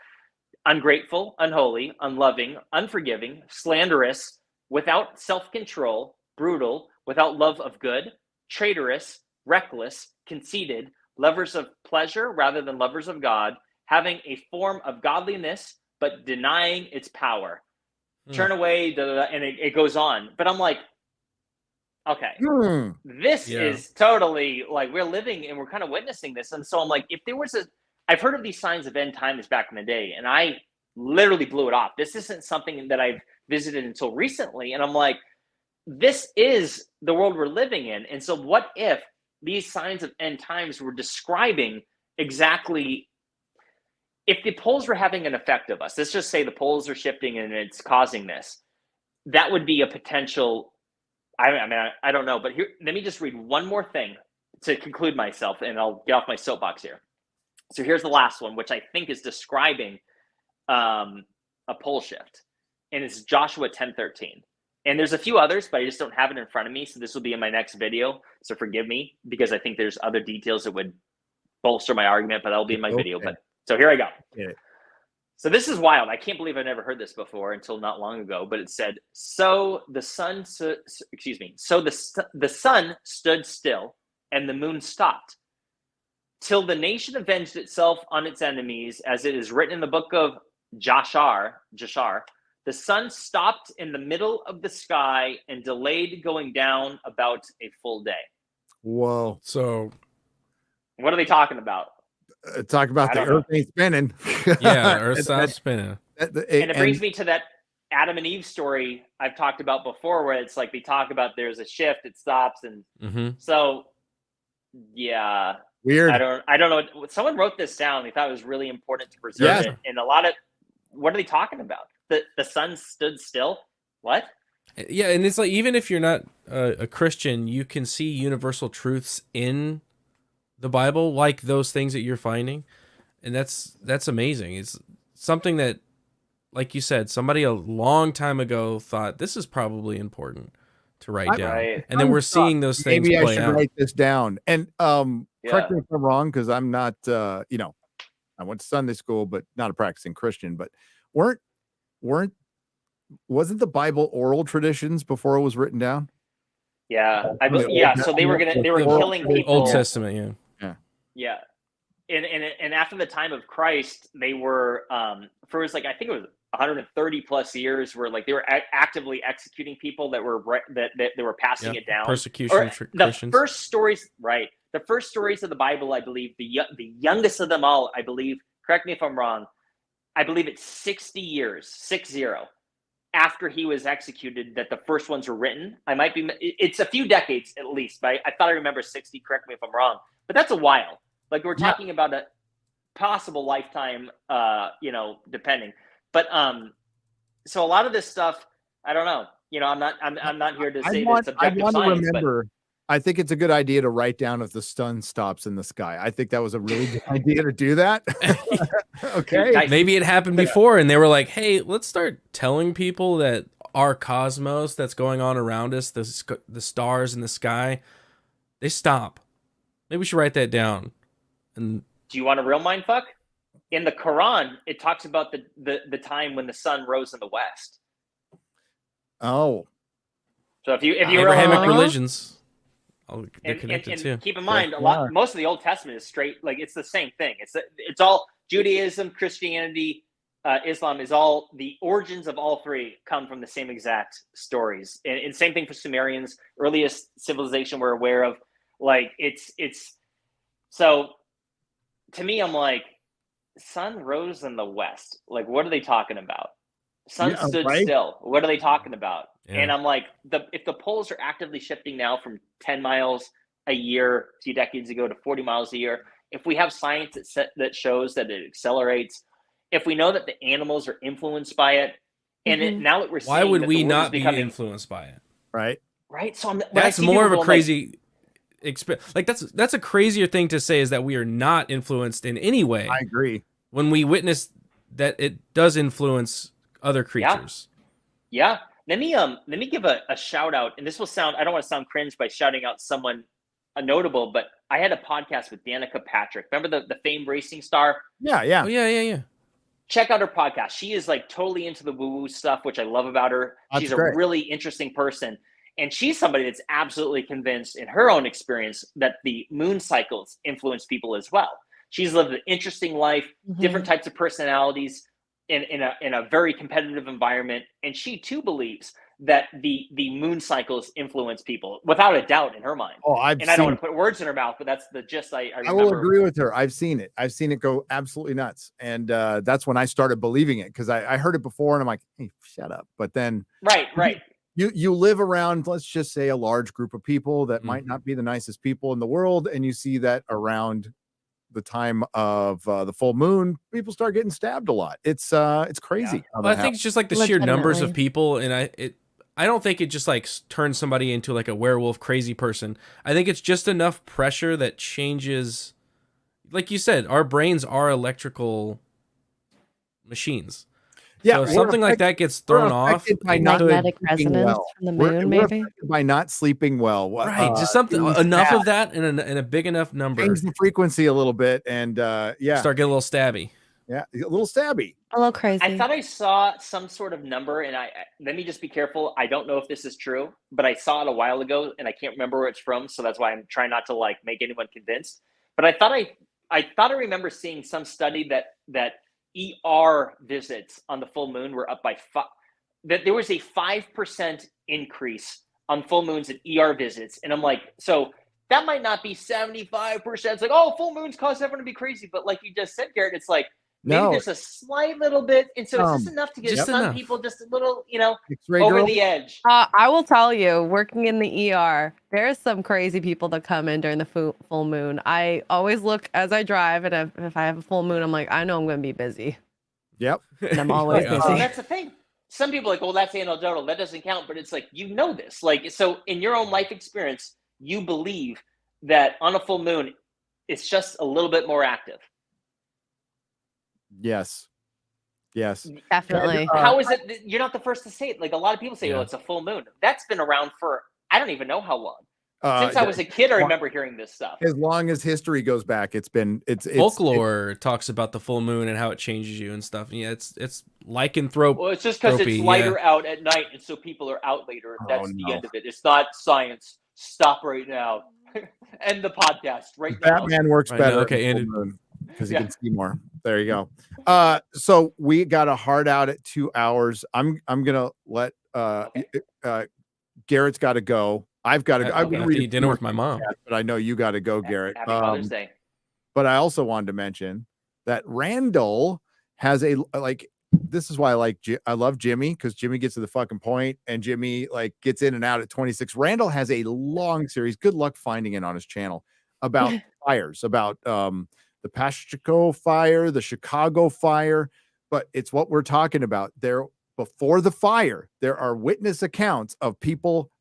ungrateful, unholy, unloving, unforgiving, slanderous, without self-control, brutal, without love of good, traitorous, reckless, conceited, lovers of pleasure rather than lovers of God, having a form of godliness, but denying its power. Turn away, and it goes on." But I'm like, okay, this is totally like we're living and we're kind of witnessing this. And so I'm like, if there was I've heard of these signs of end times back in the day, and I literally blew it off. This isn't something that I've visited until recently. And I'm like, this is the world we're living in. And so what if these signs of end times were describing exactly, if the poles were having an effect of us, let's just say the poles are shifting and it's causing this, that would be a potential, I don't know, but here, let me just read one more thing to conclude myself, and I'll get off my soapbox here. So here's the last one, which I think is describing a pole shift, and it's Joshua 10:13. And there's a few others, but I just don't have it in front of me. So this will be in my next video. So forgive me, because I think there's other details that would bolster my argument, but that'll be in my video. But so here I go. Yeah. So this is wild. I can't believe I never heard this before until not long ago. But it said, so the sun stood still and the moon stopped, till the nation avenged itself on its enemies, as it is written in the book of Jashar. The sun stopped in the middle of the sky and delayed going down about a full day. Whoa. So what are they talking about? Talk about the Earth ain't spinning. Yeah, Earth stopped spinning. And it brings me to that Adam and Eve story I've talked about before, where it's like they talk about there's a shift, it stops, and so yeah. Weird. I don't know. Someone wrote this down. They thought it was really important to preserve it. And a lot of, what are they talking about? The sun stood still? What? Yeah, and it's like, even if you're not a Christian, you can see universal truths in the Bible, like those things that you're finding, and that's amazing. It's something that, like you said, somebody a long time ago thought this is probably important to write down, and then we're seeing those things maybe play I should out. write this down. And correct me if I'm wrong, because I'm not, I went to Sunday school, but not a practicing Christian. But wasn't the Bible oral traditions before it was written down? Yeah, So they were killing people. Old Testament, yeah. And after the time of Christ, they were for I think it was 130 plus years, where like they were actively executing people that were that they were passing it down. Persecution for Christians. The first stories, right? The first stories of the Bible, I believe, the youngest of them all, I believe. Correct me if I'm wrong. I believe it's 60 years, 60, after he was executed, that the first ones were written. It's a few decades at least, but I thought I remember 60. Correct me if I'm wrong. But that's a while. Like, we're talking about a possible lifetime, depending. But so a lot of this stuff, I don't know. I'm not here to say that it's objective science. I think it's a good idea to write down if the sun stops in the sky. I think that was a really good idea to do that. Okay. Maybe it happened before, and they were like, hey, let's start telling people that our cosmos that's going on around us, the stars in the sky, they stop. Maybe we should write that down. And do you want a real mindfuck? In the Quran, it talks about the time when the sun rose in the west. Oh. So if you Abrahamic religions. They're connected too. Keep in mind, most of the Old Testament is straight, like it's the same thing. It's all Judaism, Christianity, Islam is all, the origins of all three come from the same exact stories. And same thing for Sumerians, earliest civilization we're aware of. Like it's so to me, I'm like, sun rose in the west. Like, what are they talking about? Sun stood still. What are they talking about? Yeah. And I'm like, if the poles are actively shifting now from 10 miles a year a few decades ago to 40 miles a year, if we have science that shows that it accelerates, if we know that the animals are influenced by it, and now that we're seeing, why would we not be influenced by it? Right. So that's more of a crazy. like that's a crazier thing to say, is that we are not influenced in any way. I agree. When we witness that it does influence other creatures. Yeah. Let me give a shout out, and this will sound, I don't want to sound cringe by shouting out someone notable, but I had a podcast with Danica Patrick. Remember the famed racing star? Yeah. Oh, yeah. Check out her podcast. She is like totally into the woo-woo stuff, which I love about her. She's a really interesting person. And she's somebody that's absolutely convinced in her own experience that the moon cycles influence people as well. She's lived an interesting life, different types of personalities in a very competitive environment. And she too believes that the moon cycles influence people without a doubt in her mind. Oh, I don't want to put words in her mouth, but that's the gist I remember. I will agree with her. I've seen it. I've seen it go absolutely nuts. And that's when I started believing it, because I heard it before and I'm like, hey, shut up. But then right. You live around, let's just say, a large group of people that might not be the nicest people in the world, and you see that around the time of the full moon, people start getting stabbed a lot. It's crazy. Yeah. Well, I think it's just like the sheer numbers of people, and I don't think it just like turns somebody into like a werewolf crazy person. I think it's just enough pressure that changes, like you said, our brains are electrical machines. Yeah, so if something like that gets thrown off, by magnetic resonance from the moon, maybe by not sleeping well. Right, just something enough of that in a big enough number. Change the frequency a little bit, and start getting a little stabby. Yeah, a little stabby, a little crazy. I thought I saw some sort of number, and I let me just be careful. I don't know if this is true, but I saw it a while ago, and I can't remember where it's from, so that's why I'm trying not to like make anyone convinced. But I thought I remember seeing some study that ER visits on the full moon were up by that there was a 5% increase on full moons and ER visits. And I'm like, so that might not be 75%. It's like, oh, full moons cause everyone to be crazy. But like you just said, Garrett, it's like, maybe there's a slight little bit. And so it's just enough to get some people just a little, over the edge. I will tell you, working in the ER, there's some crazy people that come in during the full moon. I always look as I drive, and if I have a full moon, I'm like, I know I'm going to be busy. Yep. And I'm always busy. Oh, that's the thing. Some people are like, well, that's anecdotal. That doesn't count. But it's like, this. Like, so in your own life experience, you believe that on a full moon, it's just a little bit more active. Yes. Definitely. How is it? You're not the first to say it. Like a lot of people say, oh, it's a full moon. That's been around for, I don't even know how long. Since I was a kid, I remember hearing this stuff. As long as history goes back, it's folklore talks about the full moon and how it changes you and stuff. Yeah, it's lycanthrope. Well, it's just because it's lighter out at night, and so people are out later. That's the end of it. It's not science. Stop right now. End the podcast right now. Batman works better. Okay, because you can see more. There you go. So we got a hard out at 2 hours. I'm gonna let Garrett's got to go. I've got to go. I've been reading dinner with my mom, but I know you got to go, Garrett. Happy Father's Day. But I also wanted to mention that Randall has this is why I love Jimmy, because Jimmy gets to the fucking point, and Jimmy gets in and out at 26. Randall has a long series. Good luck finding it on his channel about fires, about the Pacheco fire, the Chicago fire, but it's what we're talking about. There, before the fire, there are witness accounts of people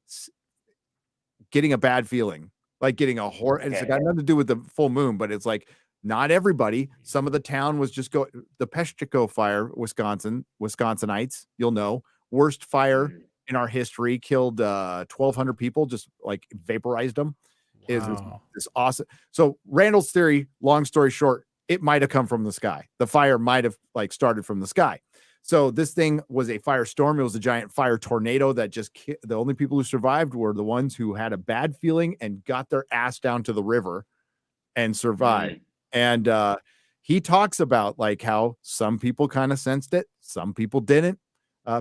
getting a bad feeling, like getting a horror. Okay. It's got nothing to do with the full moon, but it's like not everybody. Some of the town was just the Pacheco fire, Wisconsinites, you'll know, worst fire in our history, killed 1,200 people, just like vaporized them. Wow. Is awesome. So Randall's theory, long story short, it might have come from the sky. The fire might have started from the sky. So this thing was a firestorm. It was a giant fire tornado that just the only people who survived were the ones who had a bad feeling and got their ass down to the river and survived. And he talks about how some people kind of sensed it, some people didn't.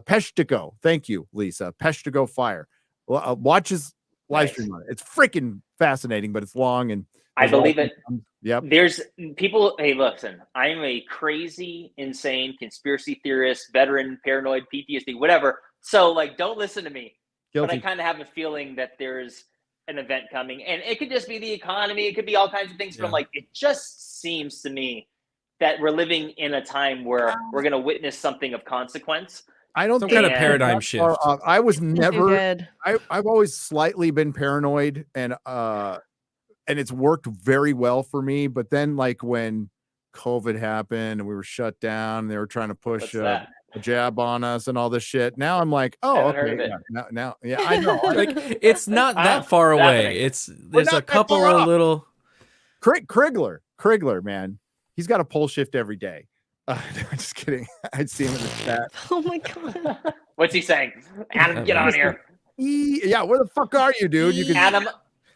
Pacheco, thank you, Lisa. Pacheco fire. Watch his live stream on it. It's freaking fascinating, but it's long, and I believe it. Yep. There's people. Hey, listen, I'm a crazy, insane conspiracy theorist, veteran, paranoid, PTSD, whatever. So don't listen to me. Guilty. But I kind of have a feeling that there's an event coming, and it could just be the economy. It could be all kinds of things. But I'm it just seems to me that we're living in a time where we're going to witness something of consequence. I don't think kind of paradigm shift. I was never. I've always slightly been paranoid, and and it's worked very well for me. But then like when COVID happened and we were shut down, they were trying to push a jab on us and all this shit. Now I'm like, oh, okay, now, I know. Like it's not that far away. There's a couple of little Crigler, man. He's got a pole shift every day. No, just kidding. I'd see him in the chat. Oh my god. What's he saying? Adam, get on here. Yeah, where the fuck are you, dude? You can Adam.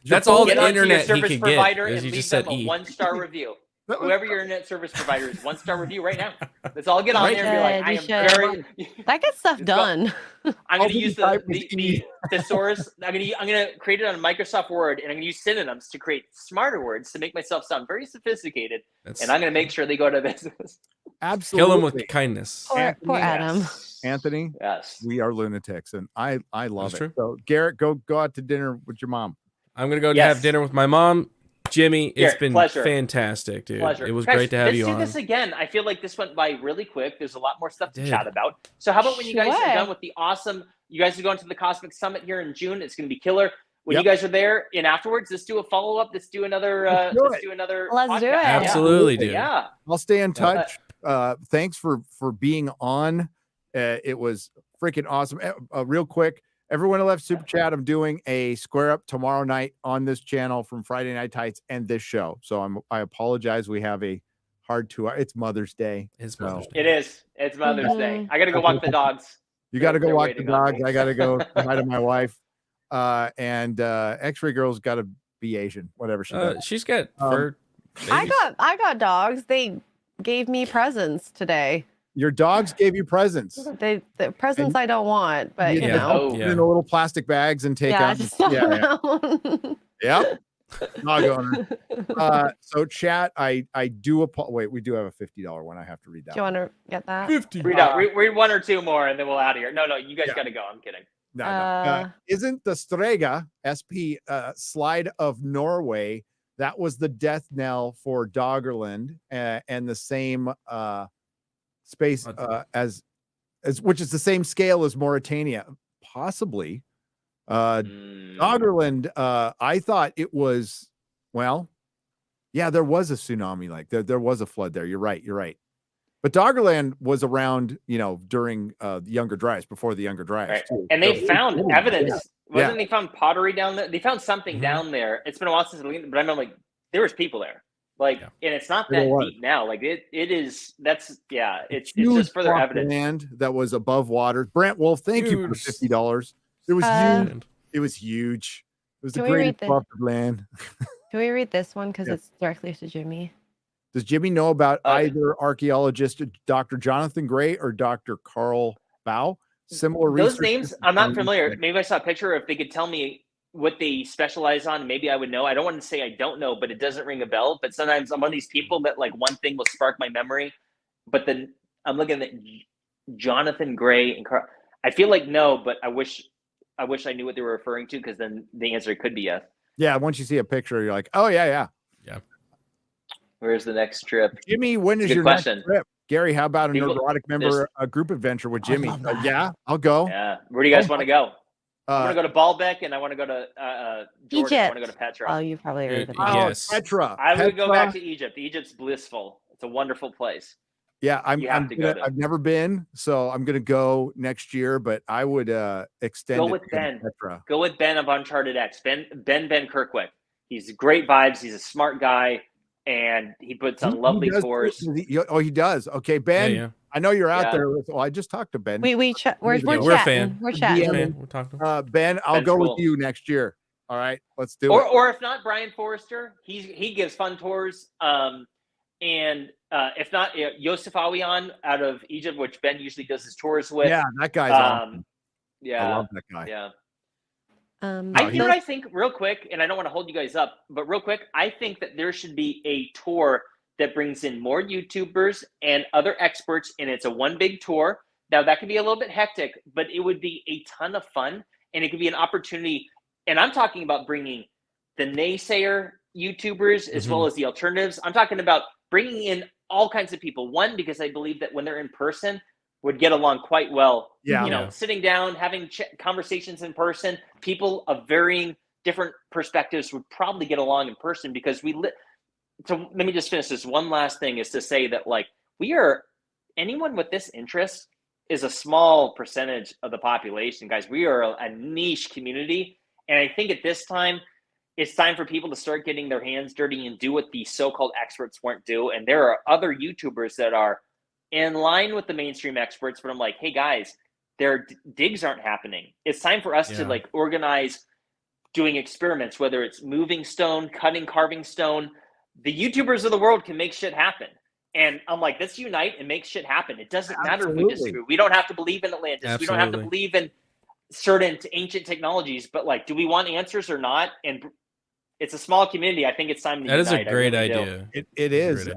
That's all the internet he can get. As you just said, a 1-star review. Whoever your internet service provider is, 1-star review right now. Let's all get on there and be like, I am very. That gets stuff done. I'm going to use the thesaurus. I'm going to create it on Microsoft Word, and I'm going to use synonyms to create smarter words to make myself sound very sophisticated. And I'm going to make sure they go to business. Absolutely. Kill him with kindness. Poor Adam. Anthony. Yes. We are lunatics, and I love That's it. true. So Garrett, go out to dinner with your mom. I'm going to go have dinner with my mom. Jimmy, it's been fantastic, dude. Pleasure. It was great to have you on. Let's do this again. I feel like this went by really quick. There's a lot more stuff to chat about. So how about when you guys are done with the awesome, you guys are going to the Cosmic Summit here in June. It's going to be killer. When you guys are there and afterwards, let's do a follow-up. Let's do another Let's do it. Absolutely, dude. Yeah. I'll stay in touch. Thanks for being on. It was freaking awesome. Real quick, everyone who left Super Chat, I'm doing a square up tomorrow night on this channel from Friday Night Tights and this show. So I apologize. We have a hard 2 hour. It's Mother's Day. It's Mother's Day. It is. It's Mother's Day. I got to go walk the dogs. You got to go walk the dogs. I got to go hi to my wife. And X-Ray Girl's got to be Asian, whatever she does. She's got fur. I got dogs. They gave me presents today. Your dogs gave you presents. The presents I don't want, but you know, in the little plastic bags and take out. Yep. Dog owner. So chat, I do wait. We do have a $50 one. I have to read that. Do you want to get that? 50. Read 1 or 2 more, and then we'll out of here. No, you guys got to go. I'm kidding. No. Isn't the Strega SP slide of Norway? That was the death knell for Doggerland, and the same space as which is the same scale as Mauritania, possibly. Doggerland, I thought it was, well, yeah, there was a tsunami, like there was a flood there. You're right. But Doggerland was around, during the Younger Dryas, before the Younger Dryas. Right. And they found evidence. They found pottery down there? They found something down there. It's been a while since I looked, but I remember there was people there. And it's not that deep now. Like it's just further evidence. Land that was above water. Brant Wolf, thank you for the $50. It was huge. It was huge. It was the greatest plot of land. Can we read this one because it's directly to Jimmy? Does Jimmy know about either archaeologist Dr. Jonathan Gray or Dr. Carl Bow? Similar those names, I'm not familiar. Maybe I saw a picture. If they could tell me what they specialize on, maybe I would know. I don't want to say I don't know, but it doesn't ring a bell. But sometimes I'm one of these people that like one thing will spark my memory, but then I'm looking at Jonathan Gray and Carl. I feel like no, but I wish I knew what they were referring to, because then the answer could be yes. Yeah, once you see a picture, you're like, oh yeah. Where's the next trip? Jimmy, when is your next trip? Gary, how about a Nerdrotic member group adventure with Jimmy? Yeah, I'll go. Yeah, where do you guys want to go? I want to go to Baalbek, and I want to go to Georgia. Egypt. I want to go to Petra. Oh, you probably heard of yes. Petra. I would go back to Egypt. Egypt's blissful. It's a wonderful place. Yeah, I've never been, so I'm gonna go next year. But I would extend. Go with Ben. Petra. Go with Ben of Uncharted X. Ben Kirkwood. He's great vibes. He's a smart guy, and he puts on lovely tours. He does. Okay, Ben. Yeah. I know you're out there. Well, I just talked to Ben. We're chatting. We're a fan. We're chatting. We're talking. Ben, I'll go with you next year. All right, let's do it. Or if not, Brian Forrester. He gives fun tours. And if not, Yosef Awian out of Egypt, which Ben usually does his tours with. Yeah, that guy's awesome. Yeah, I love that guy. Yeah. I think real quick, and I don't want to hold you guys up, but real quick, I think that there should be a tour that brings in more YouTubers and other experts, and it's a one big tour. Now that could be a little bit hectic, but it would be a ton of fun, and it could be an opportunity. And I'm talking about bringing the naysayer YouTubers as well as the alternatives. I'm talking about bringing in all kinds of people. One, because I believe that when they're in person, would get along quite well. Yeah. Sitting down, having conversations in person, people of varying different perspectives would probably get along in person because so let me just finish this. One last thing is to say that like anyone with this interest is a small percentage of the population, guys. We are a niche community. And I think at this time, it's time for people to start getting their hands dirty and do what the so-called experts weren't do. And there are other YouTubers that are in line with the mainstream experts, but I'm like, hey guys, their digs aren't happening. It's time for us to like organize doing experiments, whether it's moving stone, carving stone. The YouTubers of the world can make shit happen. And I'm like, let's unite and make shit happen. It doesn't matter if we disagree. We don't have to believe in Atlantis. Absolutely. We don't have to believe in certain ancient technologies, but like, do we want answers or not? And it's a small community. I think it's time to unite. That is a great idea. It is.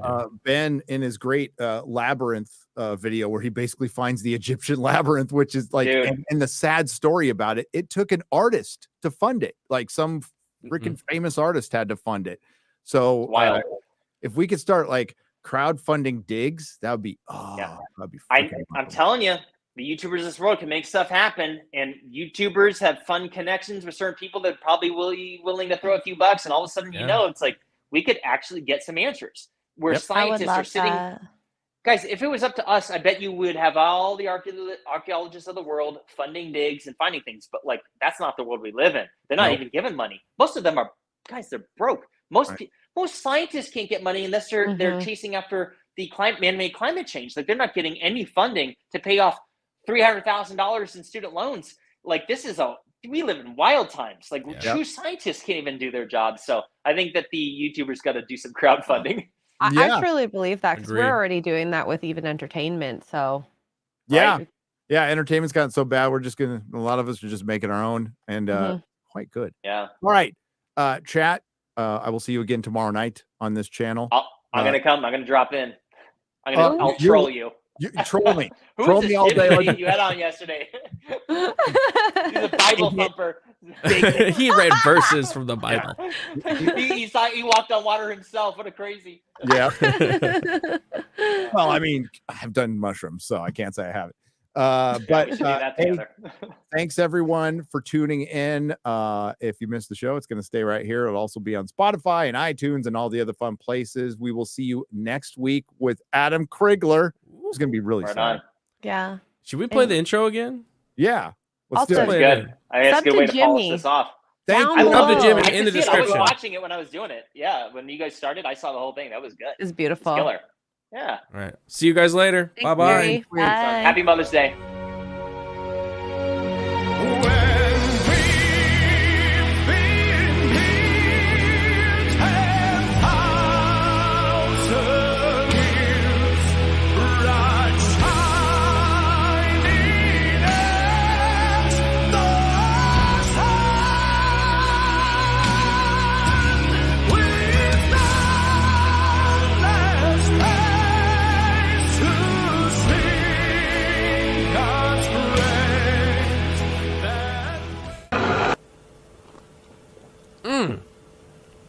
Ben, in his great labyrinth video where he basically finds the Egyptian labyrinth, which is like, and the sad story about it, it took an artist to fund it. Like some freaking famous artist had to fund it. So if we could start like crowdfunding digs, that would be, that'd be I'm telling you, the YouTubers of this world can make stuff happen, and YouTubers have fun connections with certain people that probably will be willing to throw a few bucks, and all of a sudden, it's like we could actually get some answers. Where scientists are sitting, guys. If it was up to us, I bet you would have all the archaeologists of the world funding digs and finding things. But like, that's not the world we live in. They're not even given money. Most of them are, guys. They're broke. Most scientists can't get money unless they're chasing after the man-made climate change. Like they're not getting any funding to pay off $300,000 in student loans. Like we live in wild times. Like true scientists can't even do their job. So I think that the YouTubers got to do some crowdfunding. I truly believe that because we're already doing that with even entertainment. So entertainment's gotten so bad. We're just a lot of us are just making our own and quite good. Yeah. All right, chat. I will see you again tomorrow night on this channel. I'm gonna come. I'm gonna drop in. I'll troll you. You troll me. Troll me all day. You had on yesterday. He's a Bible thumper. He read verses from the Bible. Yeah. He walked on water himself. What a crazy. Yeah. Well, I mean, I've done mushrooms, so I can't say I haven't. Hey, thanks everyone for tuning in. If you missed the show, it's going to stay right here. It'll also be on Spotify and iTunes and all the other fun places. We will see you next week with Adam Crigler. It's going to be really fun. Yeah. Should we play the intro again? Yeah. Let's do it. Good. I think it's a good way to polish this off. I love the Jimmy in the description. I was watching it when I was doing it. Yeah. When you guys started, I saw the whole thing. That was good. It's beautiful. It's killer. Yeah. All right. See you guys later. Bye-bye. Bye. Happy Mother's Day.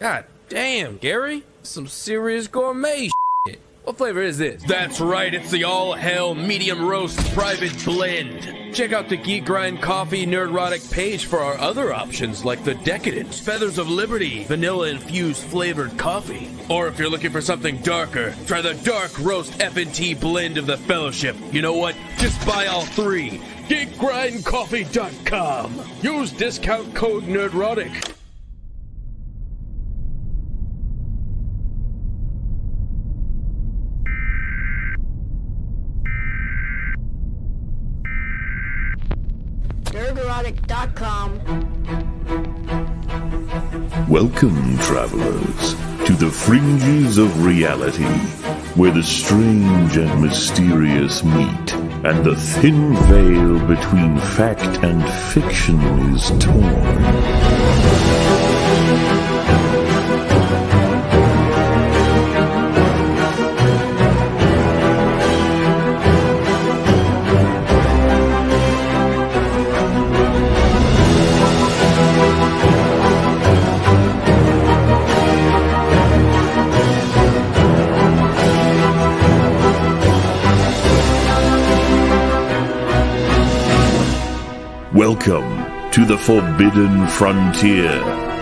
God damn, Gary. Some serious gourmet shit. What flavor is this? That's right, it's the all-hell medium roast private blend. Check out the Geek Coffee Nerdrotic page for our other options like the Decadent, Feathers of Liberty, vanilla-infused flavored coffee. Or if you're looking for something darker, try the Dark Roast FNT blend of the Fellowship. You know what? Just buy all three. GeekGrindCoffee.com. Use discount code Nerdrotic. Nerdrotic.com. Welcome, travelers, to the fringes of reality, where the strange and mysterious meet, and the thin veil between fact and fiction is torn. Welcome to the forbidden frontier.